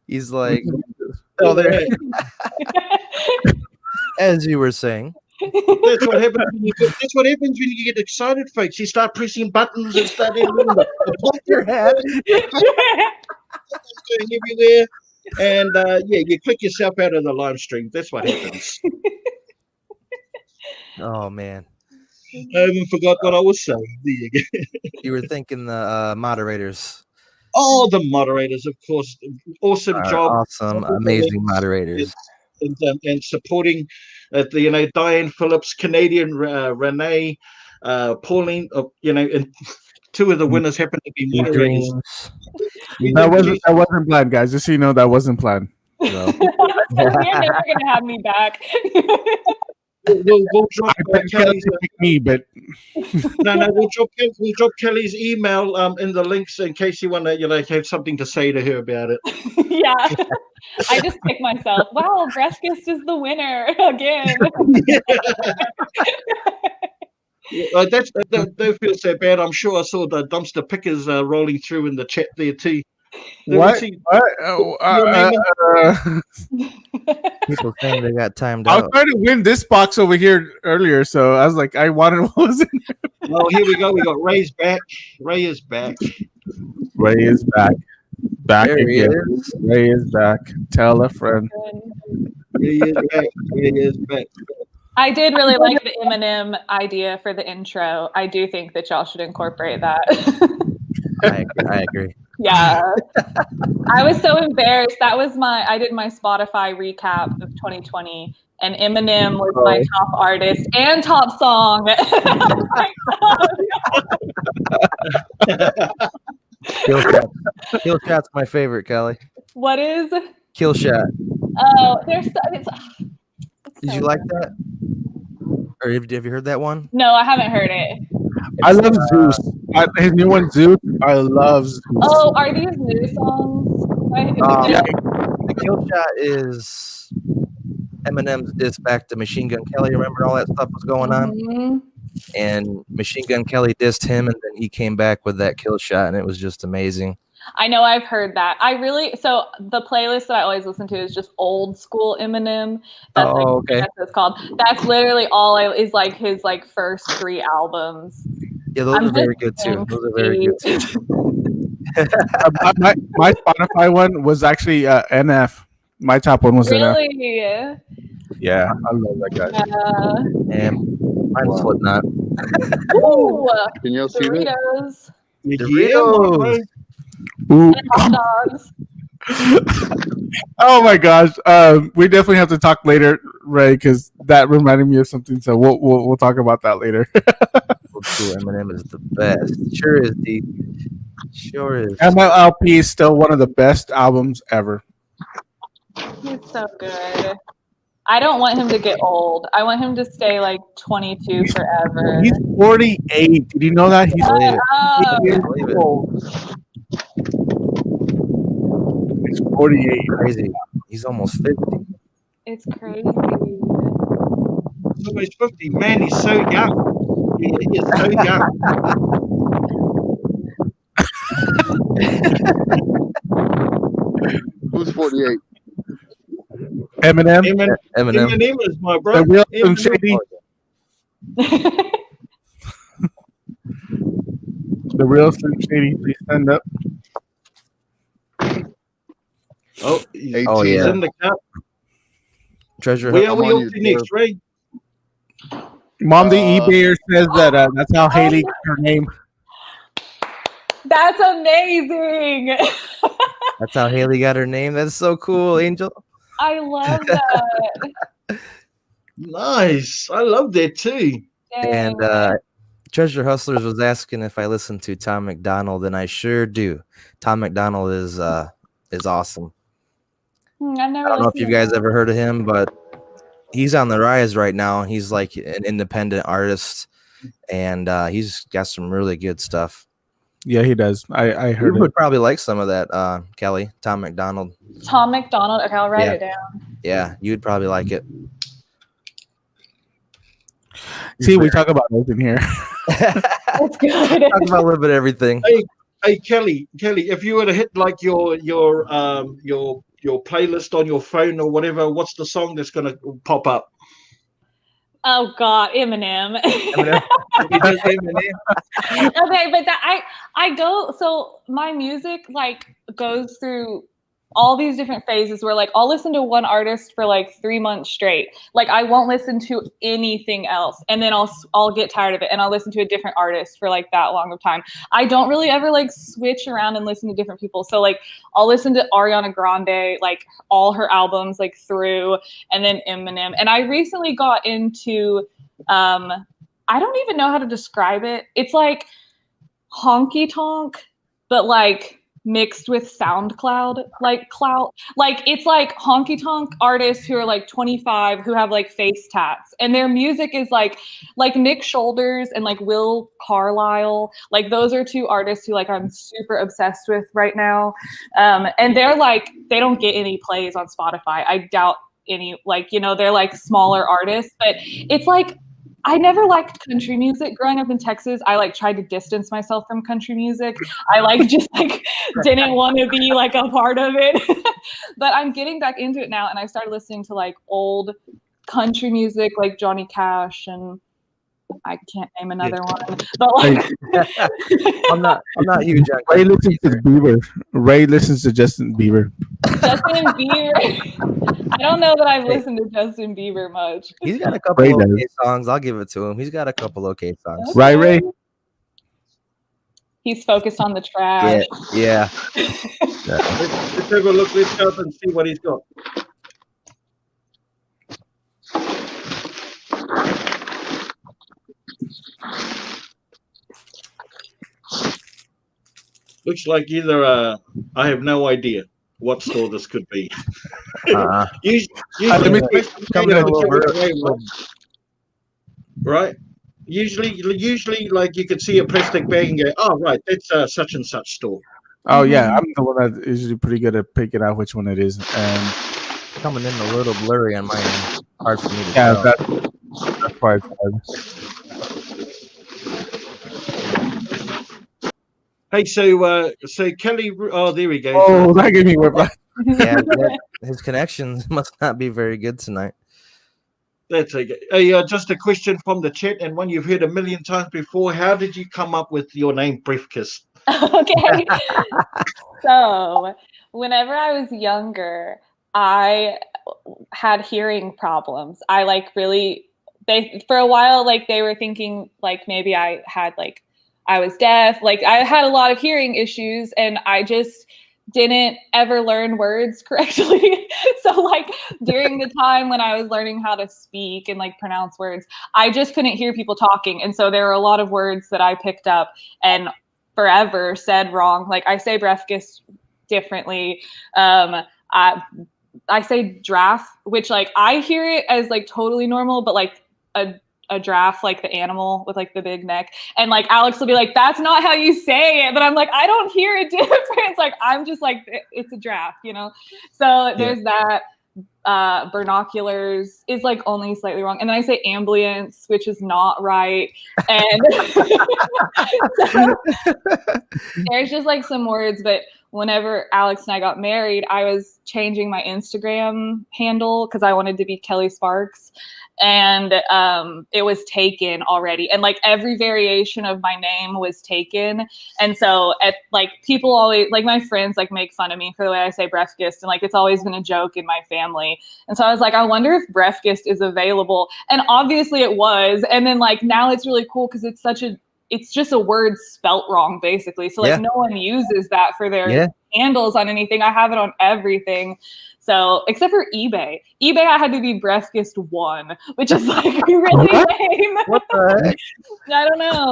He's like, oh, there. As you were saying. That's what happens. That's what happens when you get excited, folks. You start pressing buttons and start your head going everywhere, and you click yourself out of the live stream. That's what happens. Oh man, I even forgot what I was saying. There you go. you were thinking the moderators. Oh, the moderators, of course, awesome job, awesome, amazing moderators, and supporting Diane Phillips, Canadian Renee, Pauline, and two of the winners happen to be moderators. That wasn't planned, guys. Just so you know, that wasn't planned. So. You're never gonna have me back. We'll drop Kelly's me, but we'll drop Kelly's email in the links in case you want to have something to say to her about it. Yeah, I just picked myself. Wow, Briefcase is the winner again. Don't feel so bad. I'm sure I saw the dumpster pickers rolling through in the chat there too. What? People saying they got timed I was out. trying to win this box over here earlier, so I was like, I wanted what was in there. Oh, here we go. We got Ray's back. Ray is back. Ray is back. Back There he again. is. Ray is back. Tell a friend. He is back. He is back. I did really like the Eminem idea for the intro. I do think that y'all should incorporate that. I agree. Yeah. I was so embarrassed. I did my Spotify recap of 2020, and Eminem was my top artist and top song. Kill Shot's my favorite, Kelly. What is? Kill Shot. Oh, it's Did you like that? Or have you heard that one? No, I haven't heard it. I love Zeus. His new one, Zeus. I love Zeus. Oh, are these new songs? The Kill Shot is Eminem's diss back to Machine Gun Kelly. Remember all that stuff was going on? Mm-hmm. And Machine Gun Kelly dissed him, and then he came back with that Kill Shot, and it was just amazing. I know, I've heard that. So the playlist that I always listen to is just old school Eminem. That's okay. That's what it's called. That's literally all is like his first 3 albums. Yeah, those are very good too. Those are very good too. My Spotify one was actually NF. My top one was NF. Really? Yeah, I love that guy. And mine's Slipknot. Ooh, Can y'all see that? Doritos. Yeah, my bro. Ooh. Hot dogs. Oh my gosh. We definitely have to talk later, Ray, because that reminded me of something. So we'll talk about that later. Old school Eminem is the best. Sure is, D. Sure is. MLLP is still one of the best albums ever. He's so good. I don't want him to get old. I want him to stay like 22 forever. He's 48. Did you know that? He's Believe it. Oh, Yeah, believe it. He's 48. Crazy. He's almost 50. it's crazy. He's almost 50. Man, he's so young. He is so young. Who's 48? Eminem. Eminem. Eminem is my bro. The real Slim Eminem. Shady. The real Slim Shady. Please stand up. Oh, he's, 18. Oh, he's yeah. in the cup. Treasure Where Hunt. are we I'm on up to you, next, Ray? Mom, the eBayer says that that's how Haley got her name. That's amazing. That's how Haley got her name. That's so cool, Angel. I love that. Nice. I love that too. And Dang. Treasure Hustlers was asking if I listen to Tom McDonald, and I sure do. Tom McDonald is awesome. I've never I don't know if listened you to guys that. ever heard of him, but he's on the rise right now. He's like an independent artist, and he's got some really good stuff. Yeah, he does. I You heard it. would probably like some of that, Kelly. Tom McDonald. Tom McDonald. Okay, I'll write Yeah. it down. Yeah, you'd probably like it. See, we talk about those in here. That's good. Talk about a little bit of everything. Hey, Kelly, if you were to hit like your playlist on your phone or whatever, what's the song that's gonna pop up? Oh God, Eminem. Eminem. Because Eminem. Okay, but I go, so my music like goes through all these different phases where like I'll listen to one artist for like 3 months straight. Like I won't listen to anything else, and then I'll get tired of it and I'll listen to a different artist for like that long of time. I don't really ever like switch around and listen to different people. So like I'll listen to Ariana Grande, like all her albums like through, and then Eminem. And I recently got into I don't even know how to describe it. It's like honky tonk, but like mixed with SoundCloud, like clout. Like it's like honky tonk artists who are like 25 who have like face tats, and their music is like Nick Shoulders and like Will Carlisle. Like those are two artists who like I'm super obsessed with right now. And they're like, they don't get any plays on Spotify. I doubt any, like, you know, they're like smaller artists, but it's like, I never liked country music growing up in Texas. I like tried to distance myself from country music. I like just like didn't want to be like a part of it. But I'm getting back into it now, and I started listening to like old country music like Johnny Cash, and I can't name another one. But like I'm not huge on Ray listens to Bieber. Ray listens to Justin Bieber. Justin Bieber. I don't know that I've listened to Justin Bieber much. He's got a couple Ray okay does. songs. I'll give it to him. He's got a couple okay songs. Okay. Right, Ray? He's focused on the trash. Yeah. Let's have a look. Let's go up and see what he's got. Looks like either I have no idea what store this could be. Usually, Let me Come in a little bit. right? Usually, like you could see a plastic bag and go, "Oh, right, that's such and such store." Oh yeah, I'm the one that is usually pretty good at picking out which one it is. And Coming in a little blurry on my end. Hard for me to yeah, tell. that's why it's hard. Hey, so Kelly, oh, there we go. Oh, that gave me whiplash. Yeah, his connections must not be very good tonight. That's okay. Hey, just a question from the chat, and one you've heard a million times before. How did you come up with your name, Briefcase? Okay. So, whenever I was younger, I had hearing problems. I like really, for a while, like they were thinking like maybe I had like I was deaf. Like I had a lot of hearing issues, and I just didn't ever learn words correctly. So like during the time when I was learning how to speak and like pronounce words, I just couldn't hear people talking. And so there were a lot of words that I picked up and forever said wrong. Like I say Briefcase differently. I say giraffe, which like I hear it as like totally normal, but like a giraffe, like the animal with like the big neck. And like Alex will be like, that's not how you say it. But I'm like, I don't hear a difference. Like I'm just like, it's a giraffe, you know? So there's that. Binoculars is like only slightly wrong. And then I say ambulance, which is not right. And so, there's just like some words, but whenever Alex and I got married, I was changing my Instagram handle because I wanted to be Kelly Sparks. And it was taken already, and like every variation of my name was taken. And so at like people always like my friends like make fun of me for the way I say Briefcase, and like it's always been a joke in my family. And so I was like, I wonder if Briefcase is available, and obviously it was. And then like now it's really cool because it's just a word spelt wrong basically, so like no one uses that for their handles on anything. I have it on everything. So, except for eBay. eBay, I had to be Briefcase 1, which is like really lame. What the heck? I don't know.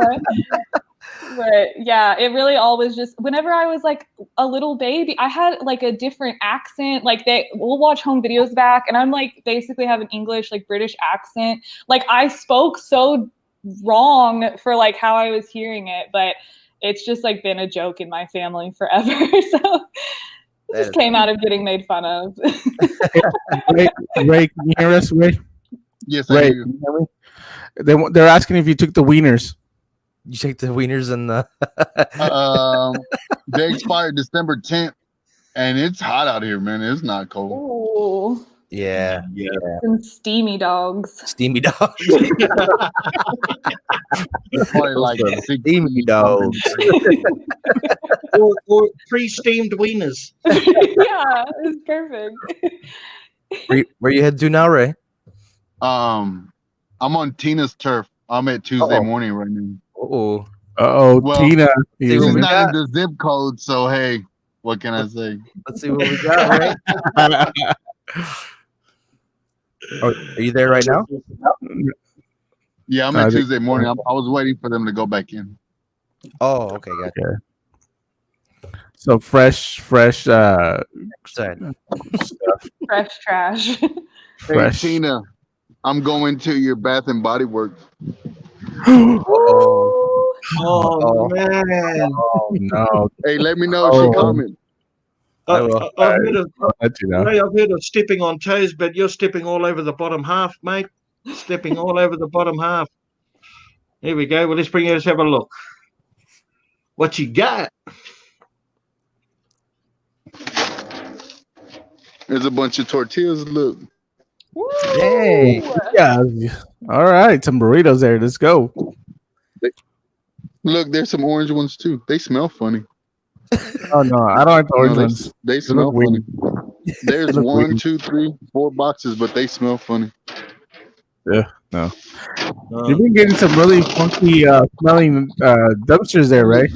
But yeah, it really all was just, whenever I was like a little baby, I had like a different accent. Like we'll watch home videos back, and I'm like basically have an English, like British accent. Like I spoke so wrong for like how I was hearing it, but it's just like been a joke in my family forever. So it just came out of getting made fun of. Ray, can you hear us, Ray? Yes, Ray, I do. They're asking if you took the wieners. You take the wieners and the. They expired December 10th, and it's hot out here, man. It's not cold. Ooh. Yeah. Some steamy dogs. Steamy dogs. It's probably like steamy dogs. or pre-steamed wieners. Yeah, it's perfect. Where you head to now, Ray? I'm on Tina's turf. I'm at Tuesday morning right now. Well, Tina. She's not in the zip code, so hey, what can I say? Let's see what we got, Ray. Are you there right now? Yeah, I'm at Tuesday morning. I was waiting for them to go back in. Oh, okay, gotcha. So fresh Fresh trash. Hey, Tina, I'm going to your Bath and Body Works. Oh man! Oh no! Hey, let me know if she's coming. I've heard of stepping on toes, but you're stepping all over the bottom half, mate. Stepping all over the bottom half. Here we go. Well, let's have a look. What you got? There's a bunch of tortillas. Look. Yay! Yeah. All right, some burritos there. Let's go. Look, there's some orange ones too. They smell funny. Oh no, I don't like the orange ones. They smell funny. There's 1, 2, 3, 4 boxes, but they smell funny. Yeah, no. You've been getting some really funky smelling dumpsters there, right?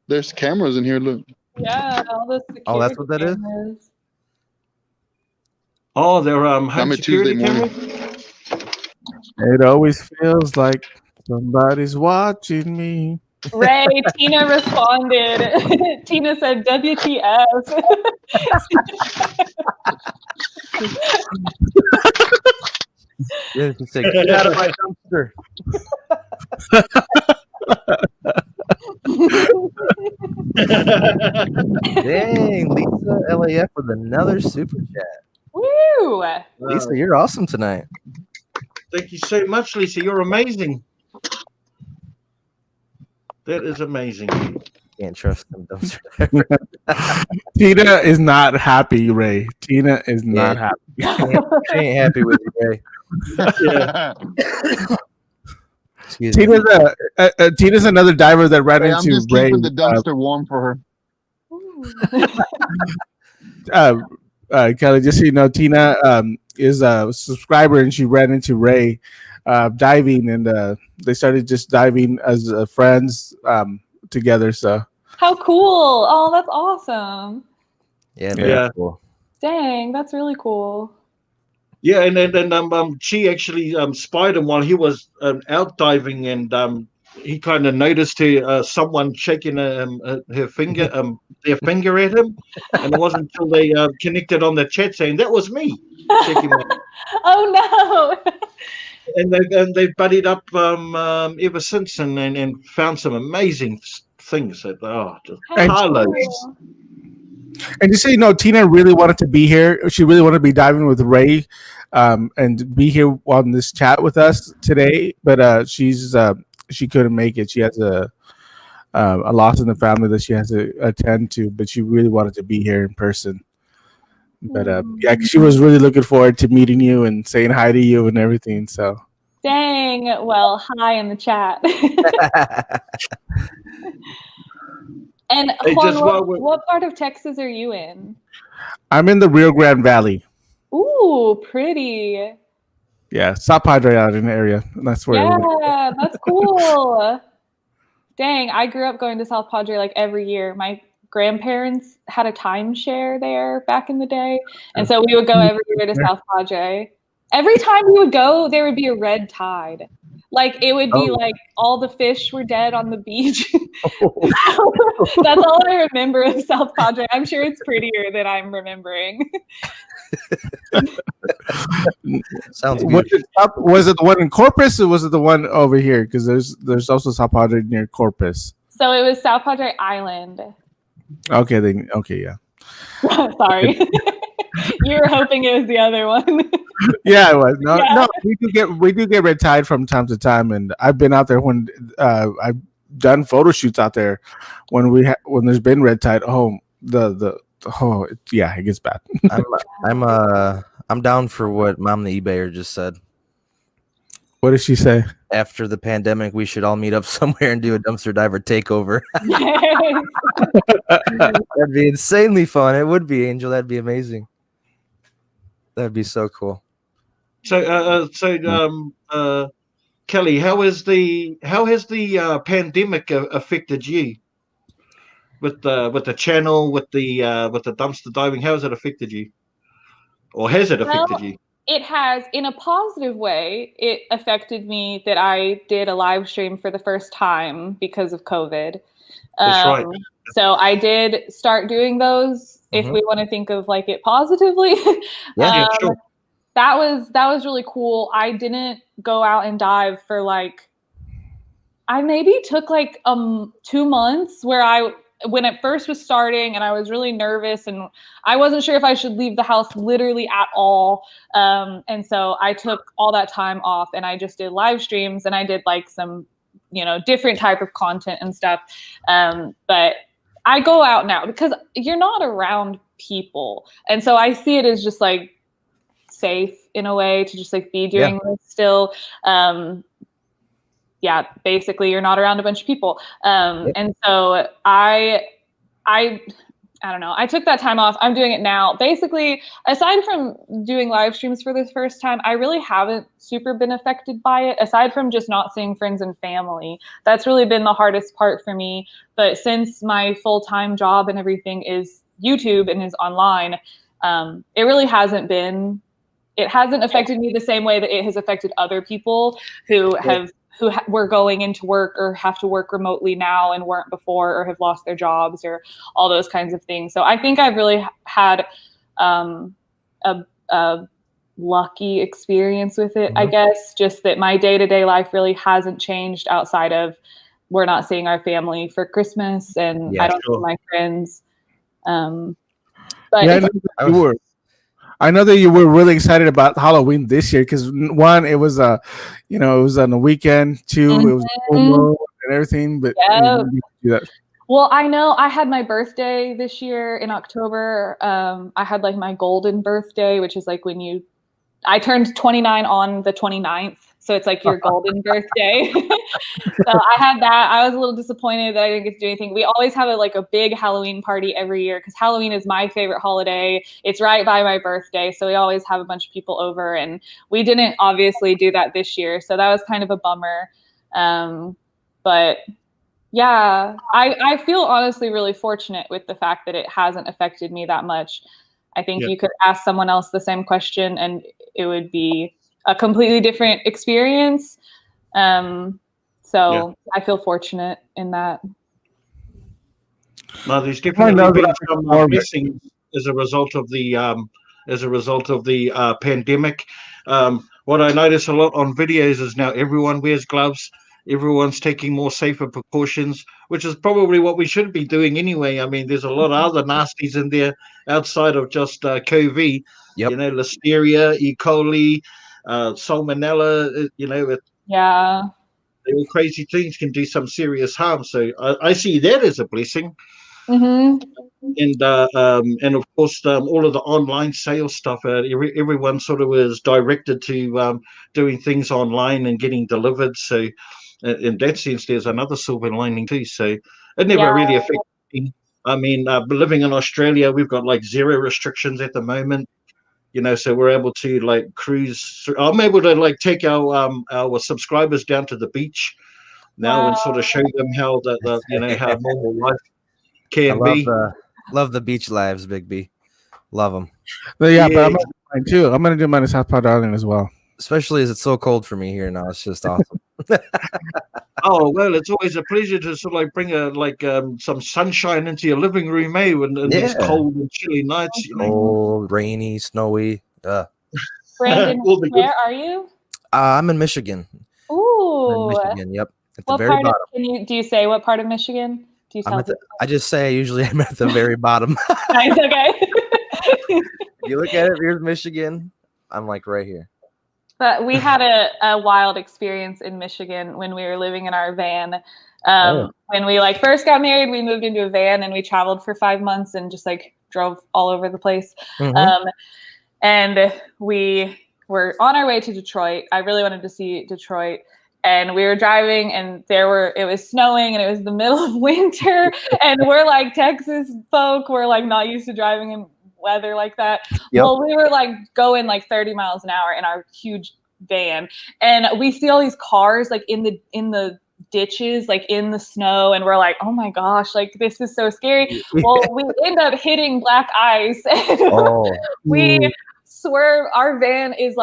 There's cameras in here. Look. Yeah, all the security that's what that cameras. is. Oh, they're home security cameras. It always feels like somebody's watching me. Ray, Tina responded. Tina said, WTF. Yeah, she said, get out of my dumpster. Dang, Lisa LAF with another super chat. Woo! Lisa, you're awesome tonight. Thank you so much, Lisa. You're amazing. That is amazing. Can't trust them dumpster. Tina is not happy, Ray. Tina is not happy. She ain't happy with you, Ray. Tina's another diver that ran into I'm just Ray. keeping the dumpster warm for her. Kelly, just so you know, Tina is a subscriber, and she ran into Ray diving, and they started just diving as friends together. So How cool! Oh, that's awesome. Yeah, Yeah. very cool. Dang, that's really cool. Yeah, and then she actually spied him while he was out diving, and he kind of noticed someone shaking her finger, their finger at him, and it wasn't until they connected on the chat saying that was me shaking my. Oh no! And they've buddied up ever since, and found some amazing things. That just And- carloads. And just so you know, Tina really wanted to be here. She really wanted to be diving with Ray, and be here on this chat with us today. But she couldn't make it. She has a loss in the family that she has to attend to. But she really wanted to be here in person. But yeah, she was really looking forward to meeting you and saying hi to you and everything. So Dang. Well, hi in the chat. And Hey, Juan, just while we're- what part of Texas are you in? I'm in the Rio Grande Valley. Ooh, pretty. Yeah, South Padre out in the area. That's where. Yeah, that's cool. Dang, I grew up going to South Padre like every year. My grandparents had a timeshare there back in the day, and so we would go every year to South Padre. Every time we would go, there would be a red tide. Like it would be like all the fish were dead on the beach. That's all I remember of South Padre. I'm sure it's prettier than I'm remembering. Sounds good. Was it the one in Corpus or was it the one over here? Because there's also South Padre near Corpus. So it was South Padre Island. Okay, yeah. Sorry. You were hoping it was the other one. Yeah, it was. No, we do get red tide from time to time, and I've been out there when I've done photo shoots out there when when there's been red tide. Oh, it gets bad. I'm down for what Mom the eBayer just said. What did she say? After the pandemic, we should all meet up somewhere and do a dumpster diver takeover. That'd be insanely fun. It would be, Angel. That'd be amazing. That'd be so cool. So, Kelly, how has the pandemic affected you with the channel, with the dumpster diving? How has it affected you, or has it affected you? It has, in a positive way. It affected me that I did a live stream for the first time because of COVID. That's right. So I did start doing those. If we want to think of like it positively, Yeah, sure. That was really cool. I didn't go out and dive for like, I maybe took like 2 months when it first was starting and I was really nervous and I wasn't sure if I should leave the house literally at all. And so I took all that time off and I just did live streams and I did like some, different type of content and stuff. But I go out now because you're not around people. And so I see it as just like safe in a way to just like be doing this still. Basically you're not around a bunch of people. And so I don't know. I took that time off. I'm doing it now. Basically, aside from doing live streams for the first time, I really haven't super been affected by it, aside from just not seeing friends and family. That's really been the hardest part for me. But since my full-time job and everything is YouTube and is online, it really hasn't affected me the same way that it has affected other people who were going into work or have to work remotely now and weren't before or have lost their jobs or all those kinds of things. So I think I've really had a lucky experience with it, I guess, just that my day-to-day life really hasn't changed outside of we're not seeing our family for Christmas and I don't see my friends. But I know that you were really excited about Halloween this year because one, it was it was on the weekend. Two, it was and everything. But well, I know I had my birthday this year in October. I had like my golden birthday, which is like when I turned 29 on the 29th. So it's like your golden birthday. So I had that. I was a little disappointed that I didn't get to do anything. We always have a big Halloween party every year because Halloween is my favorite holiday. It's right by my birthday. So we always have a bunch of people over, and we didn't obviously do that this year. So that was kind of a bummer. But yeah, I feel honestly really fortunate with the fact that it hasn't affected me that much. I think you could ask someone else the same question and it would be a completely different experience. So I feel fortunate in that. No, there's definitely been some blessings as a result of the pandemic. What I notice a lot on videos is now everyone wears gloves. Everyone's taking more safer precautions, which is probably what we should be doing anyway. I mean, there's a lot of other nasties in there outside of just COVID. Yep. You know, Listeria, E. coli, Salmonella. You know, all crazy things can do some serious harm. So I see that as a blessing. Mm-hmm. And of course, all of the online sales stuff. Everyone sort of was directed to doing things online and getting delivered. So, in that sense, there's another silver lining too. So, it never really affected me. I mean, living in Australia, we've got like 0 restrictions at the moment. You know, so we're able to like cruise through. I'm able to like take our subscribers down to the beach now and sort of show them how how normal life can be. Love the beach lives, Big B. Love them. But I'm gonna do mine too. I'm gonna do mine in South Park Island as well. Especially as it's so cold for me here now. It's just awesome. Oh well, it's always a pleasure to sort of like bring some sunshine into your living room, when in these cold and chilly nights. You know? Cold, rainy, snowy. Brandon, where are you? I'm in Michigan. Ooh, in Michigan. Yep, at the what very part bottom. do you say what part of Michigan? Do you tell I just say usually I'm at the very bottom. Nice, okay. You look at it. Here's Michigan. I'm like right here. But we had a wild experience in Michigan when we were living in our van. When we first got married, we moved into a van and we traveled for 5 months and just drove all over the place. Mm-hmm. And we were on our way to Detroit. I really wanted to see Detroit. And we were driving and it was snowing and it was the middle of winter. And we're like Texas folk. We're not used to driving in weather like that. Yep. Well, we were going 30 miles an hour in our huge van. And we see all these cars in the ditches, in the snow. And we're like, oh my gosh, this is so scary. Well, we end up hitting black ice. And we swerve. Our van is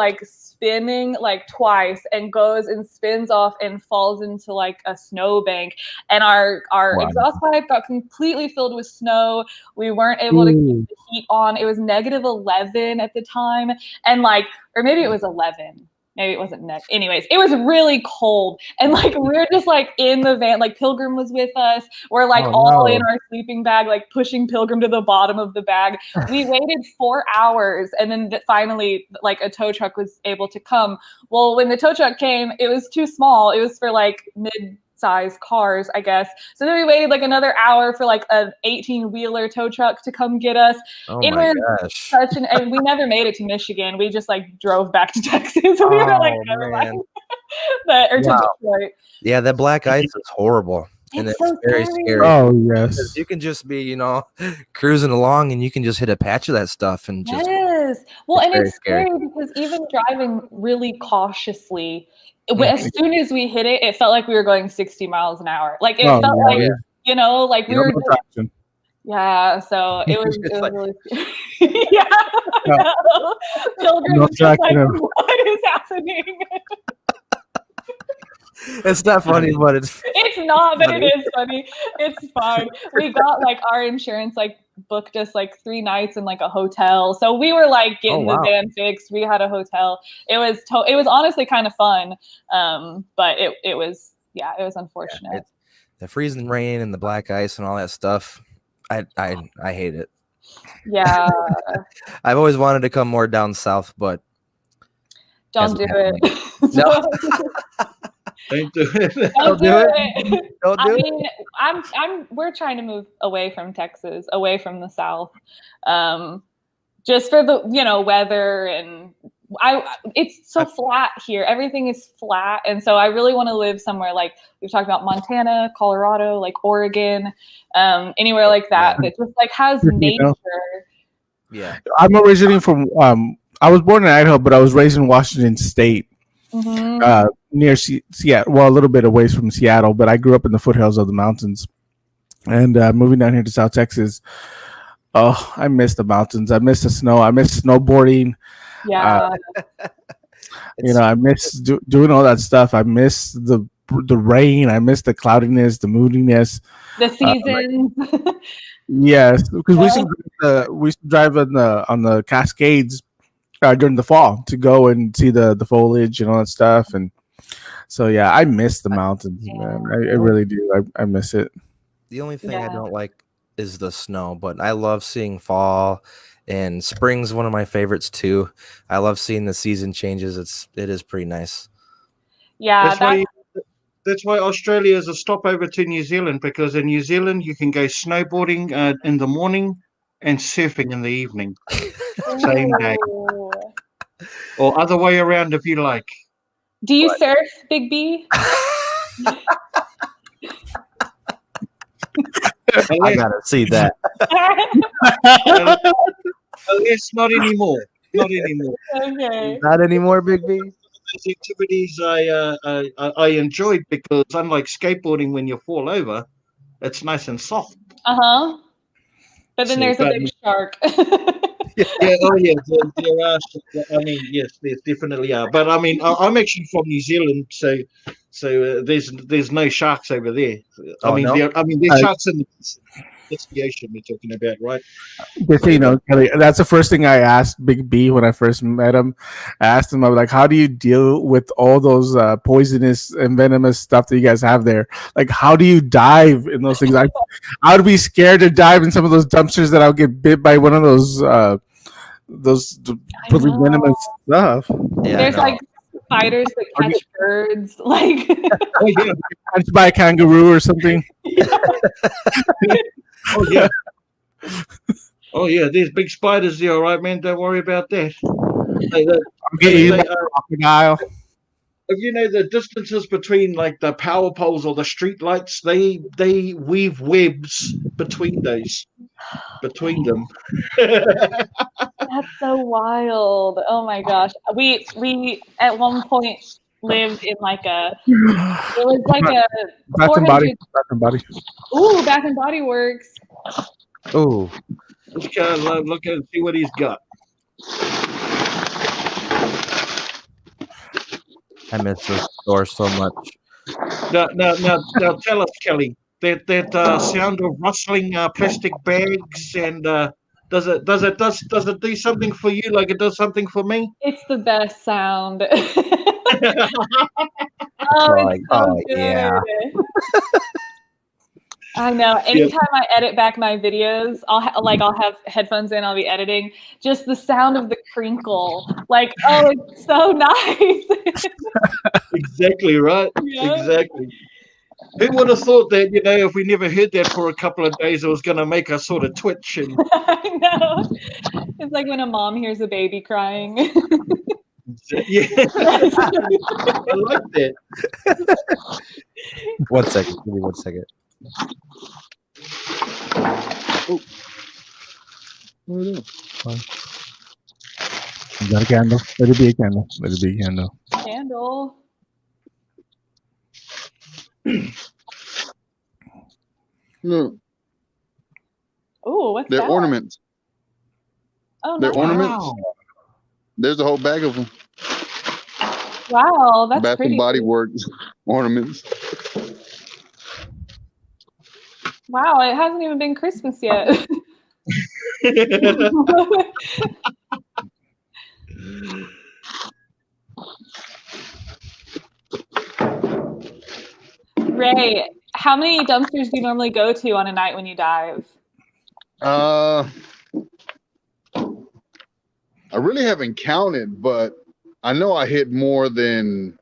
spinning twice and goes and spins off and falls into a snowbank, and our exhaust pipe got completely filled with snow. We weren't able to keep the heat on. It was -11 at the time, and or maybe it was 11. Maybe it wasn't anyways, it was really cold. And we're just in the van, Pilgrim was with us. We're all in our sleeping bag, pushing Pilgrim to the bottom of the bag. We waited 4 hours and then finally a tow truck was able to come. Well, when the tow truck came, it was too small. It was for mid-size cars, I guess. So then we waited another hour for an 18-wheeler tow truck to come get us. It was such and we never made it to Michigan. We just drove back to Texas. We were never mind. To Detroit. Yeah, that black ice is horrible. And it's so very scary. Oh yes. You can just be, cruising along and you can just hit a patch of that stuff and just Well, and it's scary because even driving really cautiously, as soon as we hit it, it felt like we were going 60 miles an hour. We were yeah, so it was really yeah. No. Children no just what is happening? It's not funny, but it's not, but it is funny. It's fine. We got our insurance booked us 3 nights in a hotel. So we were getting the van fixed. We had a hotel. It was honestly kind of fun. But it was unfortunate. Yeah, the freezing rain and the black ice and all that stuff. I hate it. Yeah. I've always wanted to come more down south, but don't do it. No. Don't do it. Don't do it. Don't do it. We're trying to move away from Texas, away from the South, just for the weather and it's so flat here. Everything is flat, and so I really want to live somewhere like we've talked about, Montana, Colorado, like Oregon, anywhere like that that just like has nature. Yeah, I'm originally from. I was born in Idaho, but I was raised in Washington State, near Seattle. Well, a little bit away from Seattle, but I grew up in the foothills of the mountains. And moving down here to South Texas, oh, I miss the mountains. I miss the snow. I miss snowboarding. Yeah. I miss doing all that stuff. I miss the rain. I miss the cloudiness, the moodiness, the seasons. Yes, because we used to drive on the Cascades during the fall to go and see the foliage and all that stuff. And so yeah, I miss the mountains, man. I really do. I miss it. The only thing I don't like is the snow, but I love seeing fall, and spring's one of my favorites too. I love seeing the season changes. It is pretty nice. Yeah, that's why Australia is a stopover to New Zealand, because in New Zealand you can go snowboarding in the morning and surfing in the evening, same day, or other way around if you like. Do you surf, Big B? I gotta see that. Yes, not anymore. Not anymore. Okay. Not anymore, Big B. These activities I enjoyed, because unlike skateboarding, when you fall over, it's nice and soft. But then there's a big shark. Yeah. Oh, yeah. There are. I mean, yes, there definitely are. But I mean, I'm actually from New Zealand, so there's no sharks over there. There's sharks in the ocean we're talking about, right? Just so you know, Kelly, that's the first thing I asked Big B when I first met him. I asked him, I was like, how do you deal with all those poisonous and venomous stuff that you guys have there? Like, how do you dive in those things? I would be scared to dive in some of those dumpsters that I'll get bit by one of those really venomous stuff. Yeah, there's like spiders that catch birds, like catched by a kangaroo or something. Oh yeah. Oh yeah, there's big spiders there, all right, man. Don't worry about that. Crocodile. If you know the distances between like the power poles or the street lights, they weave webs between them. That's so wild. Oh my gosh. We at one point lived in like a Bath and Body. Ooh, Bath and Body Works. Ooh. Let's go look and see what he's got. I miss this store so much. Now tell us, Kelly, that sound of rustling plastic bags, and does it do something for you like it does something for me? It's the best sound. It's so good. Yeah. I know. Anytime I edit back my videos, I'll have headphones in. I'll be editing. Just the sound of the crinkle, like, oh, it's so nice. Exactly right. Yeah. Exactly. Who would have thought that? If we never heard that for a couple of days, it was going to make us sort of twitch. And I know. It's like when a mom hears a baby crying. Yeah, I like that. 1 second. Give me 1 second. Oh. You got a candle. Let it be a candle. Let it be a candle. Candle. Look. Oh, what's They're that? ornaments. Oh, they're nice. ornaments. There's a whole bag of them. Wow, that's Bath pretty. and Body Works ornaments. Wow, it hasn't even been Christmas yet. Ray, how many dumpsters do you normally go to on a night when you dive? I really haven't counted, but I know I hit more than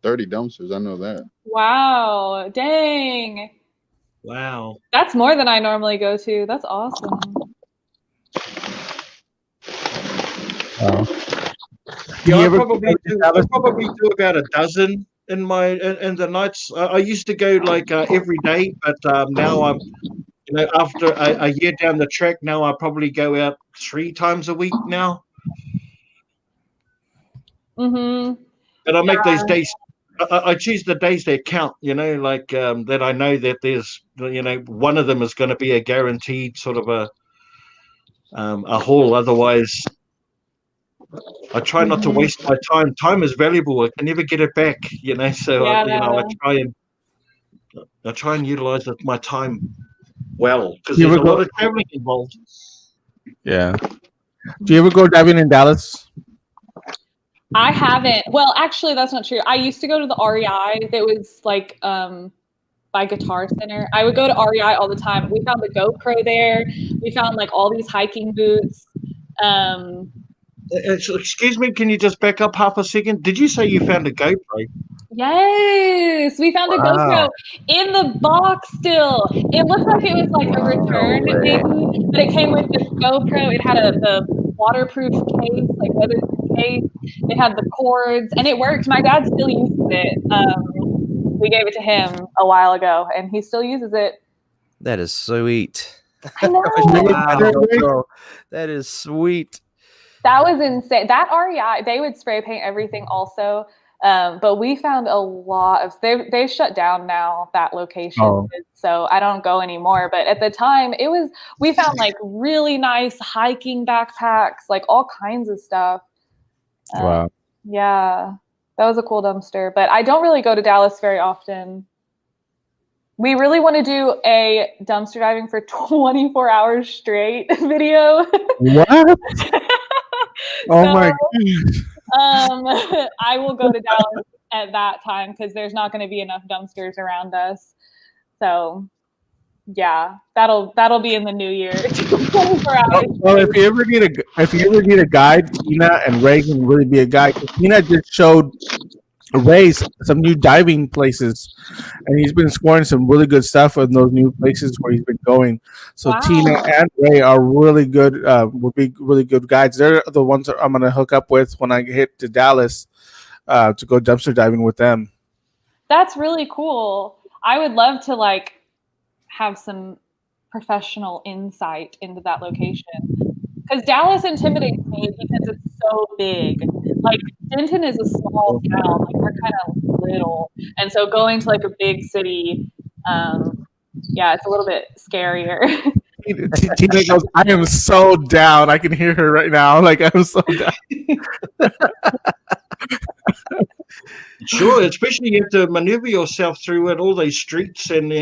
30 dumpsters. I know that. Wow, dang. Wow. That's more than I normally go to. That's awesome. Yeah, I probably do about a dozen in the nights. I used to go like every day, but now I'm after a year down the track, now I probably go out 3 times a week now. Mm-hmm. And I make those days. I choose the days that count. Like that. I know that there's one of them is going to be a guaranteed sort of a haul. Otherwise, I try not to waste my time. Time is valuable. I can never get it back. So I try and utilize my time well because there's a lot of traveling involved. Yeah. Do you ever go diving in Dallas? I haven't. Well, actually, that's not true. I used to go to the REI that was like by Guitar Center. I would go to REI all the time. We found the GoPro there. We found like all these hiking boots. Excuse me, can you just back up half a second? Did you say you found a GoPro? Yes, we found a GoPro in the box still. It looked like it was like a return maybe, but it came with this GoPro. It had the waterproof case, like weatherproof case. It had the cords, and it worked. My dad still uses it. We gave it to him a while ago, and he still uses it. That is sweet. I know. Wow, that is sweet. That was insane. That REI, they would spray paint everything also. But we found a lot of they shut down now that location, so I don't go anymore. But at the time, we found like really nice hiking backpacks, like all kinds of stuff. Wow. Yeah, that was a cool dumpster. But I don't really go to Dallas very often. We really want to do a dumpster diving for 24 hours straight video. What? Oh my gosh. I will go to Dallas at that time because there's not going to be enough dumpsters around us. So yeah, that'll be in the new year. 24 hours. Well, if you ever need a guide, Tina and Ray can really be a guide. Tina just showed Ray some new diving places, and he's been scoring some really good stuff in those new places where he's been going. So wow. Tina and Ray are really good. Would be really good guides. They're the ones that I'm going to hook up with when I get to Dallas to go dumpster diving with them. That's really cool. I would love to have some professional insight into that location. Because Dallas intimidates me because it's so big. Like Denton is a small town. Like we're kind of little, and so going to like a big city, it's a little bit scarier. Tina goes, "I am so down. I can hear her right now. Like I'm so down." Sure, especially you have to maneuver yourself through it, all these streets, and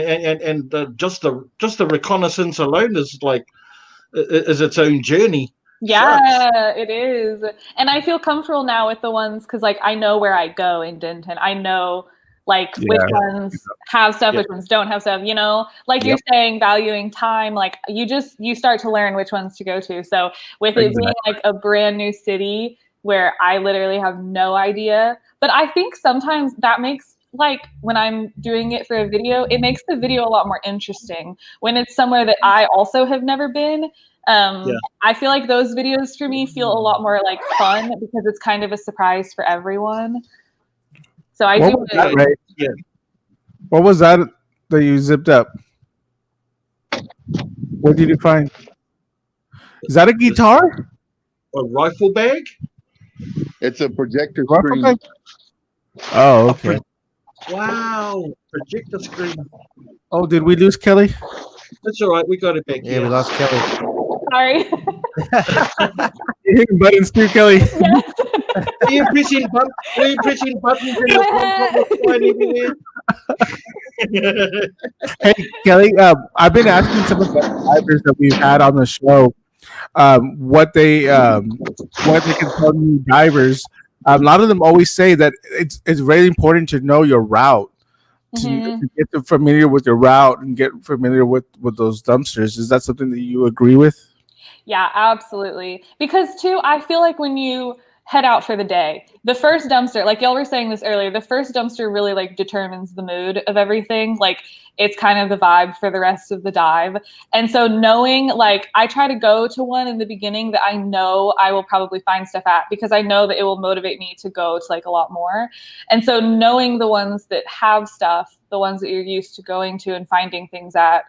just the reconnaissance alone is its own journey. Yeah, it is. And I feel comfortable now with the ones because I know where I go in Denton. I know which ones have stuff, which ones don't have stuff, you're saying, valuing time, you start to learn which ones to go to. So with it being a brand new city where I literally have no idea, but I think sometimes that makes when I'm doing it for a video, it makes the video a lot more interesting when it's somewhere that I also have never been. I feel like those videos for me feel a lot more fun because it's kind of a surprise for everyone. So I do. What was that you zipped up? What did you find? Is that a guitar? A rifle bag? It's a projector screen. Oh, okay. Wow, projector screen. Oh, did we lose Kelly? That's all right. We got it back. Yeah, we lost Kelly. Sorry. You're hitting buttons too, Kelly. Yes. Are you pressing buttons in the Hey, Kelly, I've been asking some of the divers that we've had on the show what they can tell new divers. A lot of them always say that it's very important to know your route. To get familiar with your route and get familiar with those dumpsters. Is that something that you agree with? Yeah, absolutely. Because too, I feel like when you head out for the day. The first dumpster, like y'all were saying this earlier, the first dumpster really like determines the mood of everything. Like it's kind of the vibe for the rest of the dive. And so knowing, like, I try to go to one in the beginning that I know I will probably find stuff at, because I know that it will motivate me to go to like a lot more. And so knowing the ones that have stuff, the ones that you're used to going to and finding things at,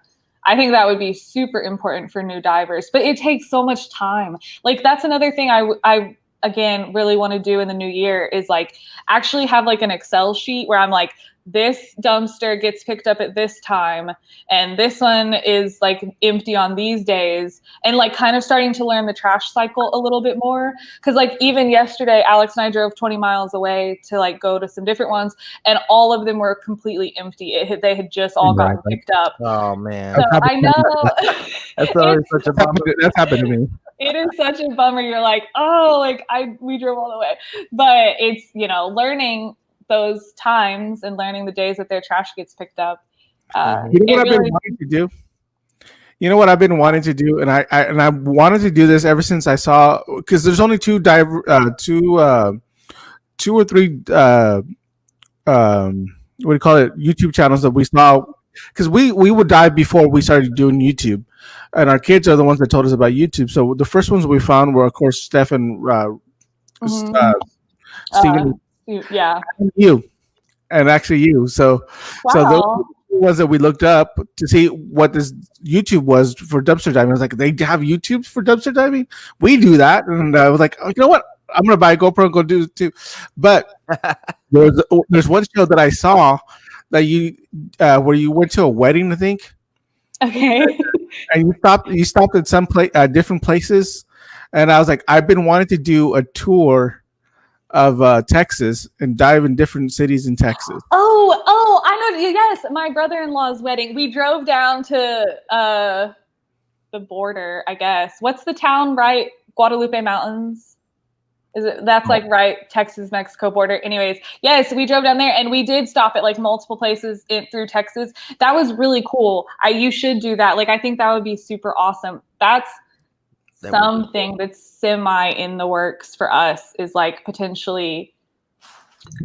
I think that would be super important for new divers. But it takes so much time. Like that's another thing I again really want to do in the new year is like actually have like an Excel sheet where I'm like, this dumpster gets picked up at this time and this one is like empty on these days, and like kind of starting to learn the trash cycle a little bit more. Because like even yesterday Alex and I drove 20 miles away to like go to some different ones, and all of them were completely empty. They had just all gotten picked up. Oh man, so I know that's always such a bummer. That's happened to me. It is such a bummer. You're like, oh, like we drove all the way, but it's, you know, learning those times and learning the days that their trash gets picked up. You know what I've been wanting to do? You know what I've been wanting to do, and I wanted to do this ever since I saw, because there's only two or three what do you call it, YouTube channels that we saw, because we would dive before we started doing YouTube, and our kids are the ones that told us about YouTube. So the first ones we found were, of course, Steph and Stephen. Yeah, and you, and actually you. So those were the ones that we looked up to see what this YouTube was for dumpster diving. I was like, they have YouTube for dumpster diving? We do that, and I was like, oh, you know what? I'm gonna buy a GoPro and go do it too. But there's one show that I saw that you where you went to a wedding, I think. Okay. And you stopped at some different places, and I was like, I've been wanting to do a tour of Texas and dive in different cities in Texas. Oh, I know. Yes, my brother-in-law's wedding. We drove down to the border, I guess. What's the town, right? Guadalupe Mountains. That's like right Texas-Mexico border. Anyways, yes, we drove down there and we did stop at like multiple places through Texas. That was really cool. You should do that. Like I think that would be super awesome. That's something that's semi in the works for us, is like potentially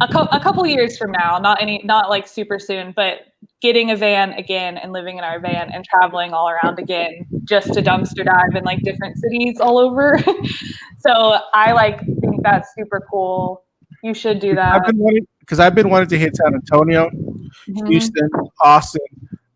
a couple years from now, not like super soon, but getting a van again and living in our van and traveling all around again just to dumpster dive in like different cities all over. So I like think that's super cool. You should do that. I've been wanting to hit San Antonio, Houston, Austin,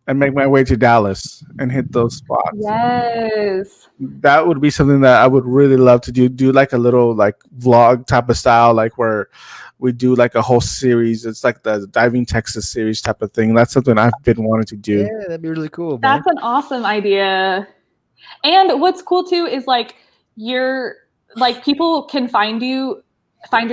and make my way to Dallas and hit those spots. Yes. That would be something that I would really love to do like a little like vlog type of style, like where we do like a whole series. It's like the Diving Texas series type of thing. That's something I've been wanting to do. Yeah, that'd be really cool, man. That's an awesome idea. And what's cool too is like people can find your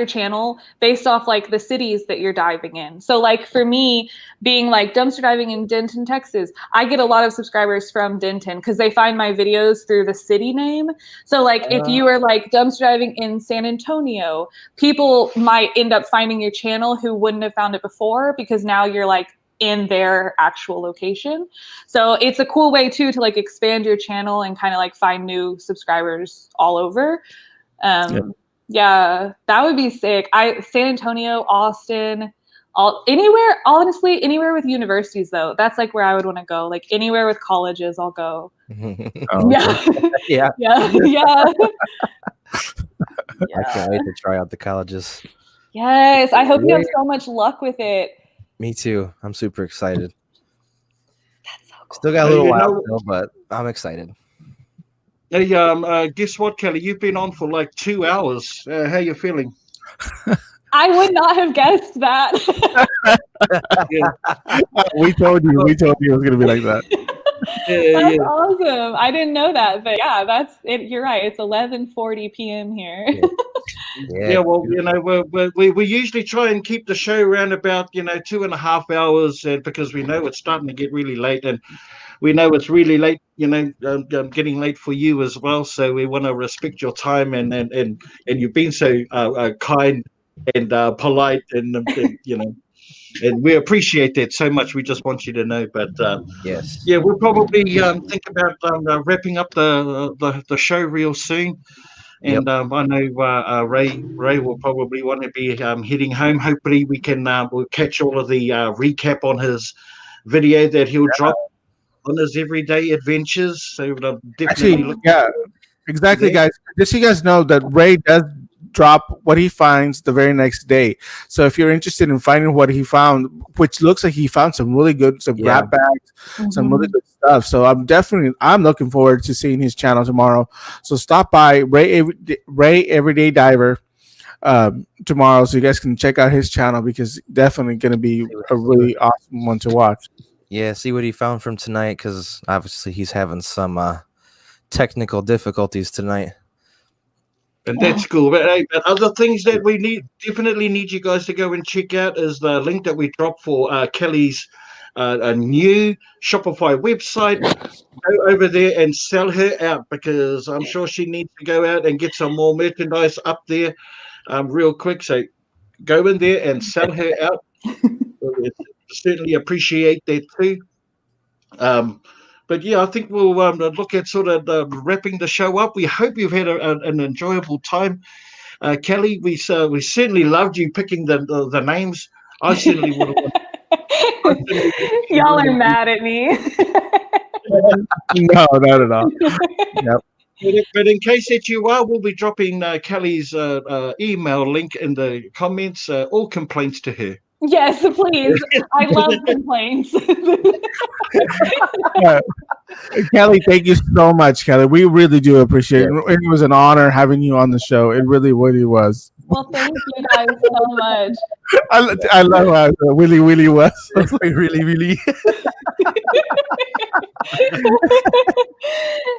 channel based off like the cities that you're diving in. So like for me, being like dumpster diving in Denton, Texas, I get a lot of subscribers from Denton because they find my videos through the city name. So like if you are like dumpster diving in San Antonio, people might end up finding your channel who wouldn't have found it before, because now you're like in their actual location. So it's a cool way too to like expand your channel and kind of like find new subscribers all over. Yeah, that would be sick. San Antonio, Austin, honestly, anywhere with universities though. That's like where I would want to go. Like anywhere with colleges, I'll go. Yeah. Yeah. I can't wait to try out the colleges. Yes, I hope you have so much luck with it. Me too. I'm super excited. That's so cool. Still got a little while still, but I'm excited. Hey, guess what, Kelly? You've been on for like 2 hours. How you feeling? I would not have guessed that. We told you it was going to be like that. That's awesome. I didn't know that, but yeah, that's it. You're right. It's 11:40 p.m. here. Yeah, well, you know, we usually try and keep the show around about 2.5 hours, because we know it's starting to get really late, and we know it's really late, getting late for you as well. So we want to respect your time, and you've been so kind and polite, and and we appreciate that so much. We just want you to know. But yes, we'll probably think about wrapping up the show real soon. And I know Ray will probably want to be heading home. Hopefully, we'll catch all of the recap on his video that he'll drop on his everyday adventures. So definitely Actually, look. yeah, exactly, There. guys. Just so you guys know that Ray does drop what he finds the very next day. So if you're interested in finding what he found, which looks like he found some really good, some grab bags, some really good stuff. So I'm looking forward to seeing his channel tomorrow. So stop by Ray Everyday Diver tomorrow, so you guys can check out his channel, because definitely going to be a really awesome one to watch. Yeah, see what he found from tonight, because obviously he's having some technical difficulties tonight. And that's cool. But other things that we definitely need you guys to go and check out is the link that we dropped for Kelly's a new Shopify website. Go over there and sell her out, because I'm sure she needs to go out and get some more merchandise up there real quick. So go in there and sell her out. We certainly appreciate that too. But yeah, I think we'll look at sort of wrapping the show up. We hope you've had an enjoyable time. Kelly, we certainly loved you picking the names. I certainly would have. Y'all are mad at me. No, not at all. Yep. But in case that you are, we'll be dropping Kelly's email link in the comments. All complaints to her. Yes, please. I love complaints. Kelly, thank you so much, Kelly. We really do appreciate it. It was an honor having you on the show. It really, really was. Well, thank you guys so much. I love how Willy was. really.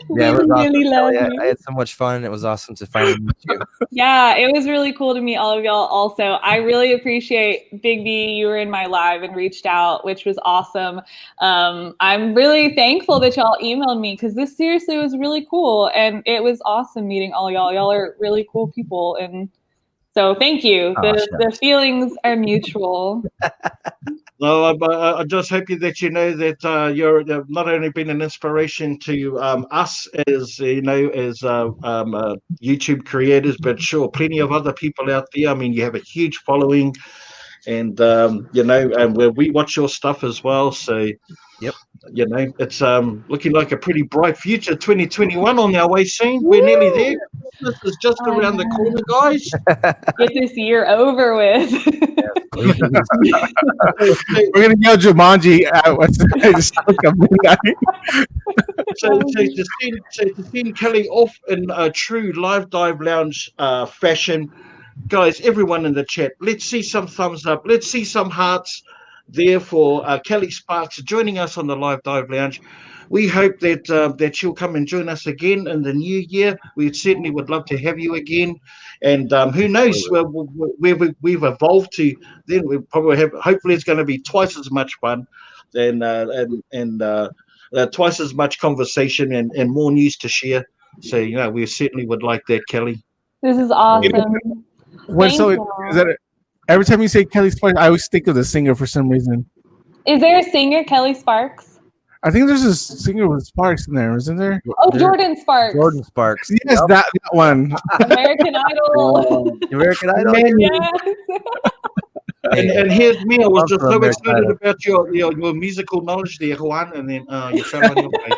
Yeah, it was awesome. Really love I had so much fun. It was awesome to finally meet you. Yeah, it was really cool to meet all of y'all also. I really appreciate Big B. You were in my live and reached out, which was awesome. I'm really thankful that y'all emailed me, because this seriously was really cool. And it was awesome meeting all y'all. Y'all are really cool people. And so thank you. The feelings are mutual. No, I just hope that you know that you're not only been an inspiration to us as YouTube creators, but sure, plenty of other people out there. I mean, you have a huge following, and and we watch your stuff as well. So, yep, it's looking like a pretty bright future. 2021 on our way soon. We're nearly there. This is just around the corner, guys. Get this year over with. We're gonna go Jumanji at midnight. So to see Kelly off in a true Live Dive Lounge fashion, guys, everyone in the chat, let's see some thumbs up. Let's see some hearts there for Kelly Sparks joining us on the Live Dive Lounge. We hope that she'll come and join us again in the new year. We certainly would love to have you again. And who knows where we've evolved to. Then we probably have. Hopefully, it's going to be twice as much fun, and twice as much conversation and more news to share. So we certainly would like that, Kelly. This is awesome. Every time you say Kelly Sparks, I always think of the singer for some reason. Is there a singer, Kelly Sparks? I think there's a singer with Sparks in there, isn't there? Oh, Jordan Sparks. Jordan Sparks. Yes, that one. American Idol. American Idol. Yes. And here's me. I was just so excited about your musical knowledge there, Juan, and then you fell on your face.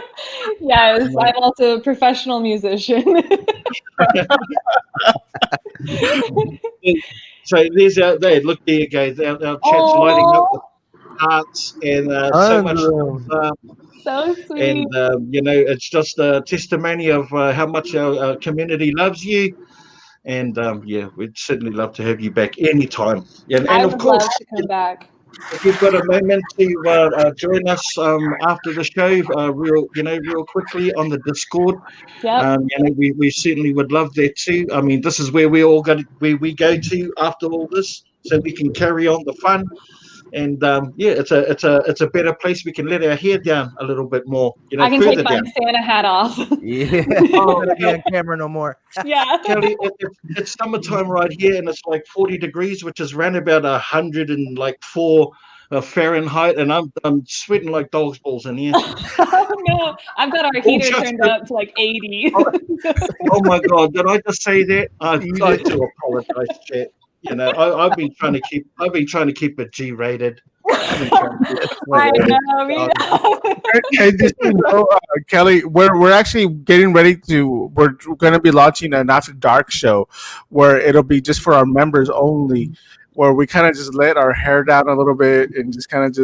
Yes, I'm also a professional musician. So there's there. Look, there you go. Our chat's lighting up with hearts and so much love. So sweet. And it's just a testimony of how much our community loves you. And we'd certainly love to have you back anytime. And of course, come back. If you've got a moment to join us after the show, real quickly on the Discord, we certainly would love that too. I mean, this is where we go to after all this, so we can carry on the fun. And it's a better place. We can let our hair down a little bit more. I can take my Santa hat off. Yeah, I'm gonna be on camera no more. Yeah, Kelly, it's summertime right here, and it's like 40 degrees, which is around about 104 Fahrenheit, and I'm sweating like dog's balls in here. Oh no, I've got our heater turned up to like 80. Oh my God, did I just say that? I do apologize, chat. You know, I've been trying to keep it G-rated. I know, me And just Kelly, we're actually getting ready to. We're going to be launching an After Dark show, where it'll be just for our members only, where we kind of just let our hair down a little bit and just kind of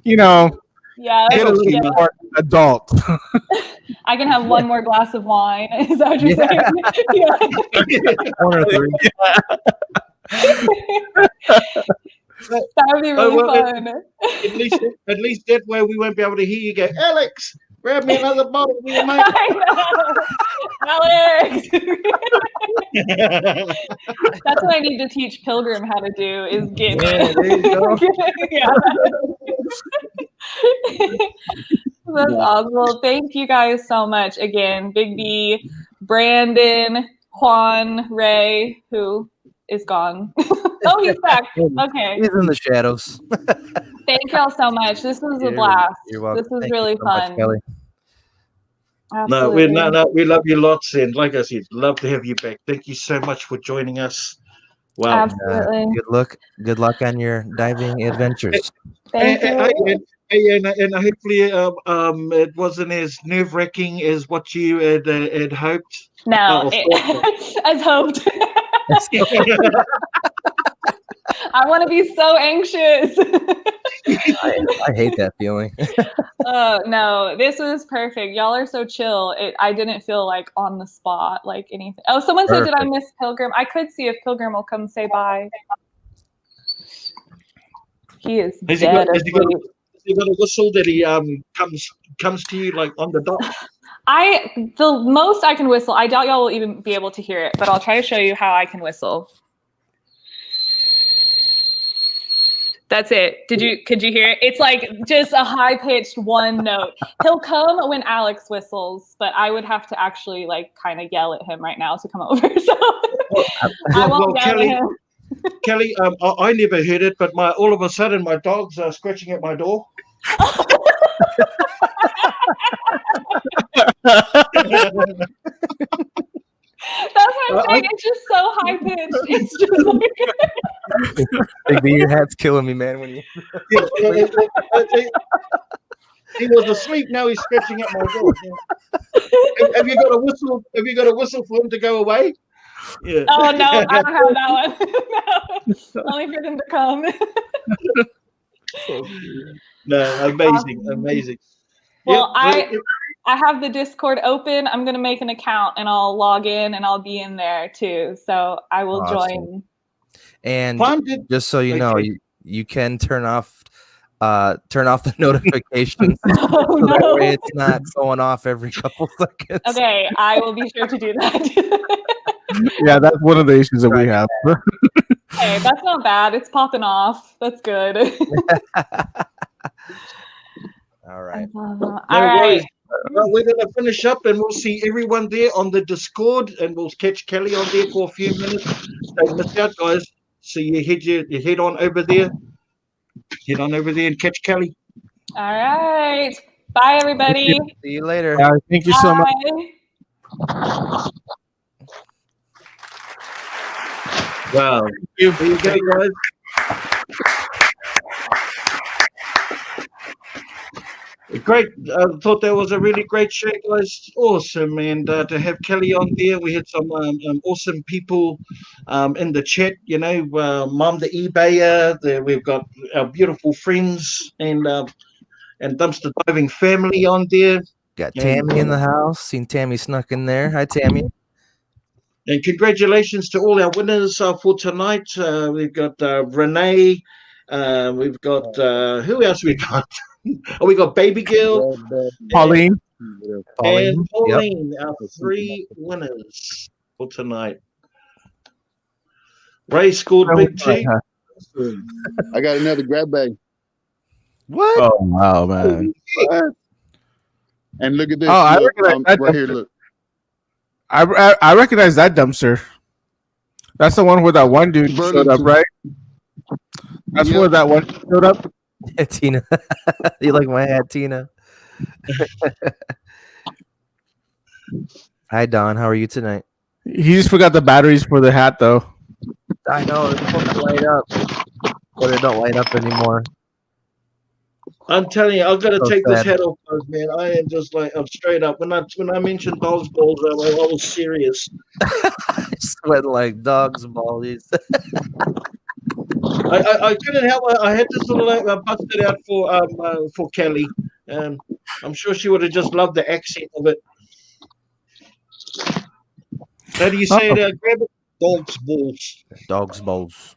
yeah, get a little more adult. I can have one more glass of wine. Is that what you're saying? One or three. That would be really fun. At least that way we won't be able to hear you go, Alex, grab me another bottle, will you, mate? I know. Alex. That's what I need to teach Pilgrim how to do is get. Yeah, there you go. That's awesome. Well, thank you guys so much again. Big B, Brandon, Juan, Ray, who is gone. Oh, he's back. Okay. He's in the shadows. Thank y'all so much. This was a blast. You're welcome. This was Thank really you so much, fun. Kelly. Absolutely. We love you lots, and like I said, love to have you back. Thank you so much for joining us. Wow. Absolutely. Good luck on your diving adventures. Thank you. And hopefully, it wasn't as nerve-wracking as what you had hoped. No, as hoped. I want to be so anxious. I hate that feeling. No, this was perfect. Y'all are so chill. I didn't feel like on the spot, like anything. Oh, someone said, did I miss Pilgrim? I could see if Pilgrim will come say bye. He is dead. Has he got a whistle that he comes to you like on the dot? The most I can whistle, I doubt y'all will even be able to hear it, but I'll try to show you how I can whistle. That's it. Could you hear it? It's like just a high-pitched one note. He'll come when Alex whistles, but I would have to actually like kind of yell at him right now to come over. So I won't yell at him. Kelly, I never heard it, but all of a sudden my dogs are scratching at my door. That's what I'm saying. It's just so high pitched. It's just like Big B, your hat's killing me, man. When you he was asleep. Now he's scratching at my door. Have you got a whistle? Have you got a whistle for him to go away? Yeah. Oh no, I don't have that one. No, only for them to come. No, amazing. Well, I have the Discord open. I'm gonna make an account and I'll log in and I'll be in there too. So I will join. And just so you know, you can turn off the notifications so that way it's not going off every couple seconds. Okay, I will be sure to do that. Yeah, that's one of the issues that we have. Hey, that's not bad. It's popping off. That's good. All right. All right. Well, we're going to finish up and we'll see everyone there on the Discord and we'll catch Kelly on there for a few minutes. Don't miss out, guys. So you head on over there. Head on over there and catch Kelly. All right. Bye, everybody. See you later. Thank you so much. Wow. There you go, guys. Great. I thought that was a really great show, guys. Awesome. And to have Kelly on there, we had some awesome people in the chat. You know, Mom the eBayer. We've got our beautiful friends and Dumpster Diving family on there. Got Tammy in the house. Seen Tammy snuck in there. Hi, Tammy. And congratulations to all our winners for tonight. We've got Renee. We've got who else we got? Oh, we got Baby Girl, Pauline, and Pauline, our 3 winners for tonight. Ray scored big T. I got another grab bag. What? Oh wow, man! What? And look at this. Oh, I look, recognize that right here. Look. I recognize that dumpster. That's the one where that one dude showed up, right? That's where that one showed up. Tina. You like my hat, Tina? Hi, Don. How are you tonight? He just forgot the batteries for the hat, though. I know it's supposed to light up, but it don't light up anymore. I'm telling you, I've got to So take this sad. hat off, man. I am just like I'm straight up. When I mentioned dog's balls, I was serious. Sweating like dogs' balls. I couldn't help. I had to sort of bust it out for Kelly. I'm sure she would have just loved the accent of it. How do you say it? Grab it, dog's balls. Dogs' balls.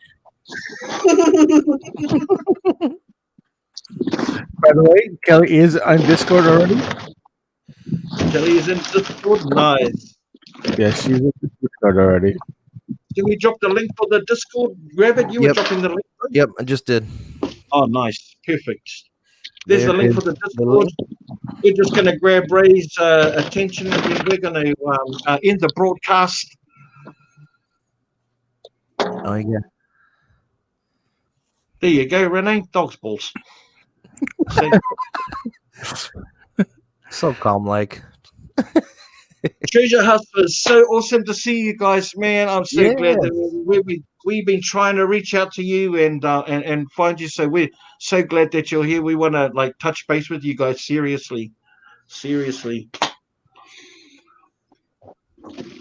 By the way, Kelly is on Discord already. Kelly is in Discord. Nice. Yeah, she's in Discord already. Can we drop the link for the Discord? Grab it. You were Yep. dropping the link. Right? Yep, I just did. Oh, nice. Perfect. There's There the link is for the the Discord. link. We're just going to grab Ray's attention, and then we're going to end the broadcast. Oh yeah. There you go, Renee. Dog's balls. So calm, like. Treasure Hustlers, so awesome to see you guys, man. I'm so glad that we've been trying to reach out to you and find you. So we're so glad that you're here. We want to like touch base with you guys seriously.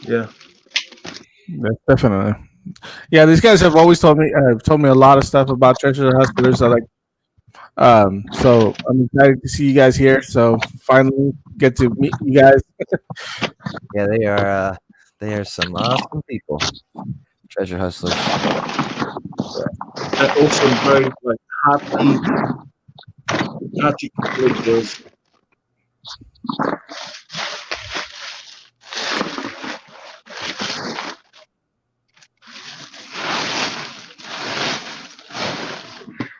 Yeah. Definitely. Yeah, these guys have always told me a lot of stuff about Treasure Hustlers. So I'm excited to see you guys here. So finally get to meet you guys. Yeah, they are some awesome people. Treasure Hustlers. Awesome, very like hearty girls.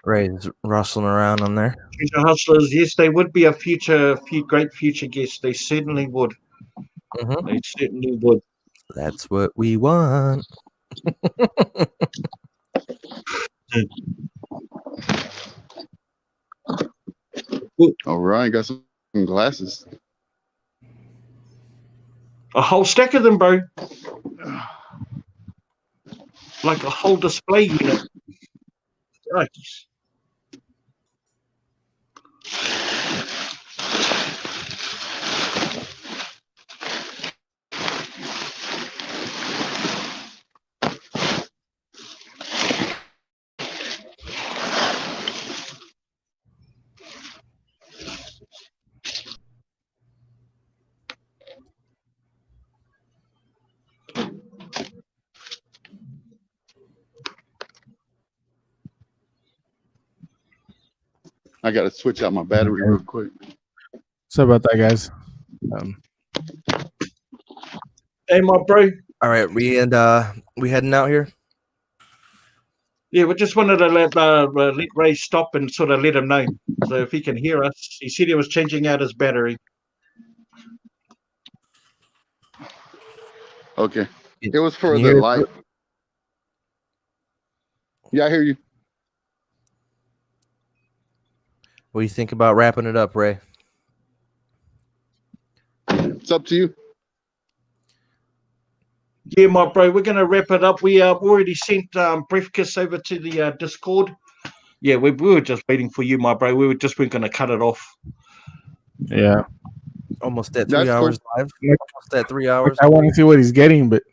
Ray's rustling around on there. Treasure Hustlers, yes, they would be a few great future guests. They certainly would. Mm-hmm. They certainly would. That's what we want. All right, got some glasses. A whole stack of them, bro. Like a whole display unit. Nice. I got to switch out my battery real quick. Sorry about that, guys. Hey, my bro. All right, we heading out here. Yeah, we just wanted to let Ray stop and sort of let him know. So if he can hear us, he said he was changing out his battery. Okay. It was for the light. Yeah, I hear you. What do you think about wrapping it up, Ray? It's up to you. Yeah, my bro, we're going to wrap it up. We already sent Briefcase over to the Discord. Yeah, we were just waiting for you, my bro. We're going to cut it off. Yeah. Almost at 3 hours live. Almost at 3 hours. I want to see what he's getting, but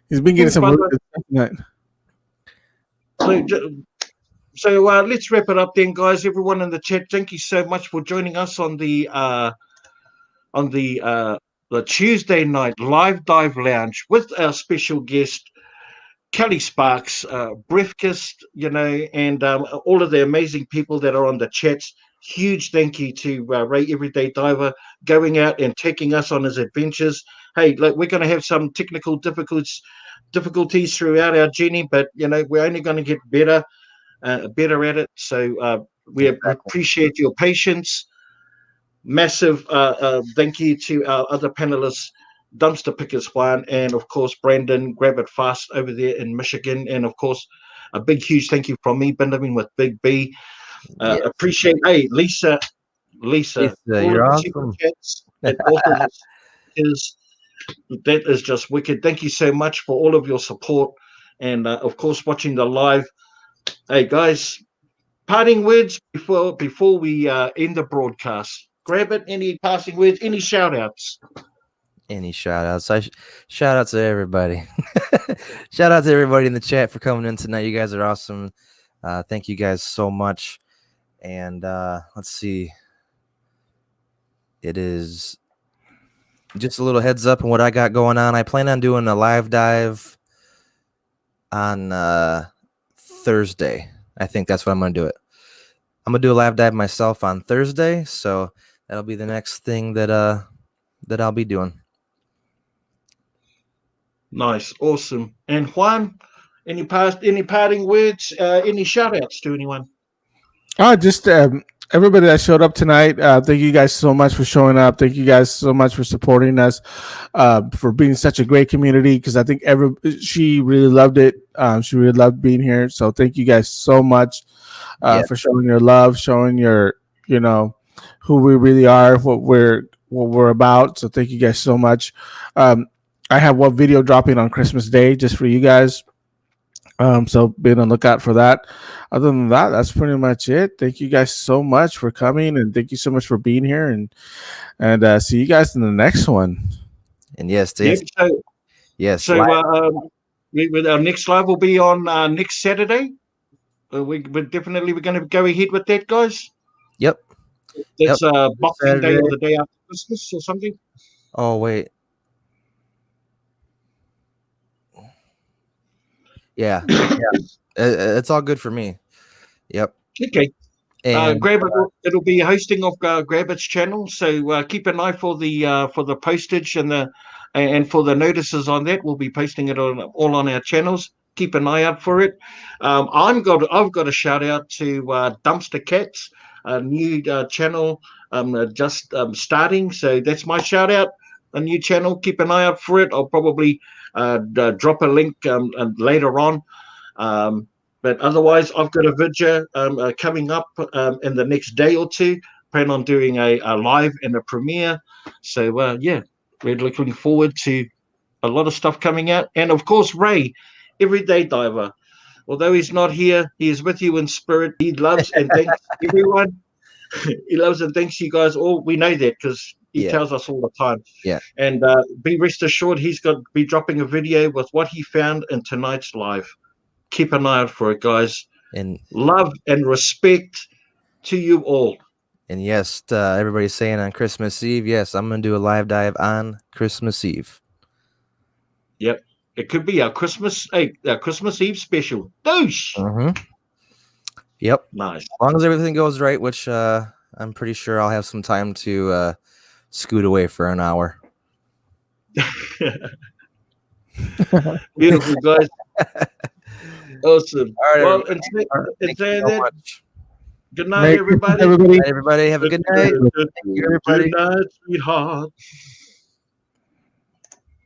he's been getting some really good stuff. So let's wrap it up then, guys. Everyone in the chat, thank you so much for joining us on the Tuesday night live dive lounge with our special guest Kelly Sparks, Briefcase, and all of the amazing people that are on the chats. Huge thank you to Ray Everyday Diver going out and taking us on his adventures. Hey, look, we're going to have some technical difficulties throughout our journey, but we're only going to get better at it. So we appreciate your patience. Massive thank you to our other panelists, Dumpster Pickers Juan, and of course Brandon Grab It Fast over there in Michigan, and of course a big, huge thank you from me, Benjamin with Big B. Yes. Appreciate, hey, Lisa, Lisa, all you're of the awesome. super chats and also the stickers. That is just wicked. Thank you so much for all of your support and, of course, watching the live. Hey, guys, parting words before we end the broadcast. Grab it. Any passing words? Any shout outs? Any shout outs? Shout out to everybody. Shout out to everybody in the chat for coming in tonight. You guys are awesome. Thank you guys so much. And let's see. It is just a little heads up on what I got going on. I plan on doing a live dive on Thursday. I think that's what I'm going to do it. I'm going to do a live dive myself on Thursday. So that'll be the next thing that I'll be doing. Nice, awesome. And Juan, any parting words? Any shout outs to anyone? Just everybody that showed up tonight. Thank you guys so much for showing up. Thank you guys so much for supporting us, for being such a great community. Because I think she really loved it. She really loved being here. So thank you guys so much for showing your love, showing your, who we really are, what we're about. So thank you guys so much. I have one video dropping on Christmas Day just for you guys. So be on the lookout for that. Other than that, that's pretty much it. Thank you guys so much for coming, and thank you so much for being here. And see you guys in the next one. And yes, yes. So with our next live will be on next Saturday. We're going to go ahead with that, guys. Yep. That's Boxing Day or the day after Christmas or something. Oh wait. Yeah. It's all good for me. Yep. Okay. And it'll be hosting of Grabbit's channel, so keep an eye for the postage and for the notices on that. We'll be posting it all on our channels. Keep an eye out for it. I've got a shout out to Dumpster Cats, a new channel just starting. So that's my shout out. A new channel. Keep an eye out for it. I'll probably drop a link later on. But otherwise, I've got a video coming up in the next day or two. Plan on doing a live and a premiere. So, we're looking forward to a lot of stuff coming out. And, of course, Ray, Everyday Diver. Although he's not here, he is with you in spirit. He loves and thanks everyone. He loves and thanks you guys all. We know that because he tells us all the time. Yeah. And be rest assured, he's going to be dropping a video with what he found in tonight's live. Keep an eye out for it, guys. And love and respect to you all. And yes, everybody's saying on Christmas Eve. Yes, I'm going to do a live dive on Christmas Eve. Yep. It could be our Christmas Eve special. Douche. Mm-hmm. Yep. Nice. As long as everything goes right, which I'm pretty sure I'll have some time to scoot away for an hour. Beautiful, guys. Awesome. All right, well, thank you so much. Good night, everybody. Everybody, have a good night. Good night, sweetheart.